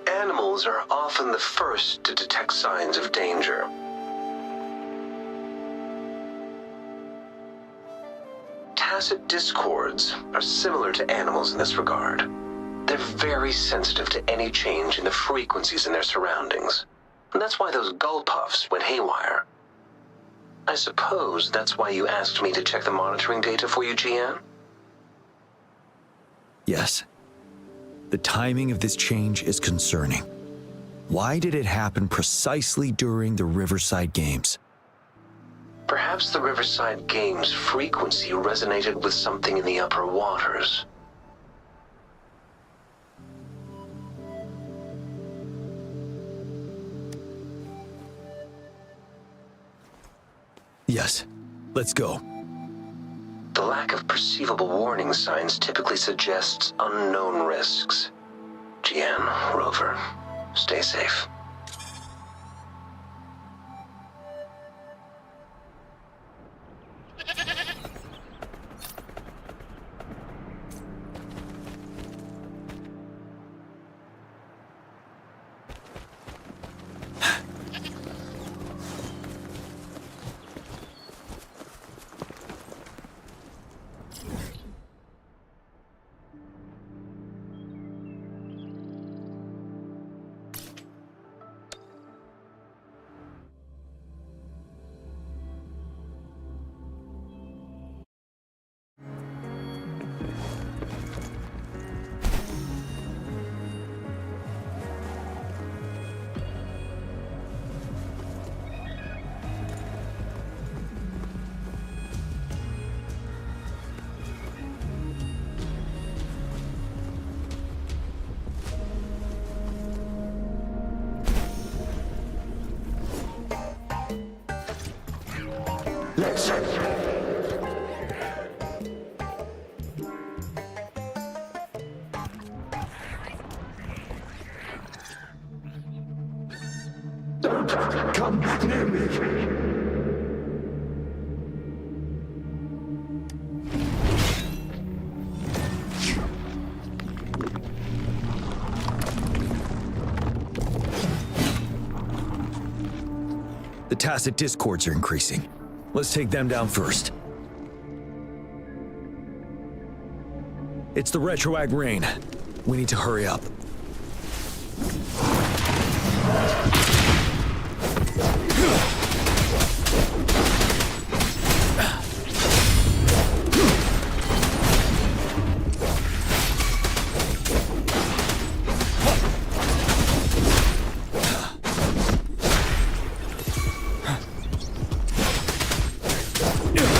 Animals are often the first to detect signs of danger. Tacit discords are similar to animals in this regard. They're very sensitive to any change in the frequencies in their surroundings. And that's why those Gull Puffs went haywire. I suppose that's why you asked me to check the monitoring data for you, GM? Yes. The timing of this change is concerning. Why did it happen precisely during the Riverside Games? Perhaps the Riverside Games frequency resonated with something in the upper waters. Yes. Let's go. The The lack of perceivable warning signs typically suggests unknown risks. Jian, Rover, stay safe. Don't come near me. The tacit discords are increasing. Let's take them down first. It's the retroact rain. We need to hurry up.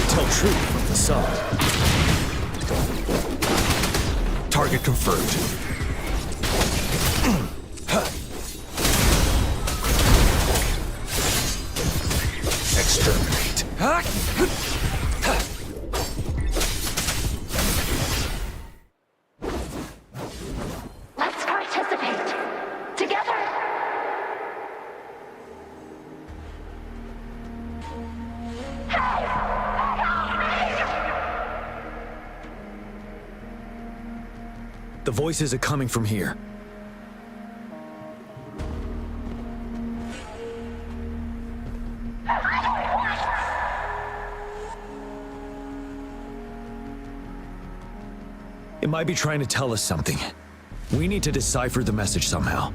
Tell truth from the sun. Target confirmed. Exterminate. Let's participate. Together. The voices are coming from here. It might be trying to tell us something. We need to decipher the message somehow.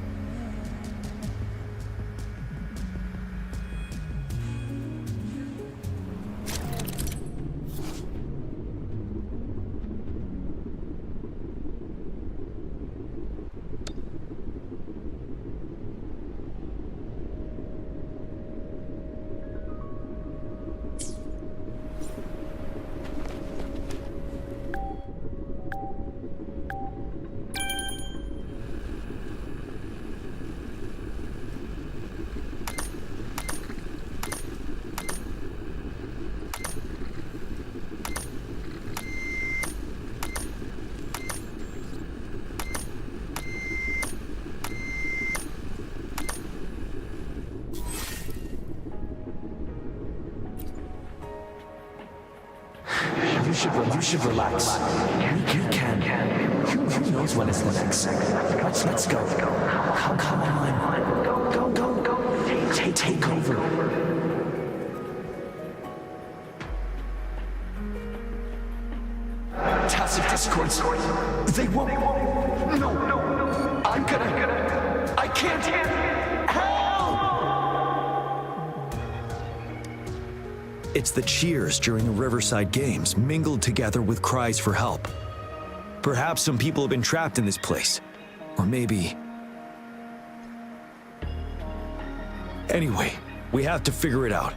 You should relax. You can. Who knows when it's the next? Let's go. Come on. Go. Take over. Tacit discords. They won't. No. I'm gonna. I can't. Help! It's the cheers during the Riverside Games mingled together with cries for help. Perhaps some people have been trapped in this place. Or maybe... Anyway, we have to figure it out.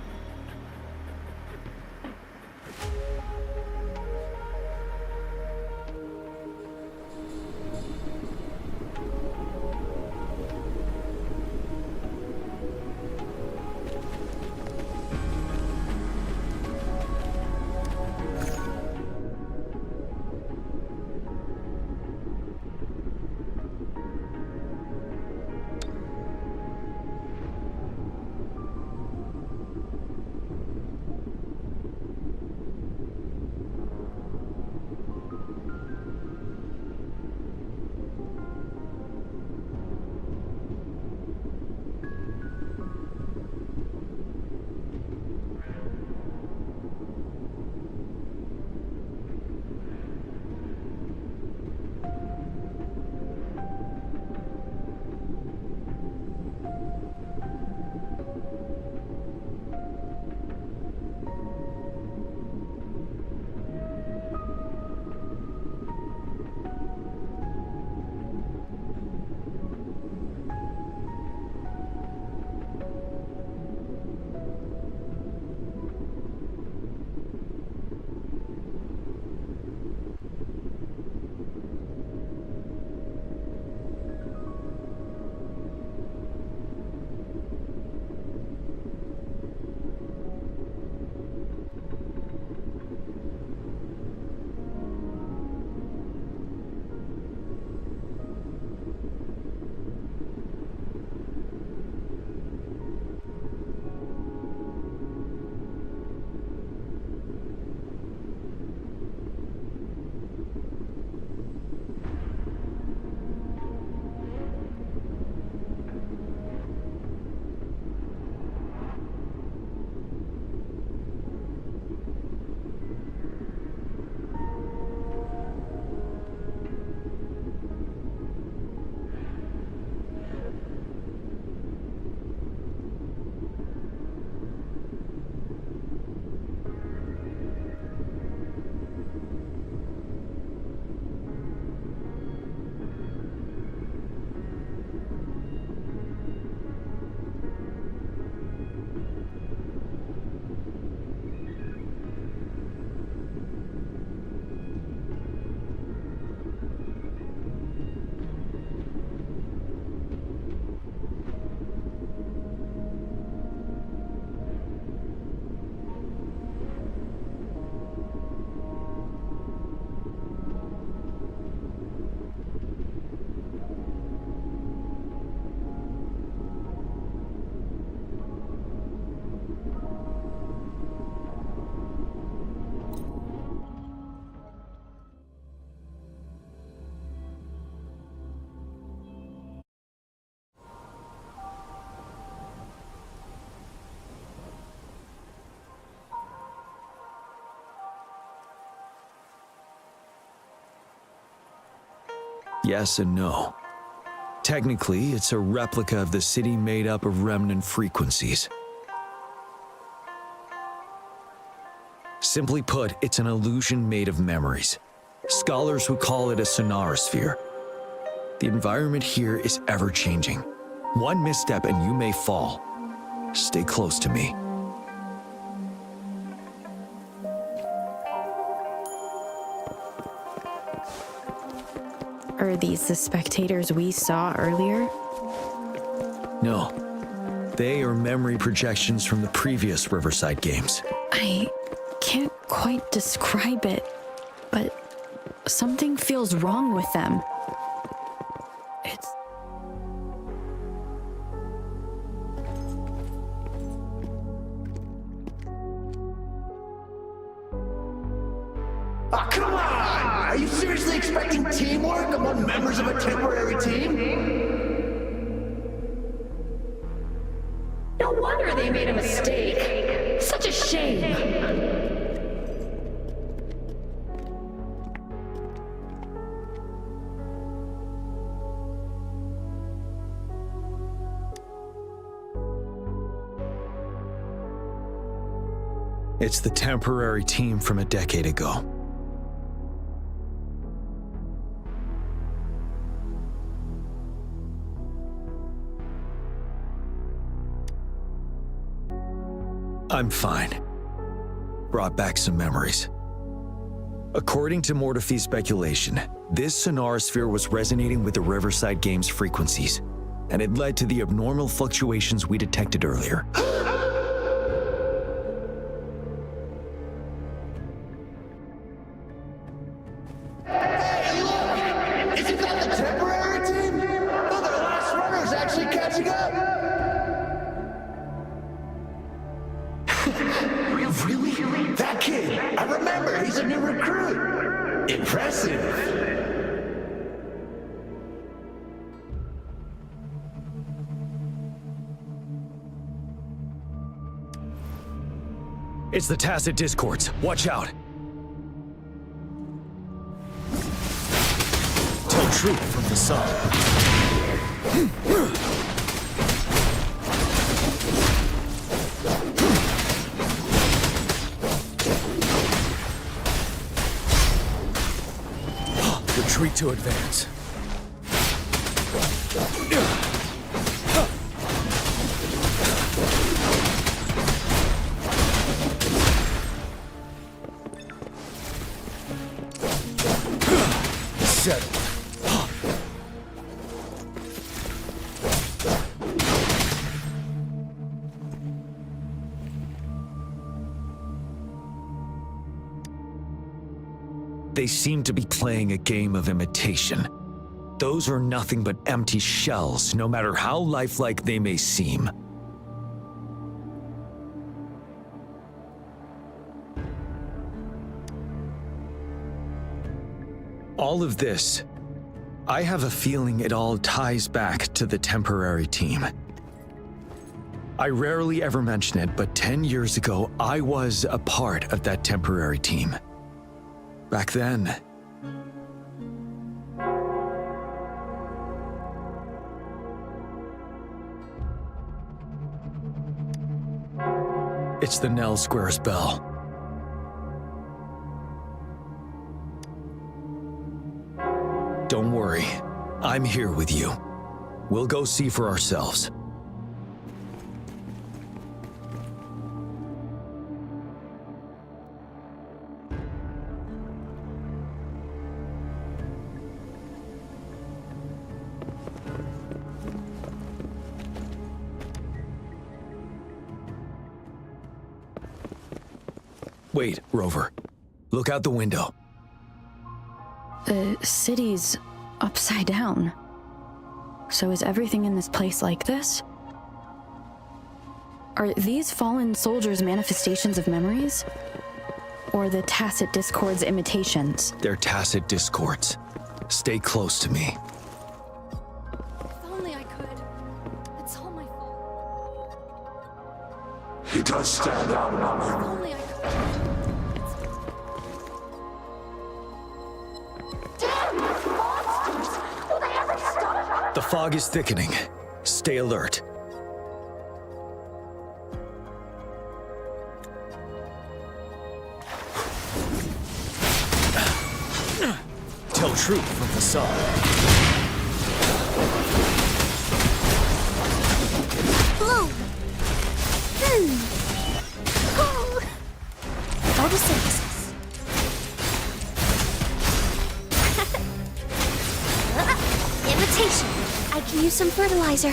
Yes and no. Technically, it's a replica of the city made up of remnant frequencies. Simply put, it's an illusion made of memories. Scholars would call it a sonorosphere. The environment here is ever-changing. One misstep and you may fall. Stay close to me. Are these the spectators we saw earlier? No. They are memory projections from the previous Riverside games. I can't quite describe it, but something feels wrong with them. It's... Ah, come on! Are you seriously expecting teamwork among members of a temporary team? No wonder they made a mistake. Such a shame. It's the temporary team from a decade ago. I'm fine. Brought back some memories. According to Mortefy's speculation, this sonorosphere was resonating with the Riverside Games frequencies, and it led to the abnormal fluctuations we detected earlier. Isn't that the temporary team? Oh, their last runner's actually catching up! Really? That kid! I remember, he's a new recruit! Impressive! It's the Tacit Discords. Watch out. Tell truth from the sun. Retreat to advance. They seem to be playing a game of imitation. Those are nothing but empty shells, no matter how lifelike they may seem. All of this, I have a feeling it all ties back to the temporary team. I rarely ever mention it, but 10 years ago, I was a part of that temporary team. Back then, it's the Nell Squares bell. Don't worry, I'm here with you. We'll go see for ourselves. Wait, Rover. Look out the window. The city's upside down. So is everything in this place like this? Are these fallen soldiers manifestations of memories? Or the Tacit Discord's imitations? They're Tacit Discords. Stay close to me. If only I could. It's all my fault. He does stand out among If them. only I could. The fog is thickening. Stay alert. Tell truth from the sun. Bloom! Oh. Photosynthesis. Imitation. I can use some fertilizer.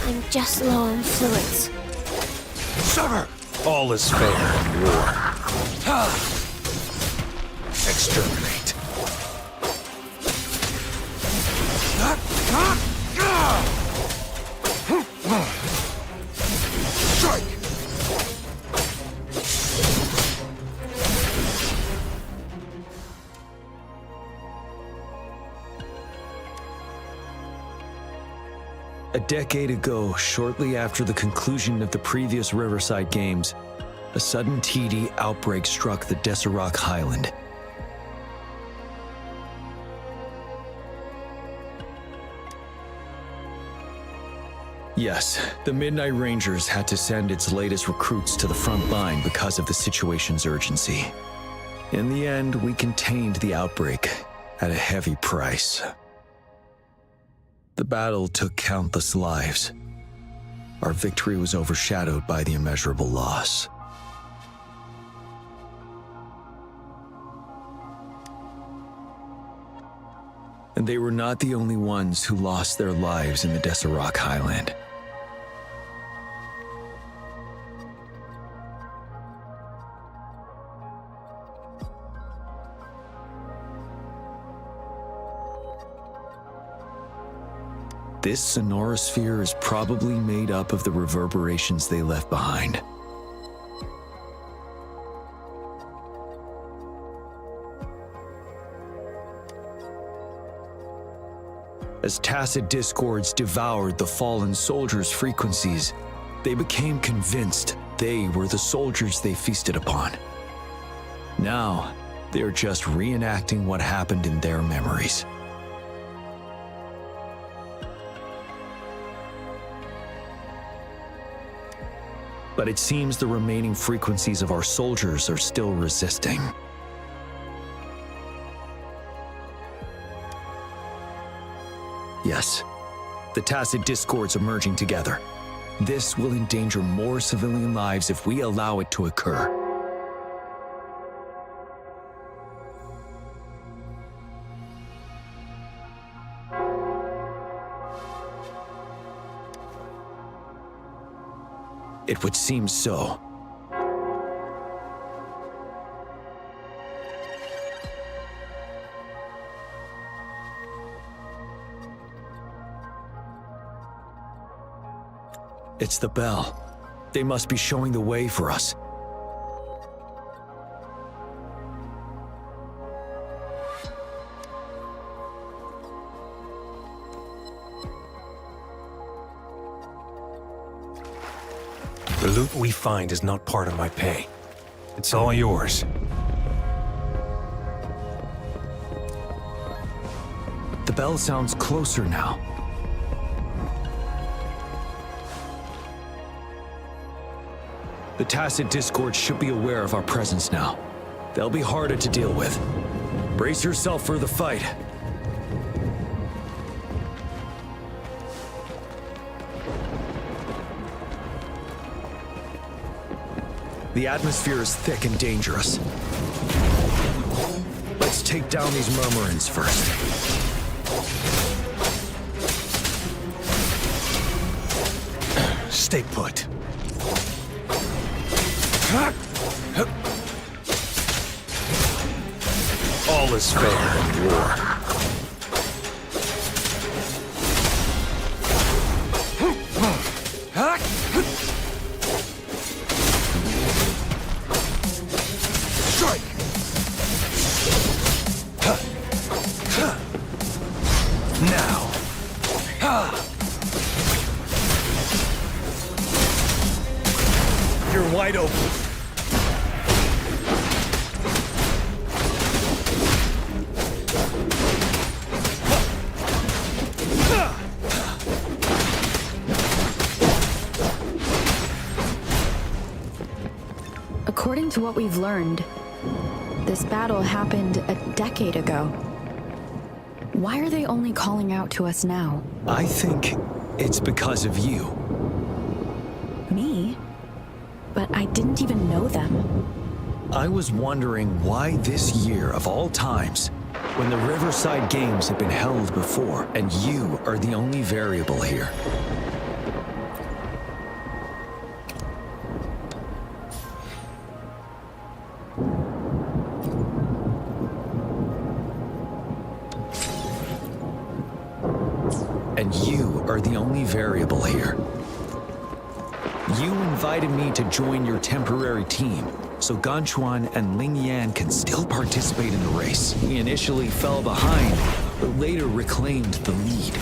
I'm just low on fluids. Sever! All is fair in war. Exterminate. Strike! A decade ago, shortly after the conclusion of the previous Riverside Games, a sudden TD outbreak struck the Desert Highland. Yes, the Midnight Rangers had to send its latest recruits to the front line because of the situation's urgency. In the end, we contained the outbreak at a heavy price. The battle took countless lives. Our victory was overshadowed by the immeasurable loss. And they were not the only ones who lost their lives in the Desert Highland. This sonorosphere is probably made up of the reverberations they left behind. As Tacit Discords devoured the fallen soldiers' frequencies, they became convinced they were the soldiers they feasted upon. Now, they're just reenacting what happened in their memories. But it seems the remaining frequencies of our soldiers are still resisting. Yes, the Tacit Discords are merging together. This will endanger more civilian lives if we allow it to occur. It would seem so. It's the bell. They must be showing the way for us. The loot we find is not part of my pay. It's all yours. The bell sounds closer now. The Tacit Discord should be aware of our presence now. They'll be harder to deal with. Brace yourself for the fight. The atmosphere is thick and dangerous. Let's take down these murmurins first. Stay put. All is fair in war. Strike! Now. You're wide open. According to what we've learned, this battle happened a decade ago. Why are they only calling out to us now? I think it's because of you. Me? But I didn't even know them. I was wondering why this year of all times, when the Riverside Games have been held before, and you are the only variable here. And you are the only variable here. You invited me to join your temporary team, so Ganchuan and Ling Yan can still participate in the race. We initially fell behind, but later reclaimed the lead.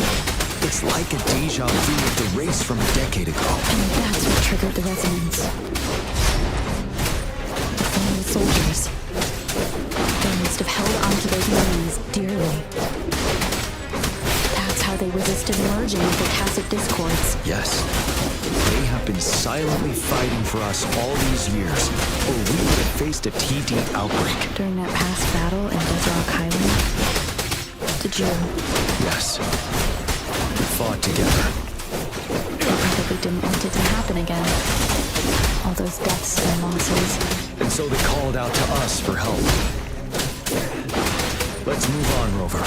It's like a deja vu of the race from a decade ago. And that's what triggered the resonance. The fallen soldiers. They must have held onto those memories dearly. That's how they resisted merging with the Tacit Discords. Yes. They have been silently fighting for us all these years, or we would have faced a TD outbreak. During that past battle in Desert Island, did you? Yes. We fought together. They probably didn't want it to happen again. All those deaths and losses. And so they called out to us for help. Let's move on, Rover.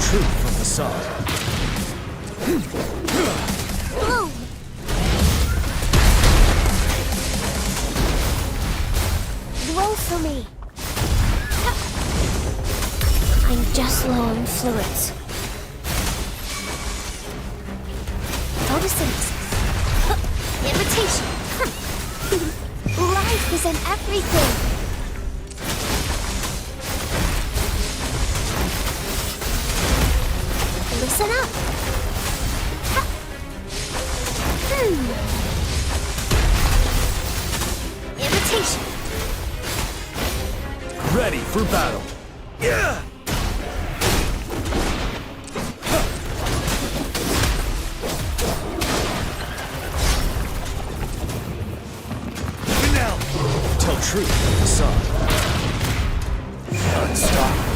Truth from the side. Roll for me. I'm just low on fluids. Photosynthesis. Imitation. Life is in everything. Listen up. ready for battle. Yeah! Now, tell truth from the sun. Unstoppable.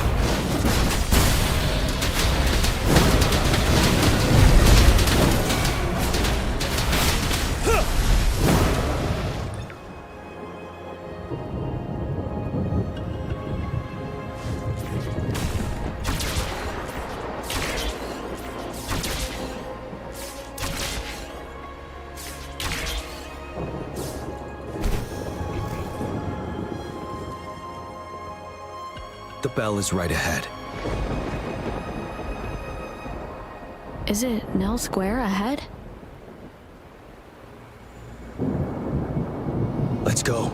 The bell is right ahead. Is it Nell Square ahead? Let's go.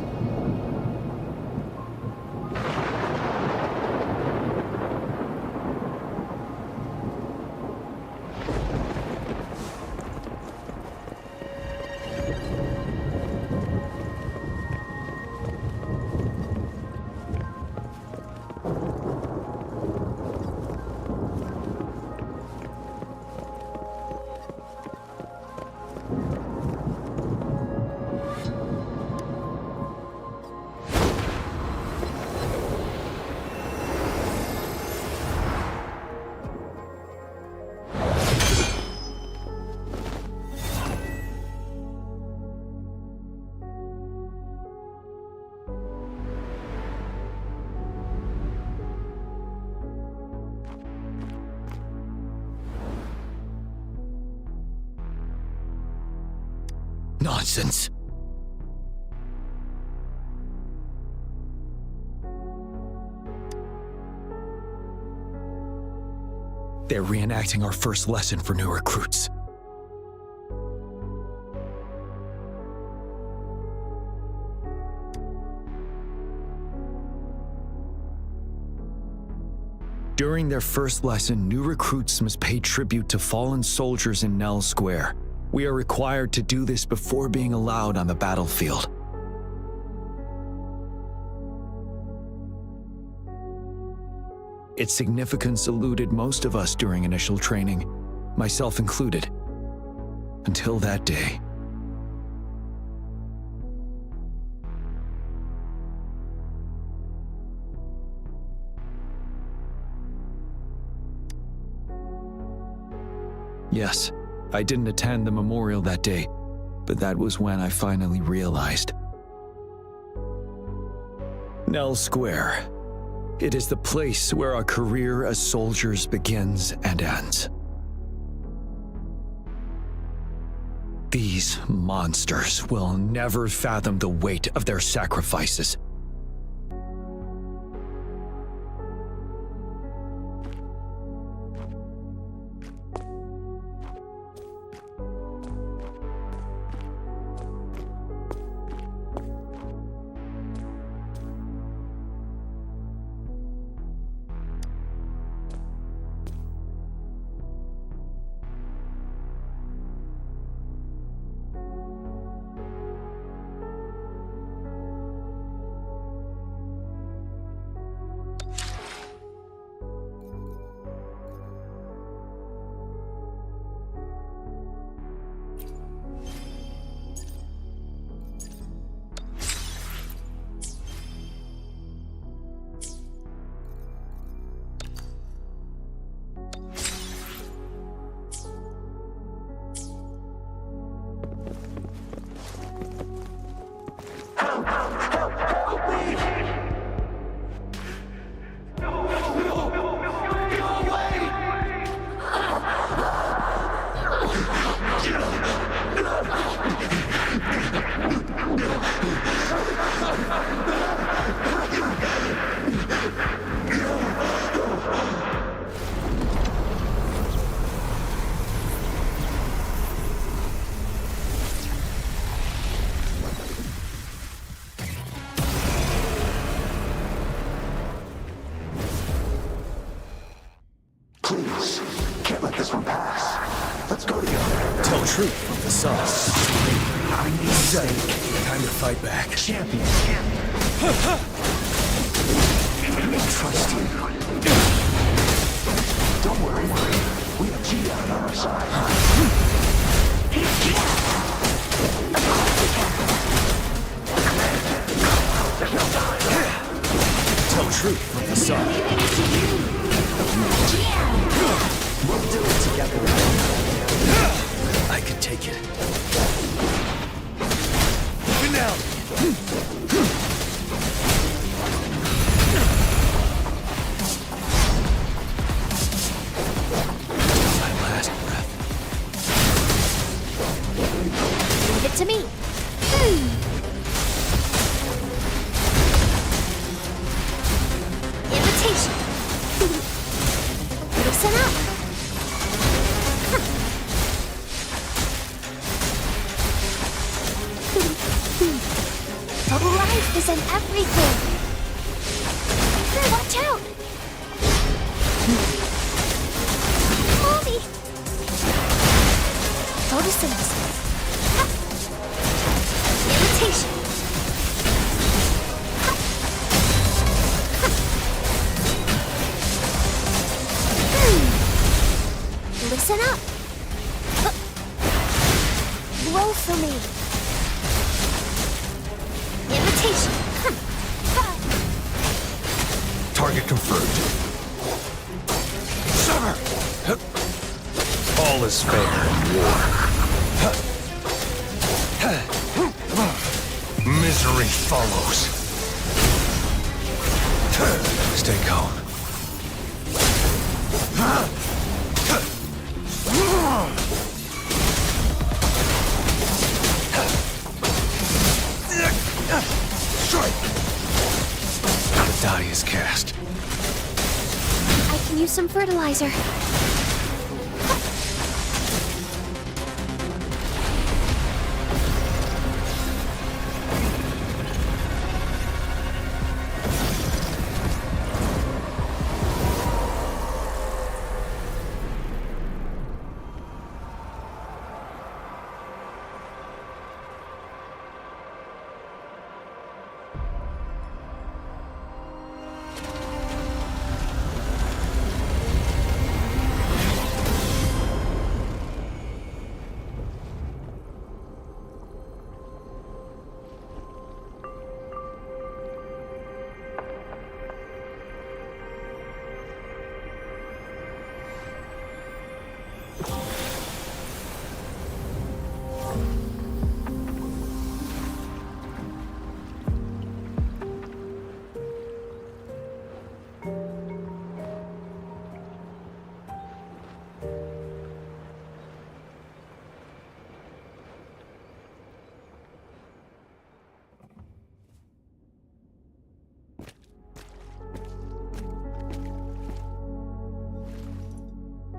Nonsense. They're reenacting our first lesson for new recruits. During their first lesson, new recruits must pay tribute to fallen soldiers in Nell Square. We are required to do this before being allowed on the battlefield. Its significance eluded most of us during initial training, myself included, until that day. Yes, I didn't attend the memorial that day, but that was when I finally realized. Nell Square. It is the place where our career as soldiers begins and ends. These monsters will never fathom the weight of their sacrifices. Please, can't let this one pass. Let's go together. Tell truth from the sun. I need Settle. Time to fight back. champion. trust you. Don't worry. We have Gian on our side. There's no time. Tell truth from the sun. We'll do it together. I can take it. Moving down. My last breath. Leave it to me. Invitation. Listen up. Life is in everything. Watch out. Mommy. Photosynthesis. Invitation. Listen up. Blow for me. Invitation. Target confirmed. Sever! All is fair in war. Misery follows. Stay calm. Strike! The die is cast. I can use some fertilizer.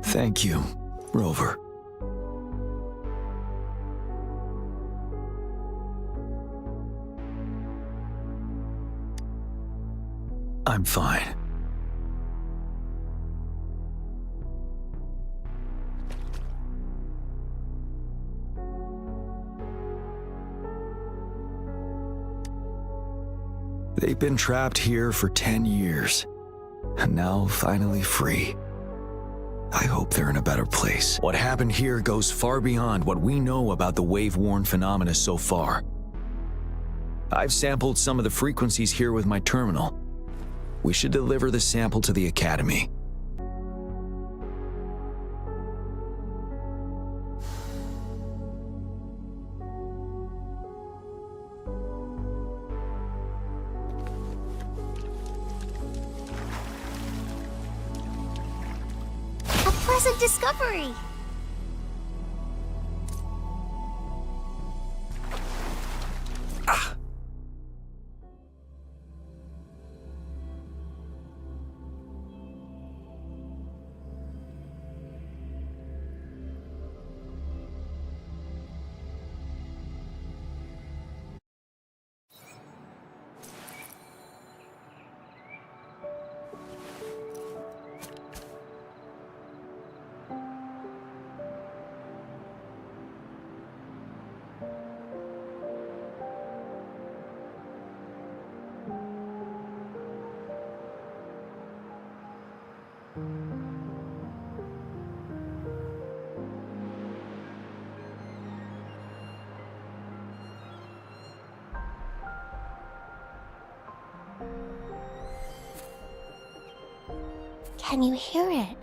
Thank you, Rover. I'm fine. They've been trapped here for 10 years, and now finally free. I hope they're in a better place. What happened here goes far beyond what we know about the wave-worn phenomena so far. I've sampled some of the frequencies here with my terminal. We should deliver the sample to the Academy. Pleasant discovery. Can you hear it?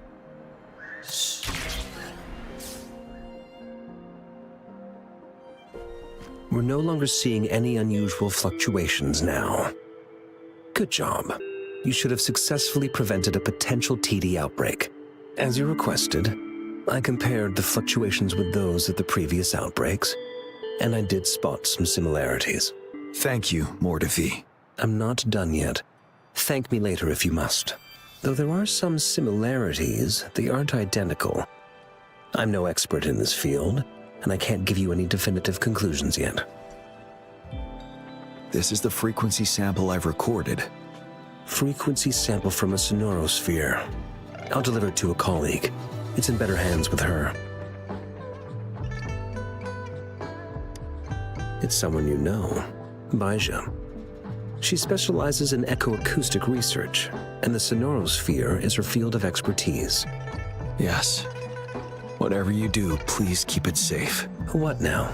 We're no longer seeing any unusual fluctuations now. Good job. You should have successfully prevented a potential TD outbreak. As you requested, I compared the fluctuations with those of the previous outbreaks, and I did spot some similarities. Thank you, Mortifi. I'm not done yet. Thank me later if you must. Though there are some similarities, they aren't identical. I'm no expert in this field, and I can't give you any definitive conclusions yet. This is the frequency sample I've recorded. Frequency sample from a sonorosphere. I'll deliver it to a colleague. It's in better hands with her. It's someone you know, Baija. She specializes in echoacoustic research, and the sonorosphere is her field of expertise. Yes. Whatever you do, please keep it safe. What now?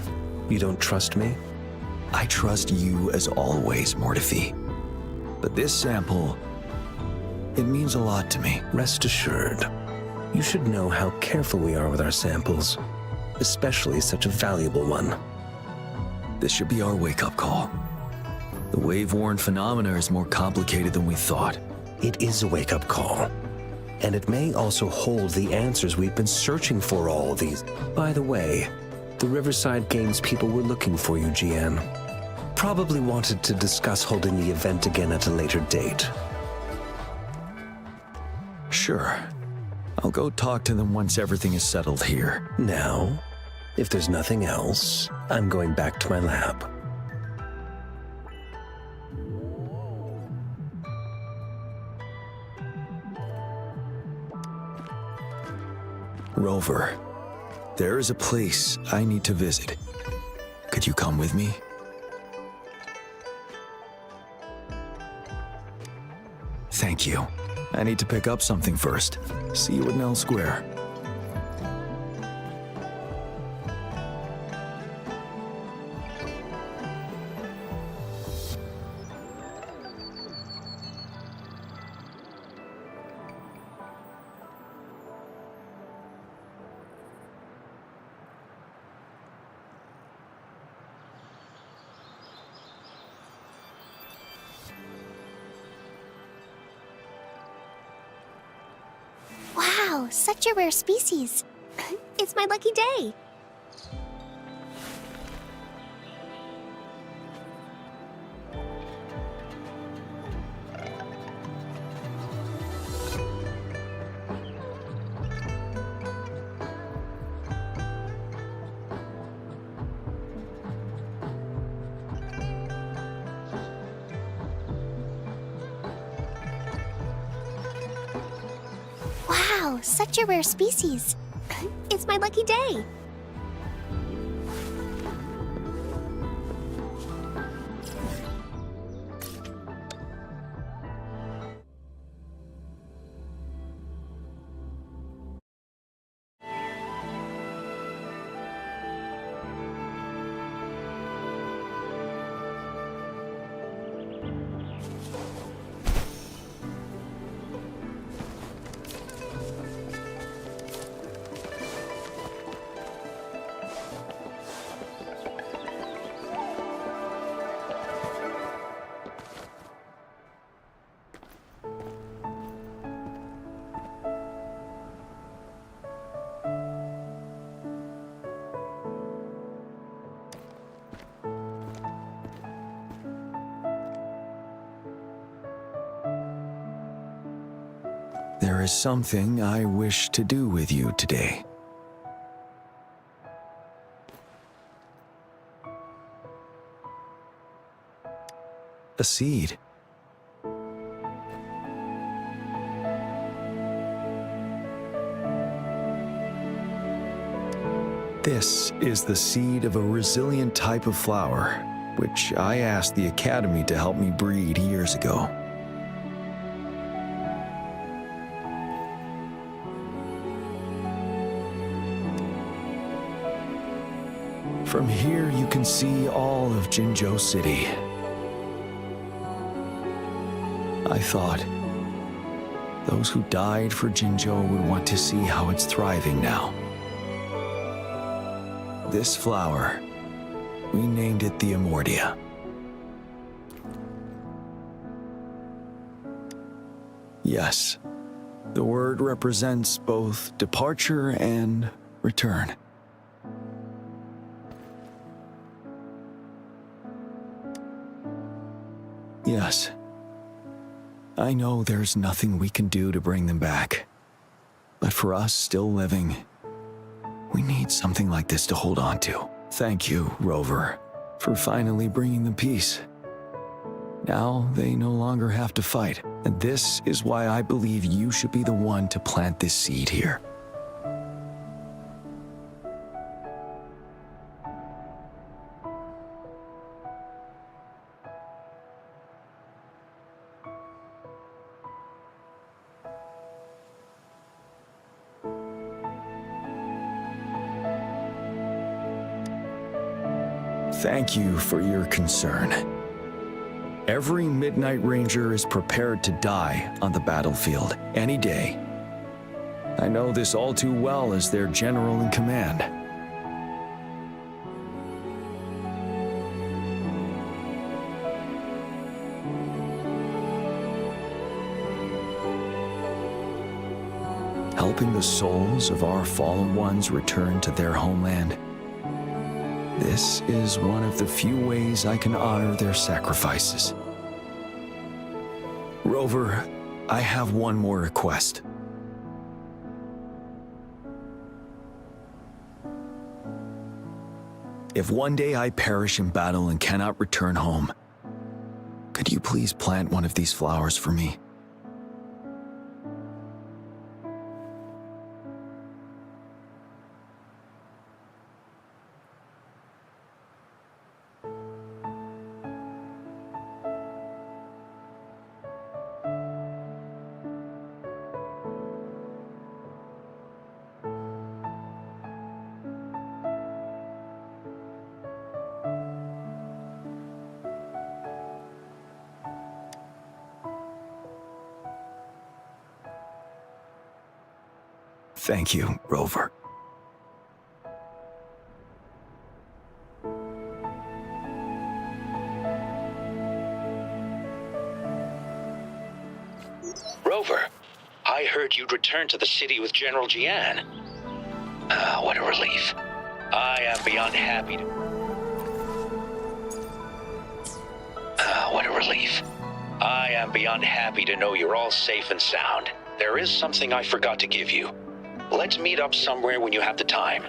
You don't trust me? I trust you as always, Mortifi. But this sample, it means a lot to me. Rest assured. You should know how careful we are with our samples, especially such a valuable one. This should be our wake-up call. The wave-worn phenomena is more complicated than we thought. It is a wake-up call. And it may also hold the answers we've been searching for all these. By the way, the Riverside Games people were looking for you, Jian. Probably wanted to discuss holding the event again at a later date. Sure. I'll go talk to them once everything is settled here. Now, if there's nothing else, I'm going back to my lab. Rover, there is a place I need to visit. Could you come with me? Thank you. I need to pick up something first. See you at Nell Square. Wow, such a rare species. It's my lucky day. Wow, such a rare species. It's my lucky day. There is something I wish to do with you today. A seed. This is the seed of a resilient type of flower, which I asked the Academy to help me breed years ago. From here, you can see all of Jinzhou City. I thought those who died for Jinzhou would want to see how it's thriving now. This flower, we named it the Amortia. Yes, the word represents both departure and return. Yes, I know there's nothing we can do to bring them back. But for us still living, we need something like this to hold on to. Thank you, Rover, for finally bringing them peace. Now they no longer have to fight, and this is why I believe you should be the one to plant this seed here. Thank you for your concern. Every Midnight Ranger is prepared to die on the battlefield any day. I know this all too well as their general in command. Helping the souls of our fallen ones return to their homeland. This is one of the few ways I can honor their sacrifices. Rover, I have one more request. If one day I perish in battle and cannot return home, could you please plant one of these flowers for me? Thank you, Rover. Rover, I heard you'd returned to the city with General Jian. Ah, what a relief. I am beyond happy to... what a relief. I am beyond happy to know you're all safe and sound. There is something I forgot to give you. Let's meet up somewhere when you have the time.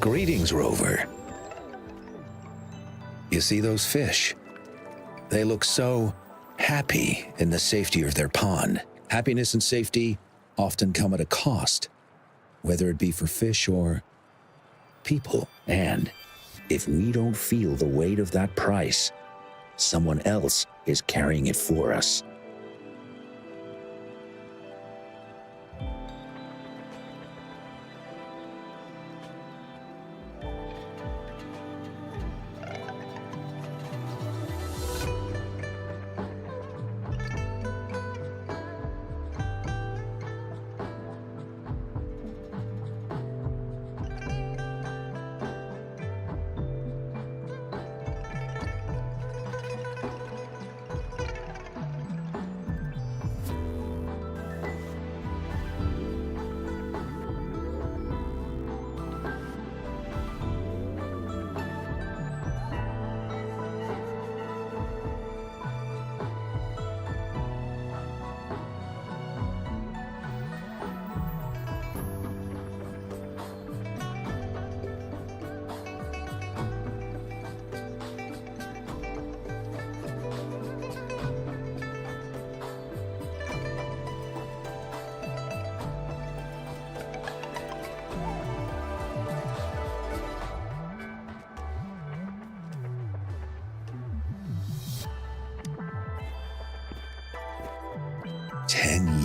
Greetings, Rover. You see those fish? They look so happy in the safety of their pond. Happiness and safety often come at a cost, whether it be for fish or people. And if we don't feel the weight of that price, someone else is carrying it for us.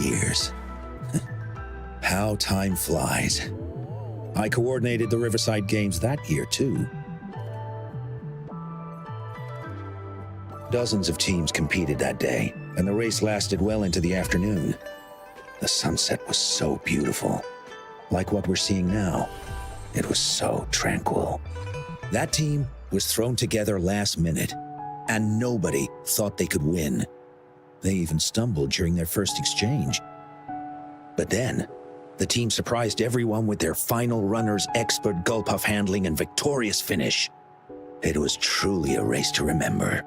years. How time flies. I coordinated the Riverside Games that year, too. Dozens of teams competed that day, and the race lasted well into the afternoon. The sunset was so beautiful. Like what we're seeing now, it was so tranquil. That team was thrown together last minute, and nobody thought they could win. They even stumbled during their first exchange. But then, the team surprised everyone with their final runner's expert gulpuff handling and victorious finish. It was truly a race to remember.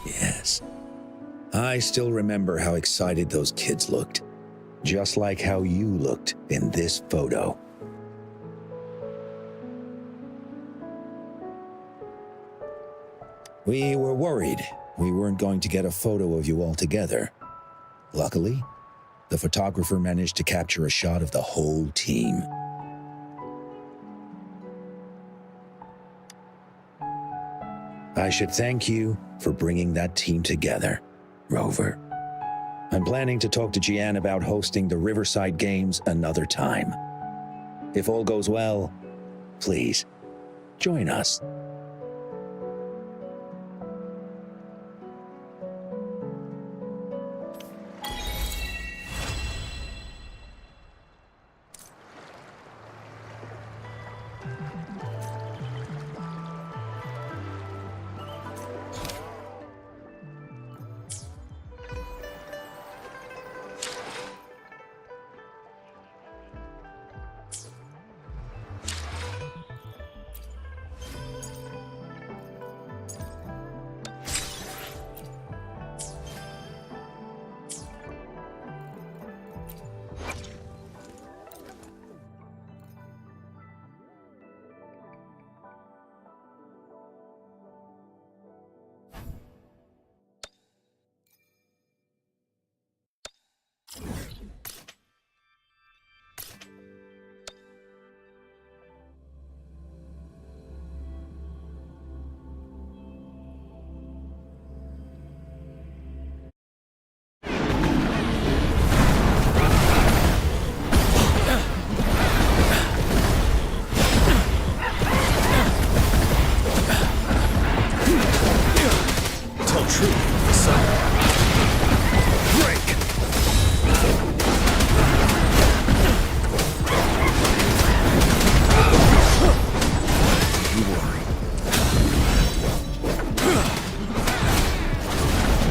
Yes. I still remember how excited those kids looked. Just like how you looked in this photo. We were worried we weren't going to get a photo of you all together. Luckily, the photographer managed to capture a shot of the whole team. I should thank you for bringing that team together, Rover. I'm planning to talk to Jian about hosting the Riverside Games another time. If all goes well, please, join us.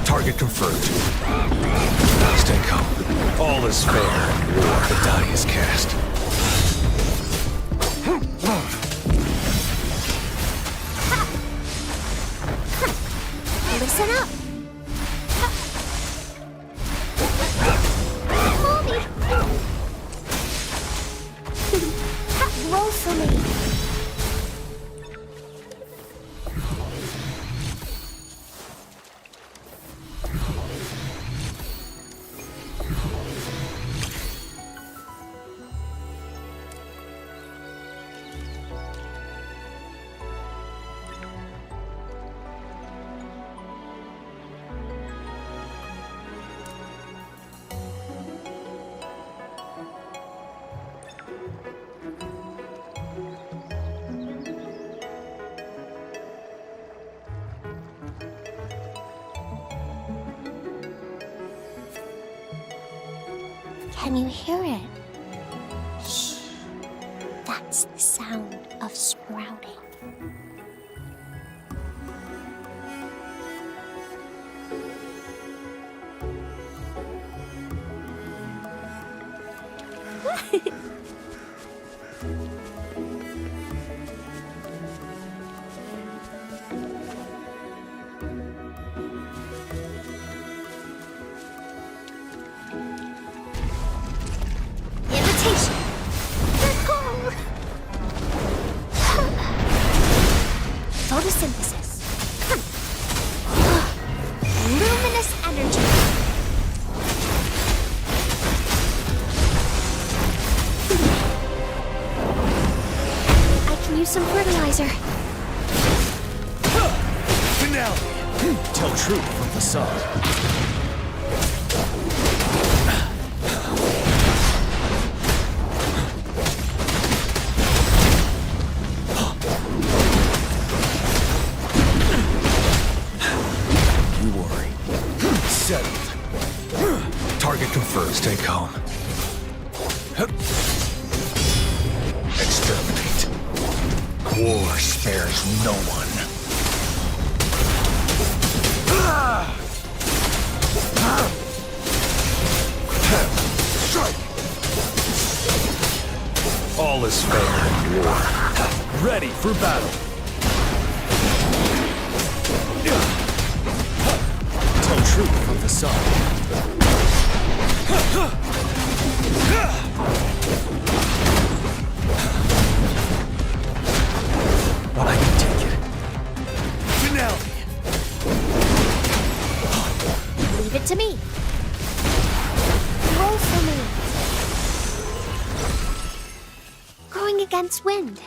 Target confirmed. Stay calm. All is fair in war. The die is cast. Listen up. Pull me. Roll for me. Can you hear it? Shh. That's the sound of sprouting. Invitation. Photosynthesis. Luminous energy. I can use some fertilizer. Finale! Tell truth from facade. You worry. Settled. Target confirmed. Stay calm. Exterminate. War spares no one. Strike! All is fair in war. Ready for battle. Tell truth from the sun. But I can take it. Finale! Leave it to me. Roll for me. Going against wind.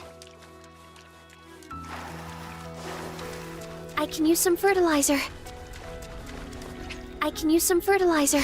I can use some fertilizer. I can use some fertilizer.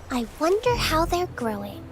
I wonder how they're growing.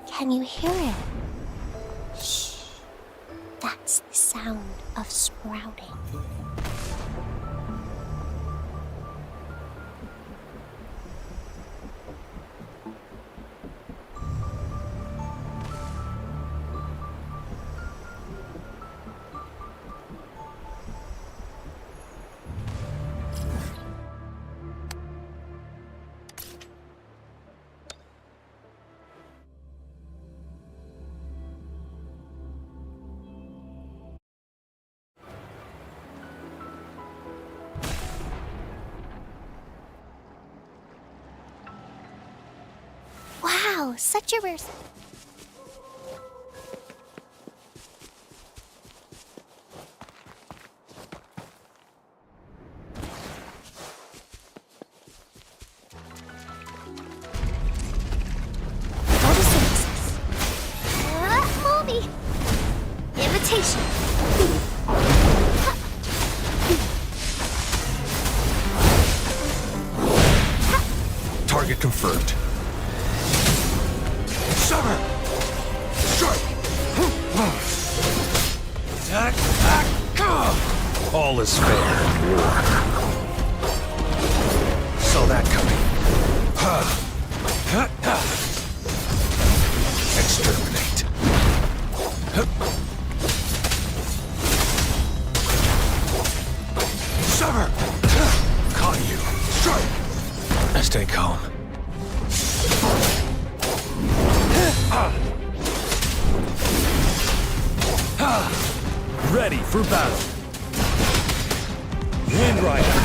Can you hear it? Shh. That's the sound of sprouting. Wow, such a rare... Photosynthesis. Moldy. Invitation. Target confirmed. Summer! Strike! Attack! All is fair in war. Saw that coming. Exterminate. Summer! Caught you. Strike! Stay calm. Ready for battle. Wind Rider.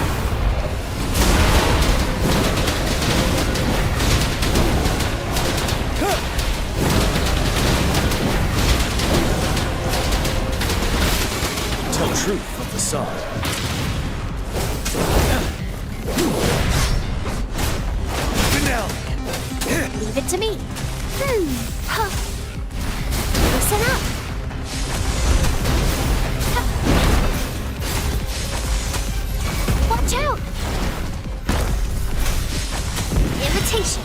Tell truth from facade. Leave it to me. Huh. Listen up. Watch out! Invitation.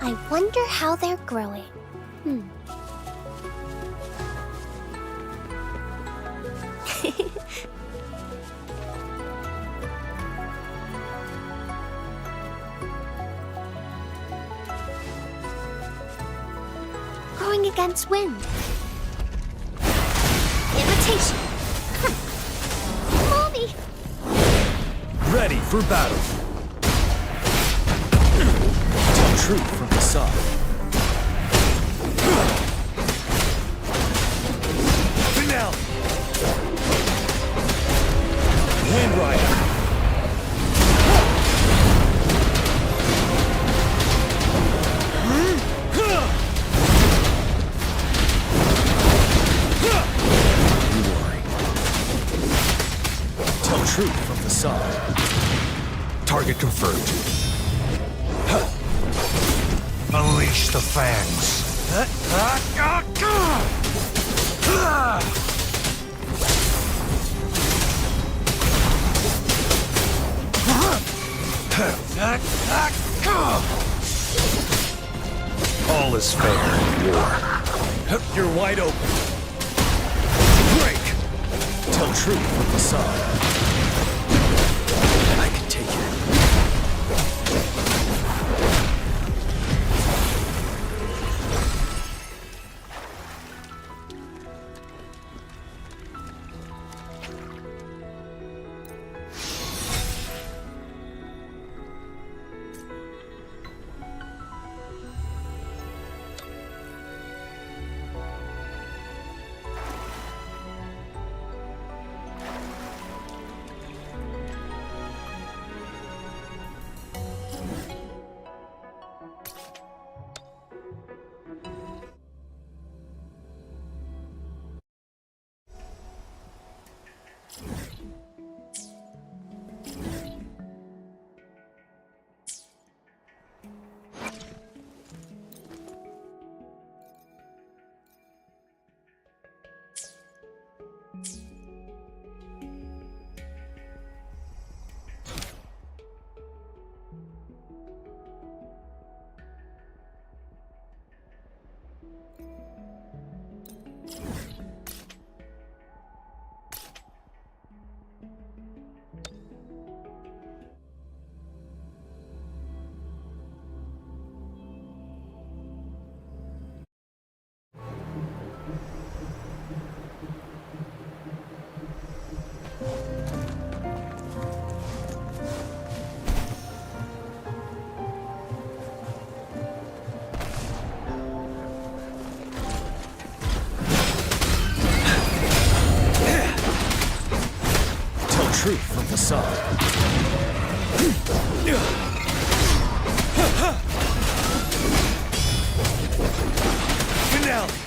I wonder how they're growing. Growing against wind. Invitation. Mommy! Ready for battle. Tell truth from facade. Finale. Wind Rider. Tell truth from facade. Target confirmed. Unleash the fangs. All is fair in war. You're wide open. Break! Tell truth from facade. I can take it. truth from facade. Finale!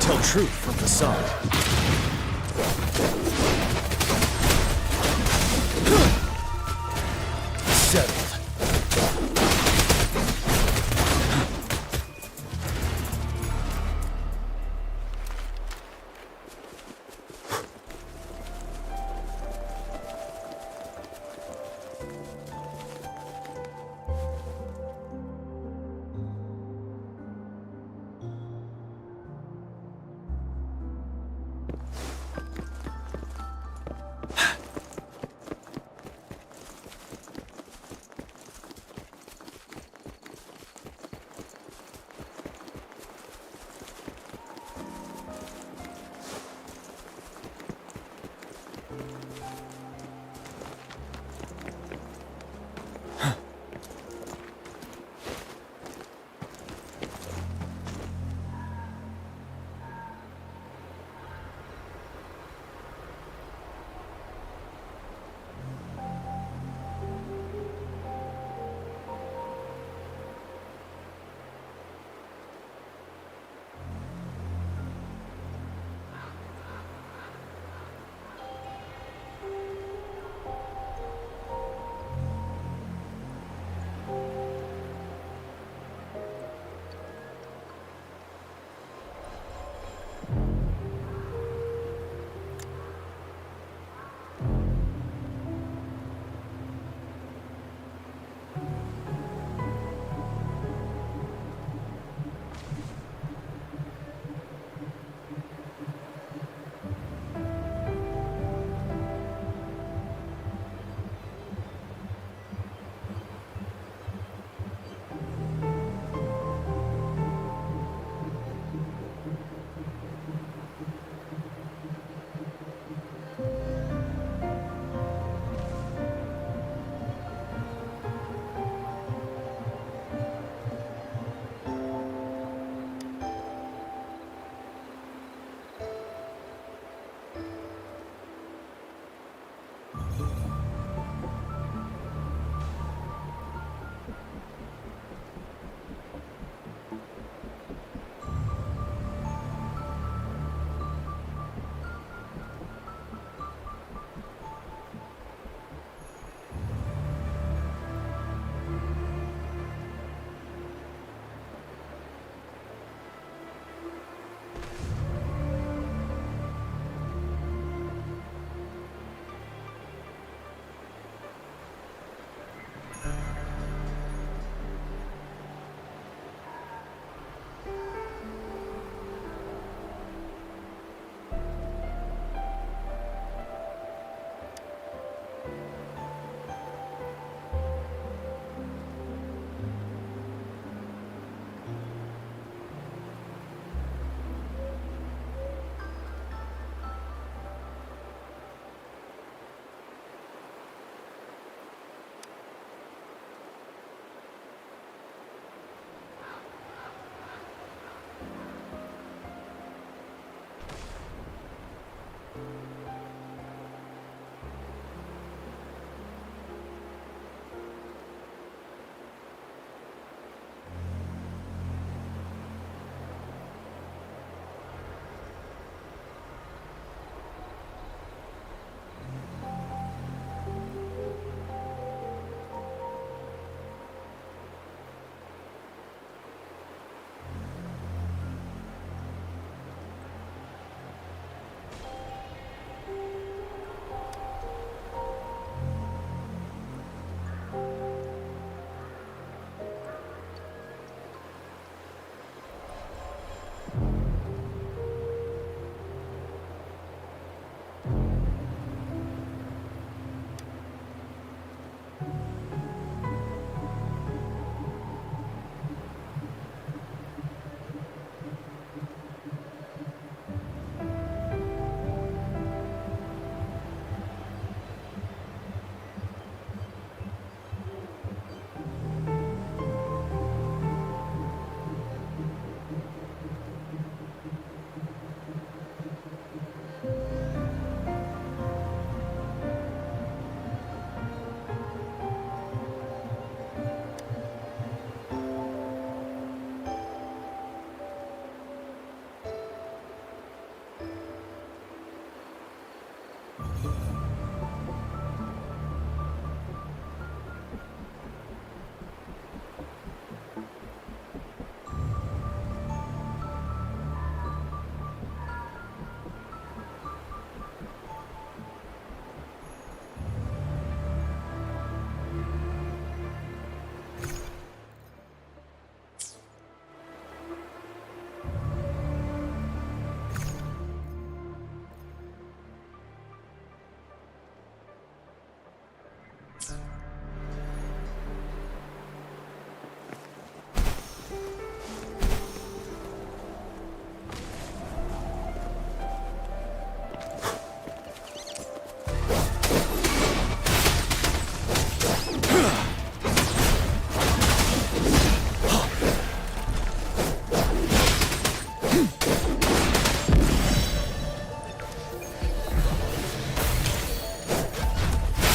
Tell truth from facade. Settled.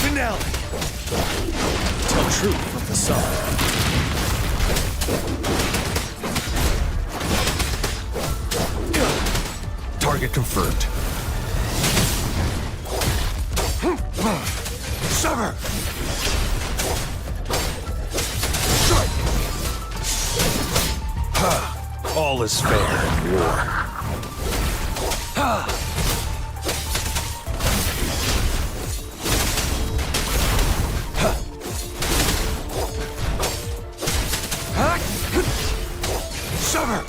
Finale! Tell truth from facade. Target confirmed. Sever! Strike! All is fair in war. Sever!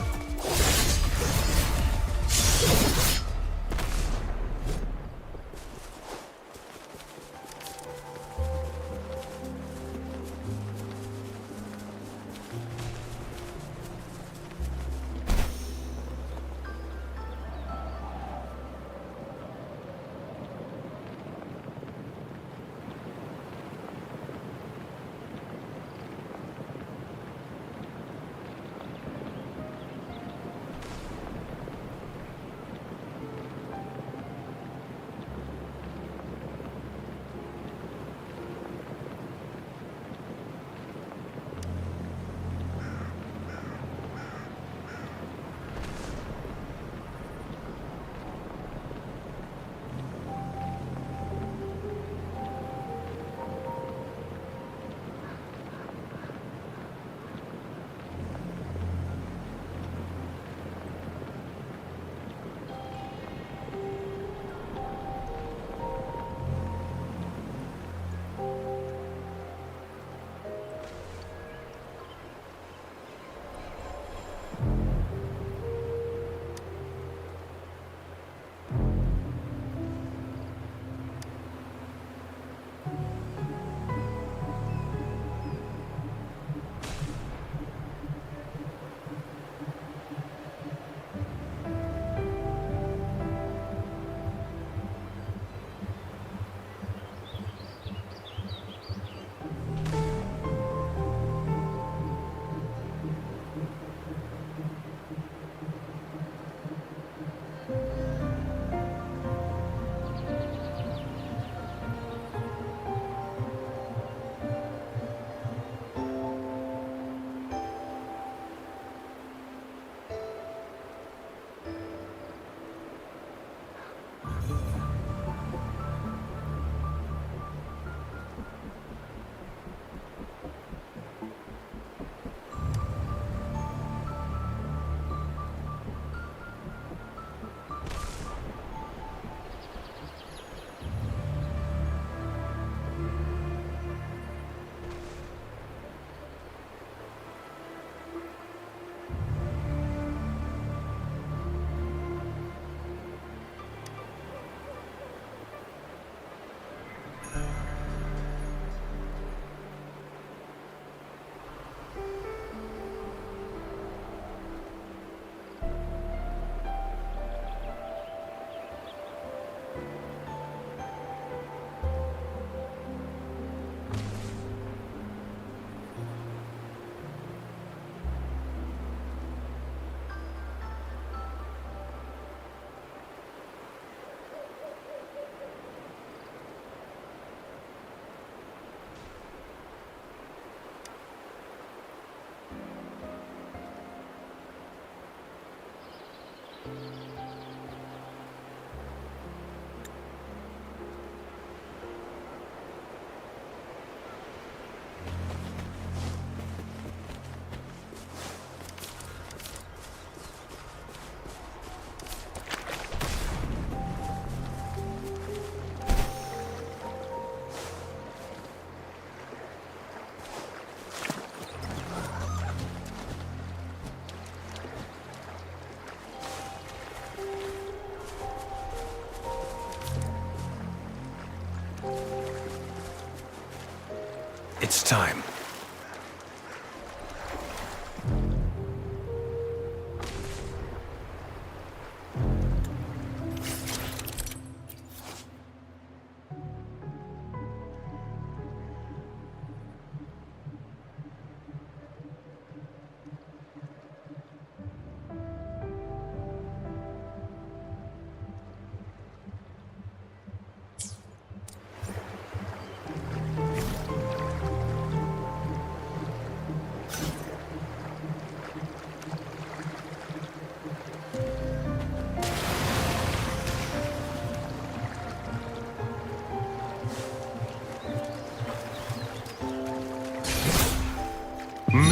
It's time.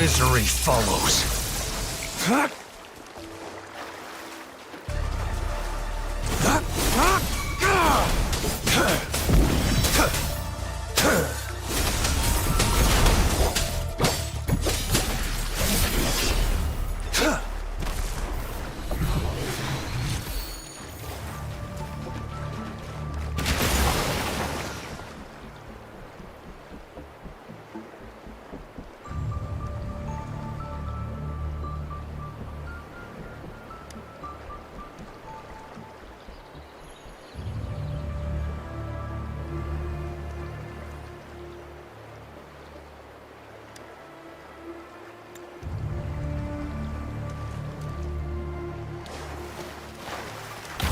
misery follows.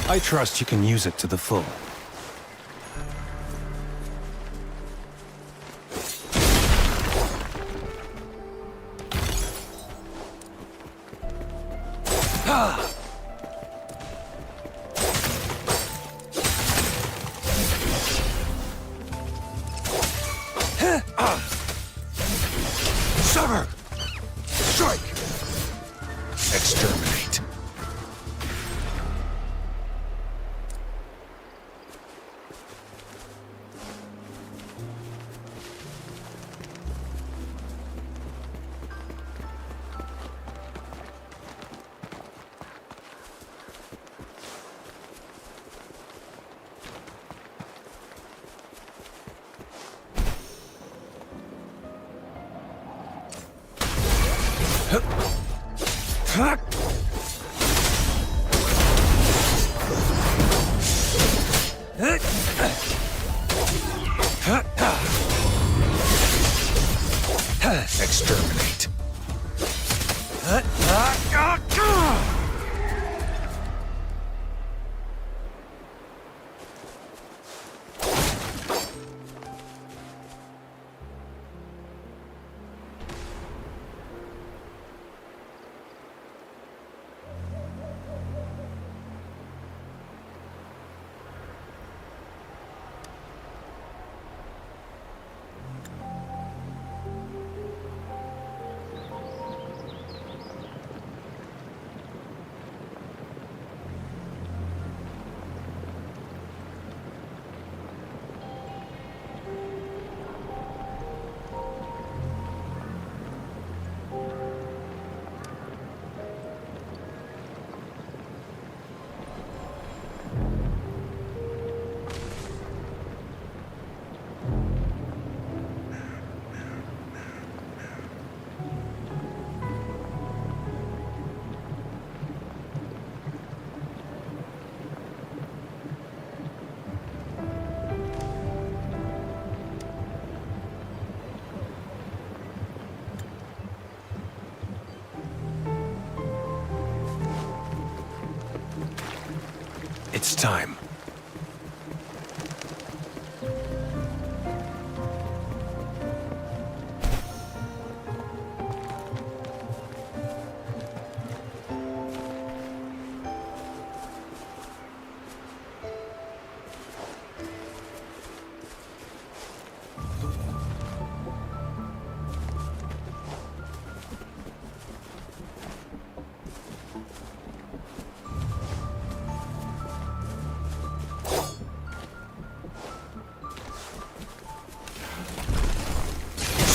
I trust you can use it to the full. Sever! Strike! Exterminate. Exterminate. It's time.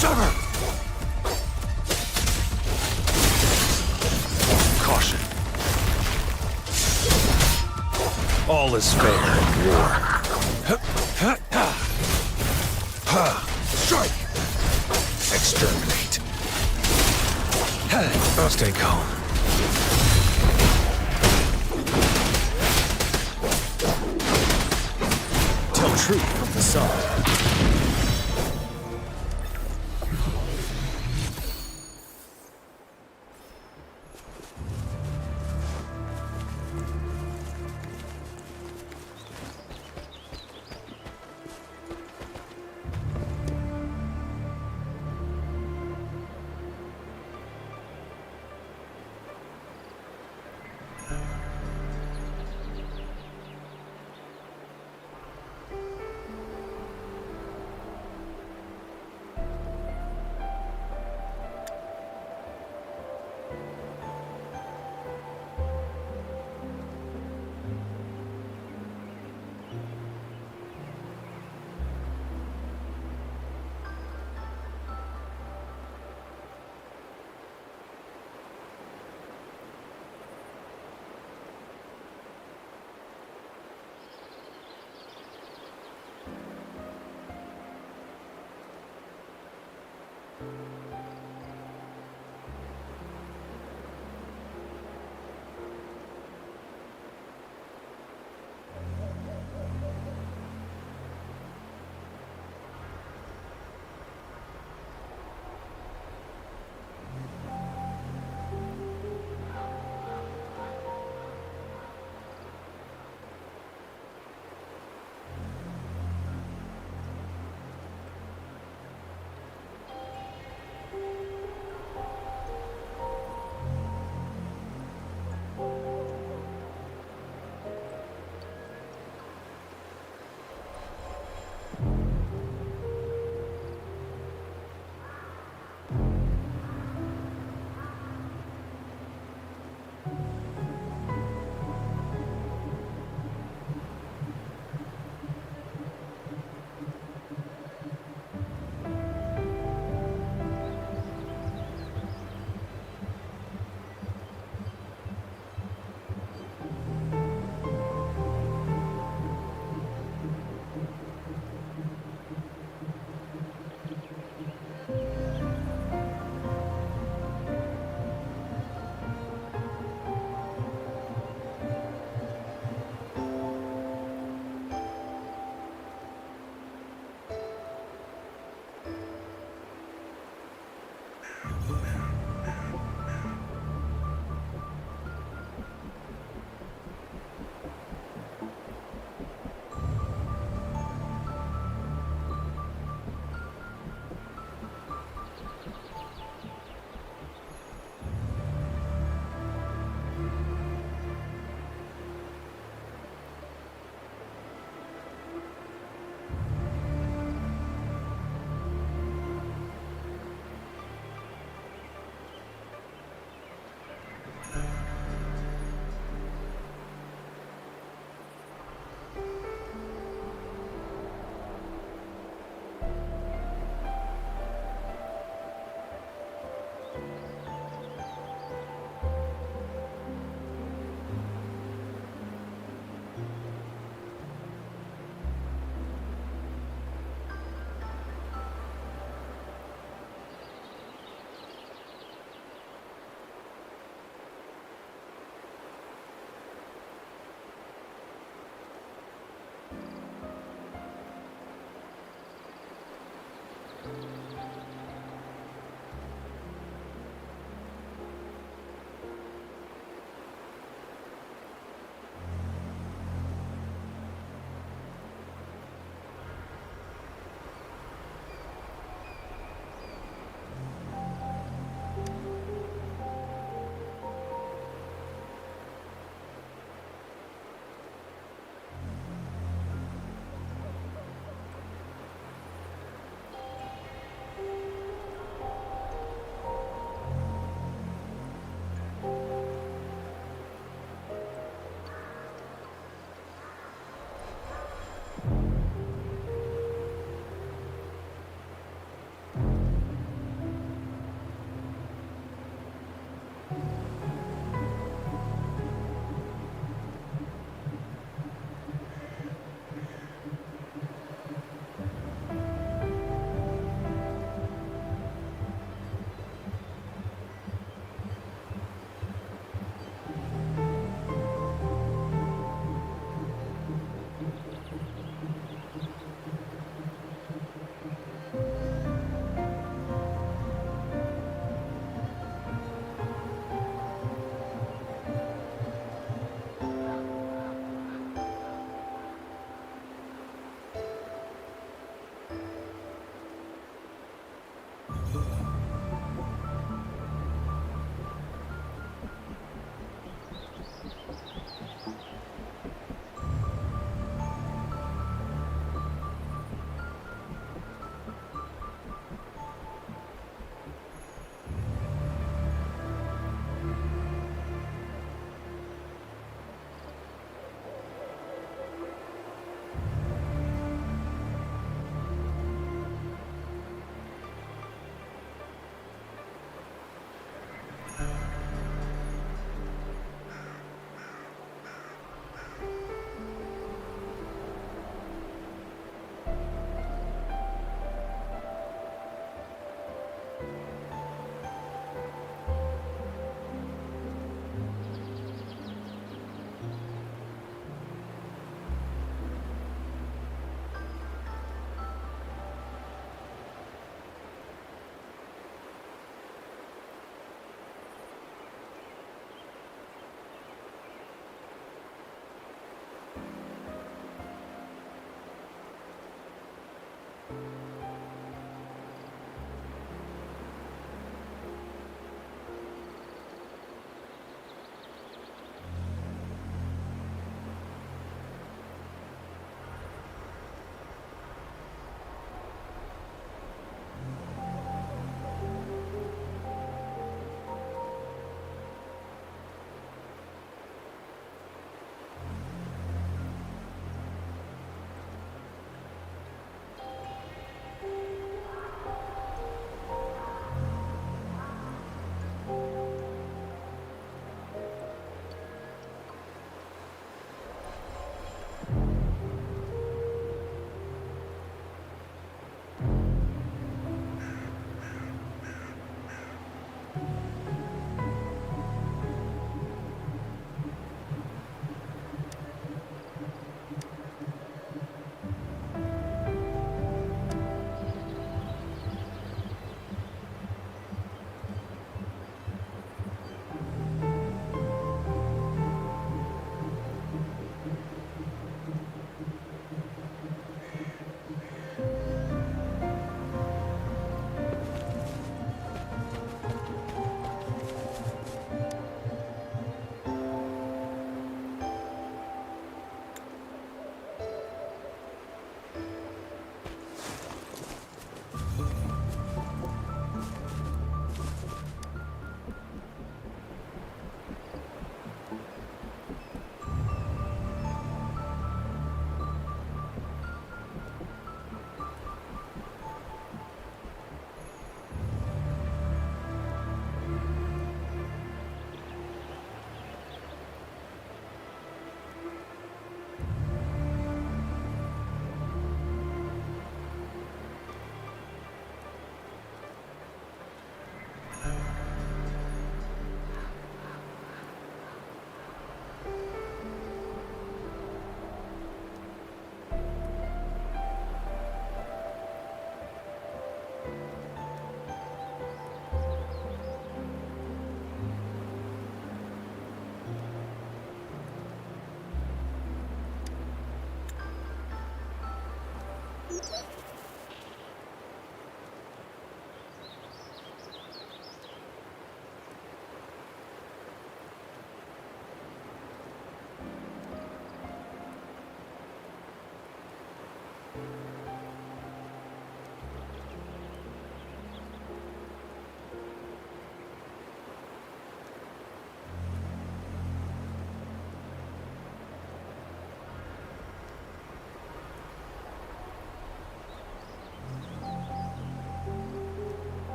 Sever! Caution. All is fair in war. Strike! Exterminate. Stay calm. Tell truth from the sun.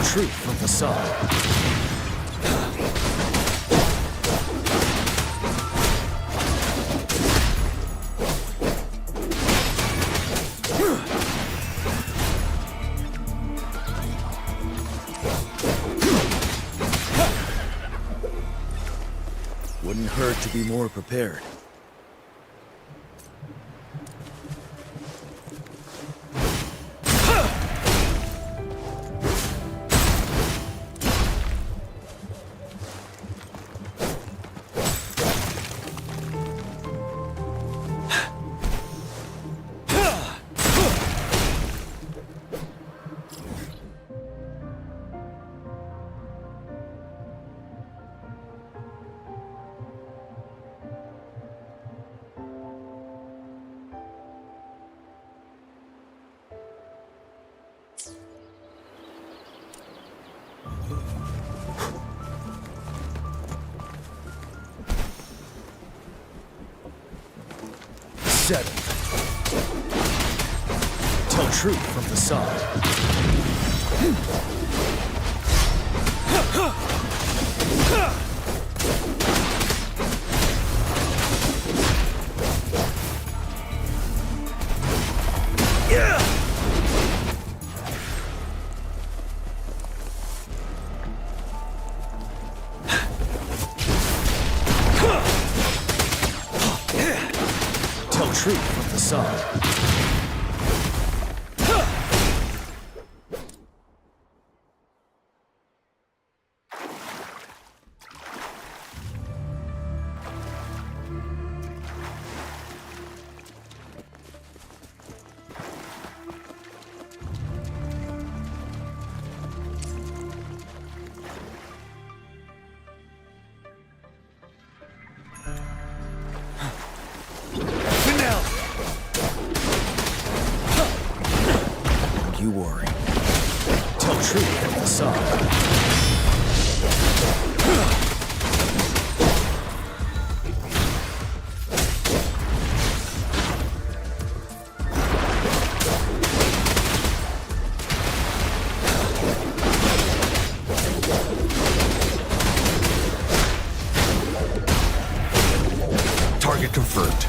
truth from the sun. Wouldn't hurt to be more prepared. Seventh. Tell truth from the sun. Tell truth from the sun. You worry. Tell truth from the sun. Target confirmed.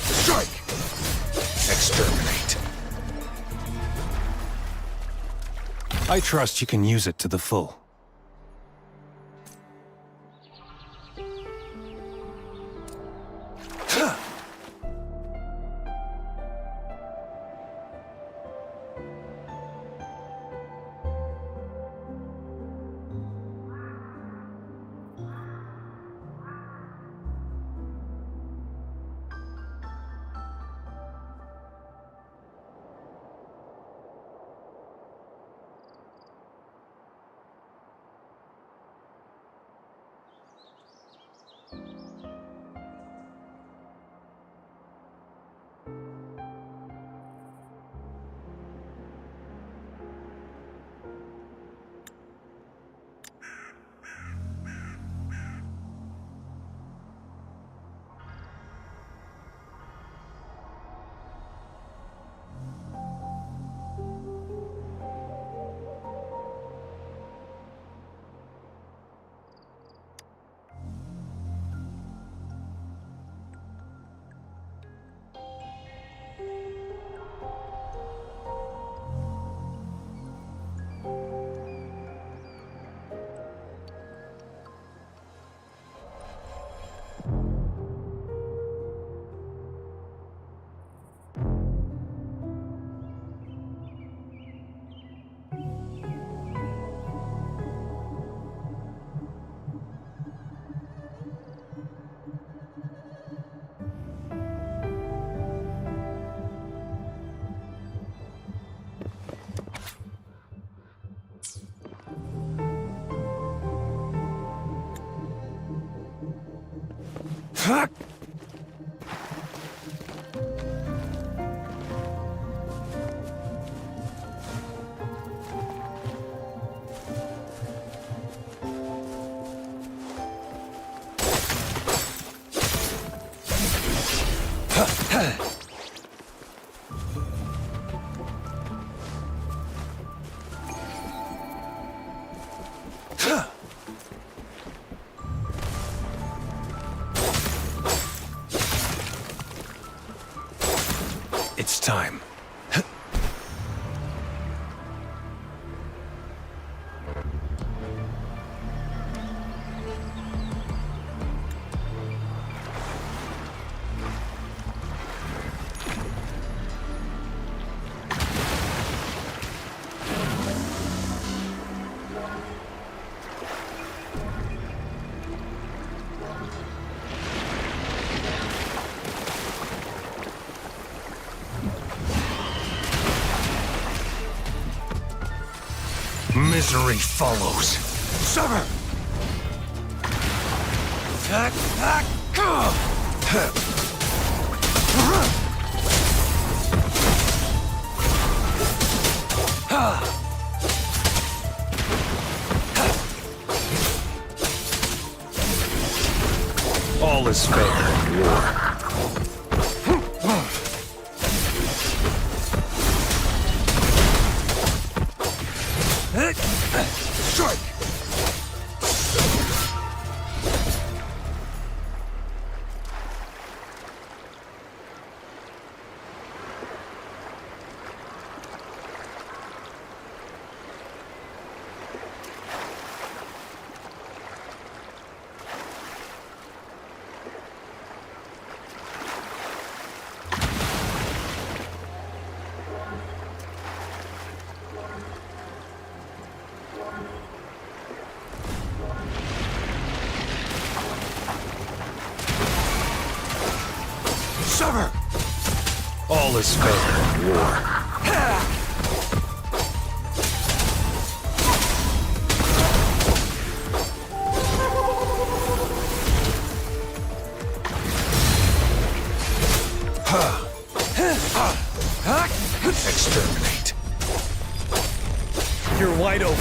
Strike! Exterminate. I trust you can use it to the full. It's time. Misery follows. Sever! All is fair in war. Strike! Sever! All is fair in war. Exterminate. You're wide open.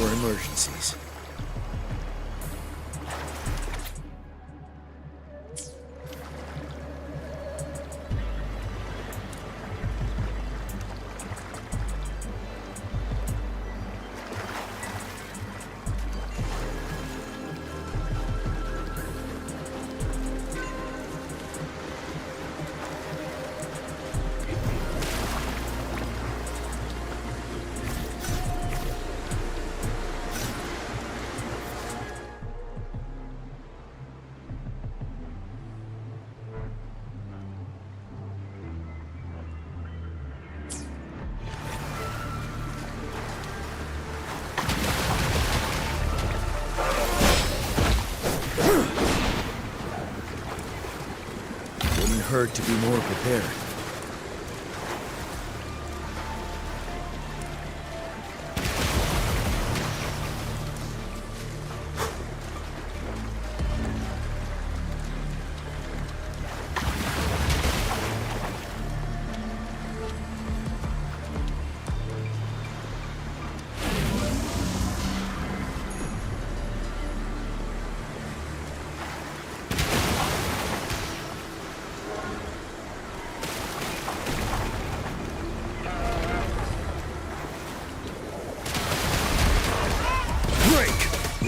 For emergencies. Hurt to be more prepared.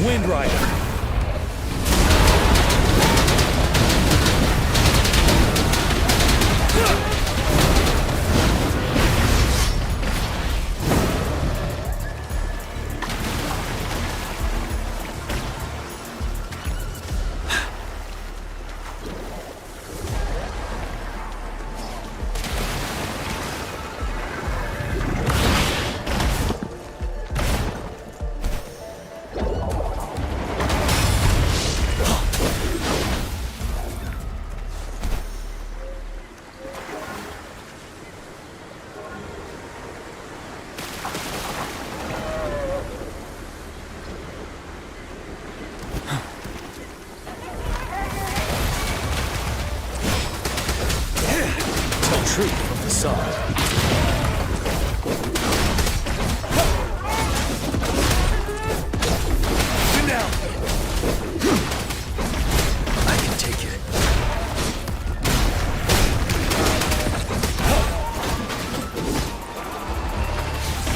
Wind Rider. Tree from the sun. Get down! I can take it.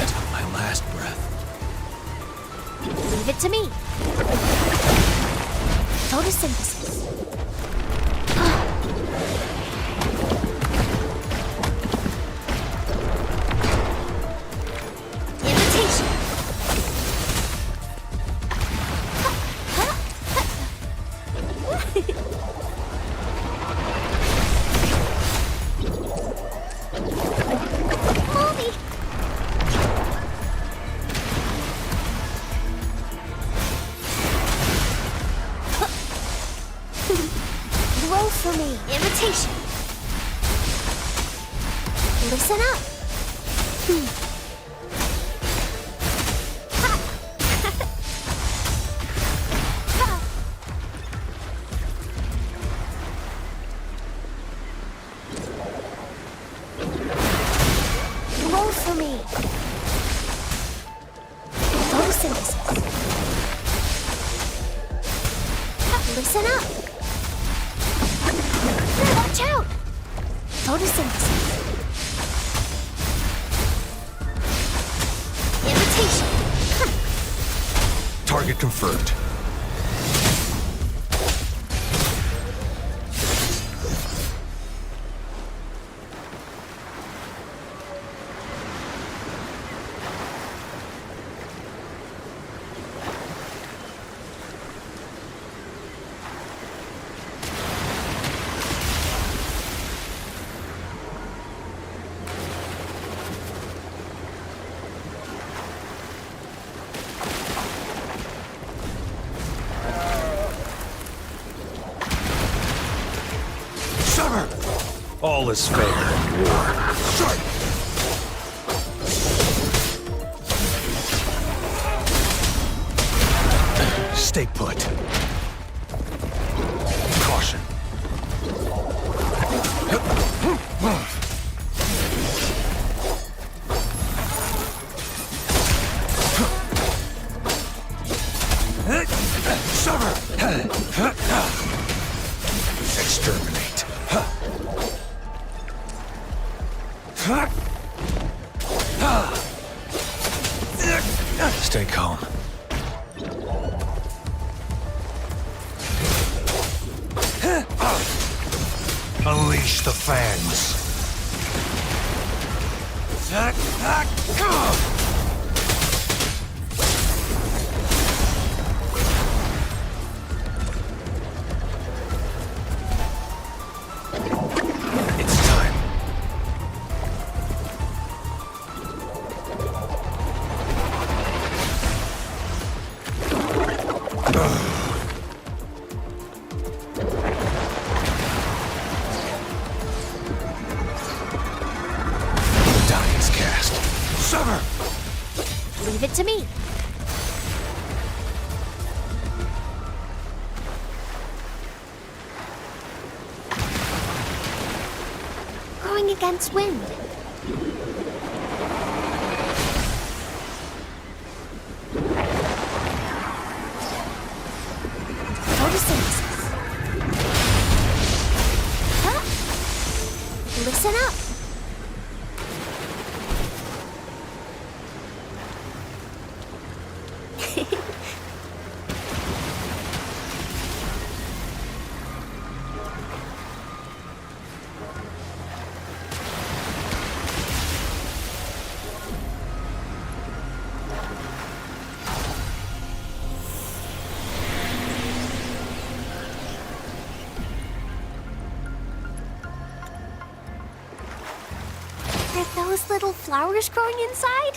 Until my last breath. Leave it to me. Photosynthesis. Roll for me. Invitation. Listen up. Roll for me. Photosynthesis. Listen up. Watch out! Photosynthesis. Invitation. Target confirmed. All is fair in war. Strike! Stay put. Caution. Sever! Exterminate. Stay calm. Unleash the fangs. It's time. Sever! Leave it to me. Going against wind. Photosynthesis. Huh? Listen up. flowers growing inside?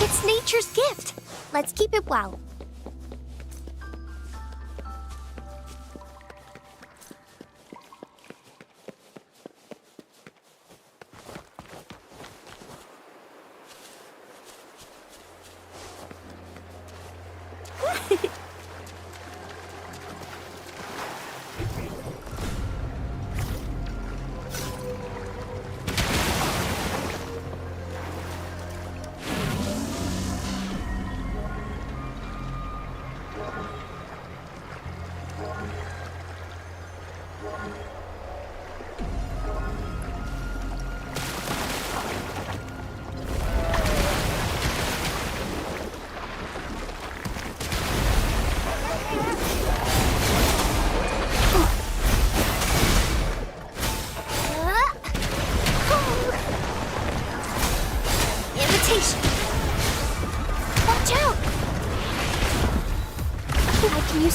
It's nature's gift. Let's keep it well.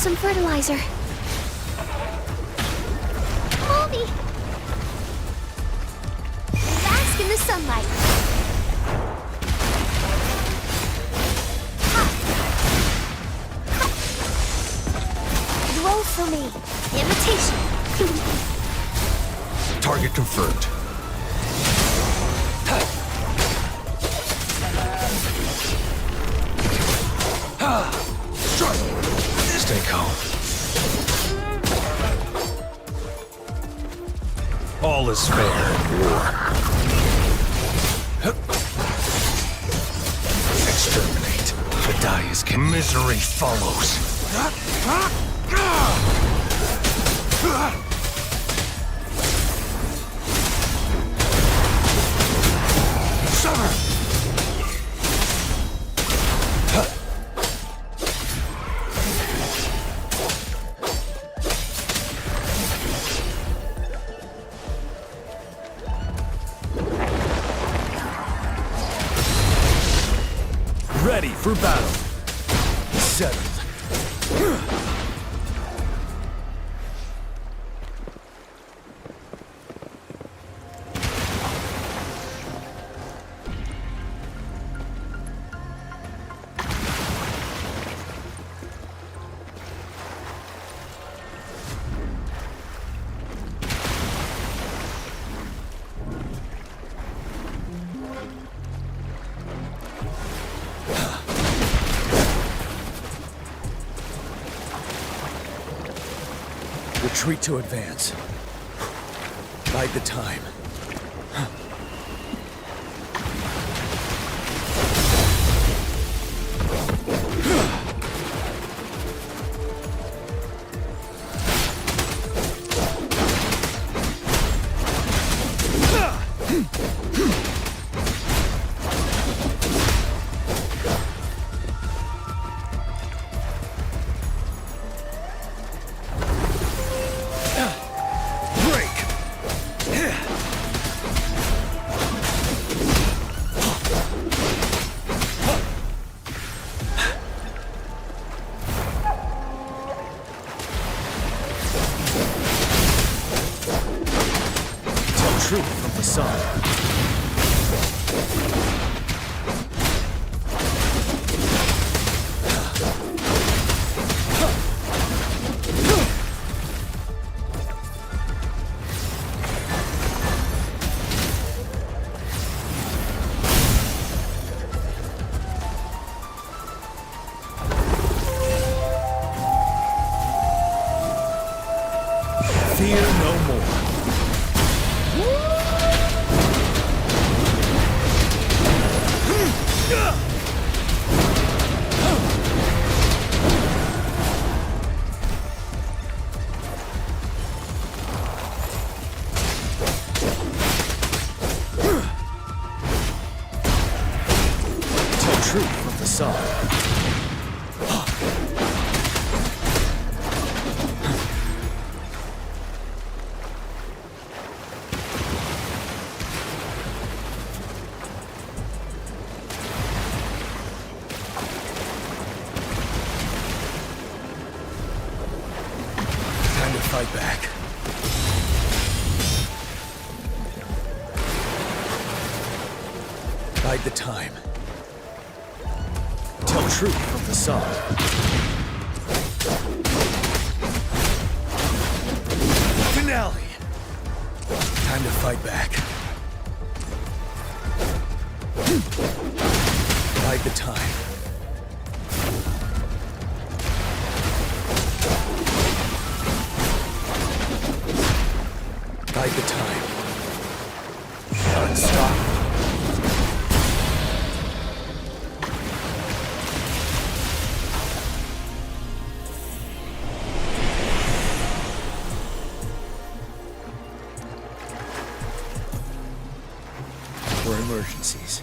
some fertilizer. Hold me! Bask in the sunlight. Grow for me. Imitation. Target confirmed. Stay calm. All is fair in war. Exterminate. The die is misery follows. Sever! Ready for battle. Settled. Retreat to advance. Bide the time. Truth from the sun. Fear no more. Tell truth from the sun. Time to fight back. Bide the time. Tell truth from the sun. Finale. Time to fight back. Bide the time. Bide the time. Unstoppable. For emergencies.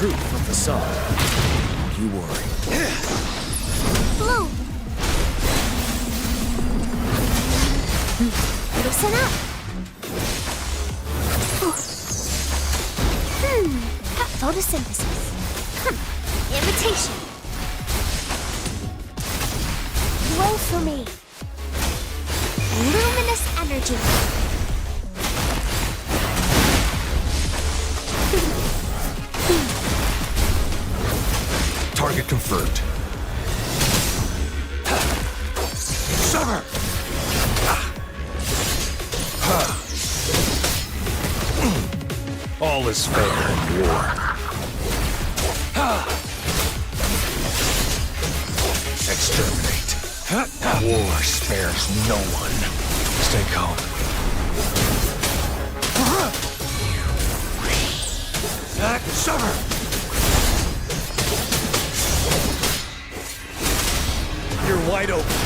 truth from the sun. You worry. Blue! Listen up! Got photosynthesis. Imitation. Glow for me. Luminous energy. Target confirmed. Summer! All is fair in war. Exterminate. War spares no one. Stay calm. Summer! You're wide open.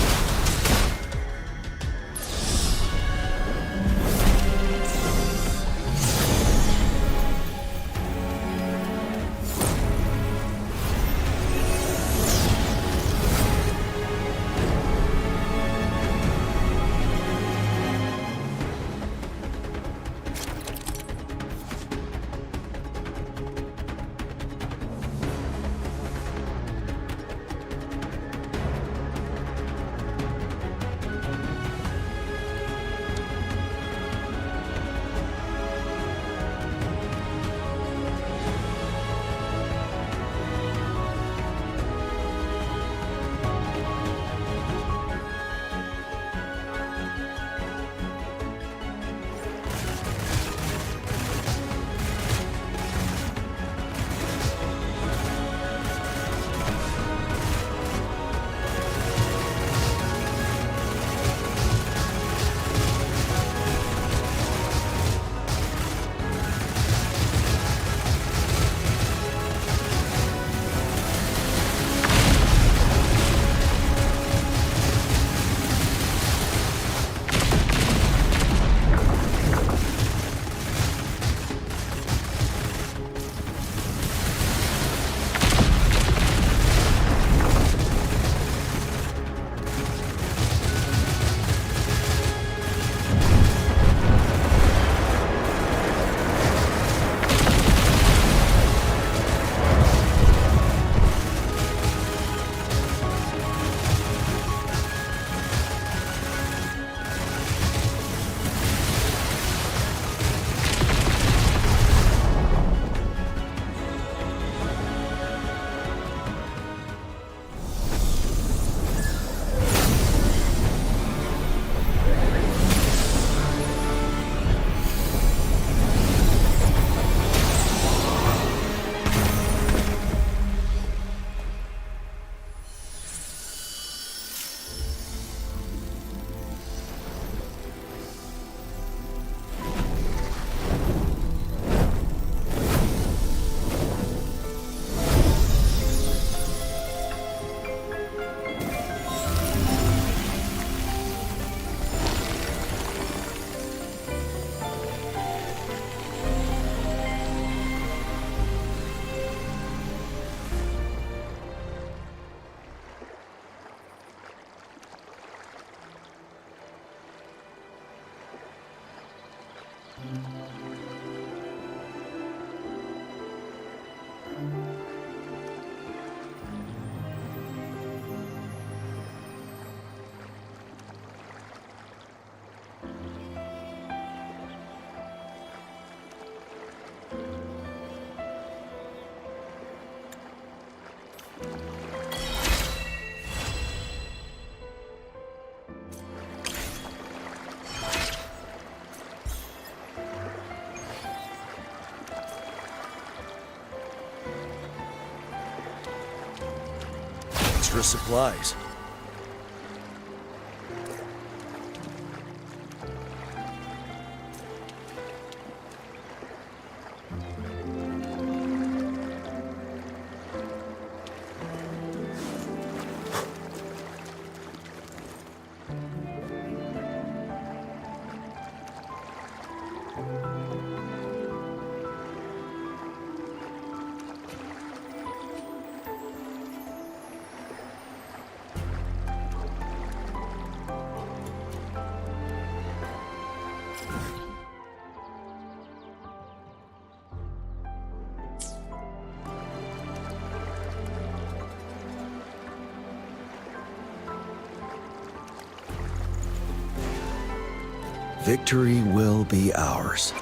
Extra supplies. Victory will be ours.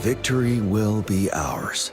Victory will be ours.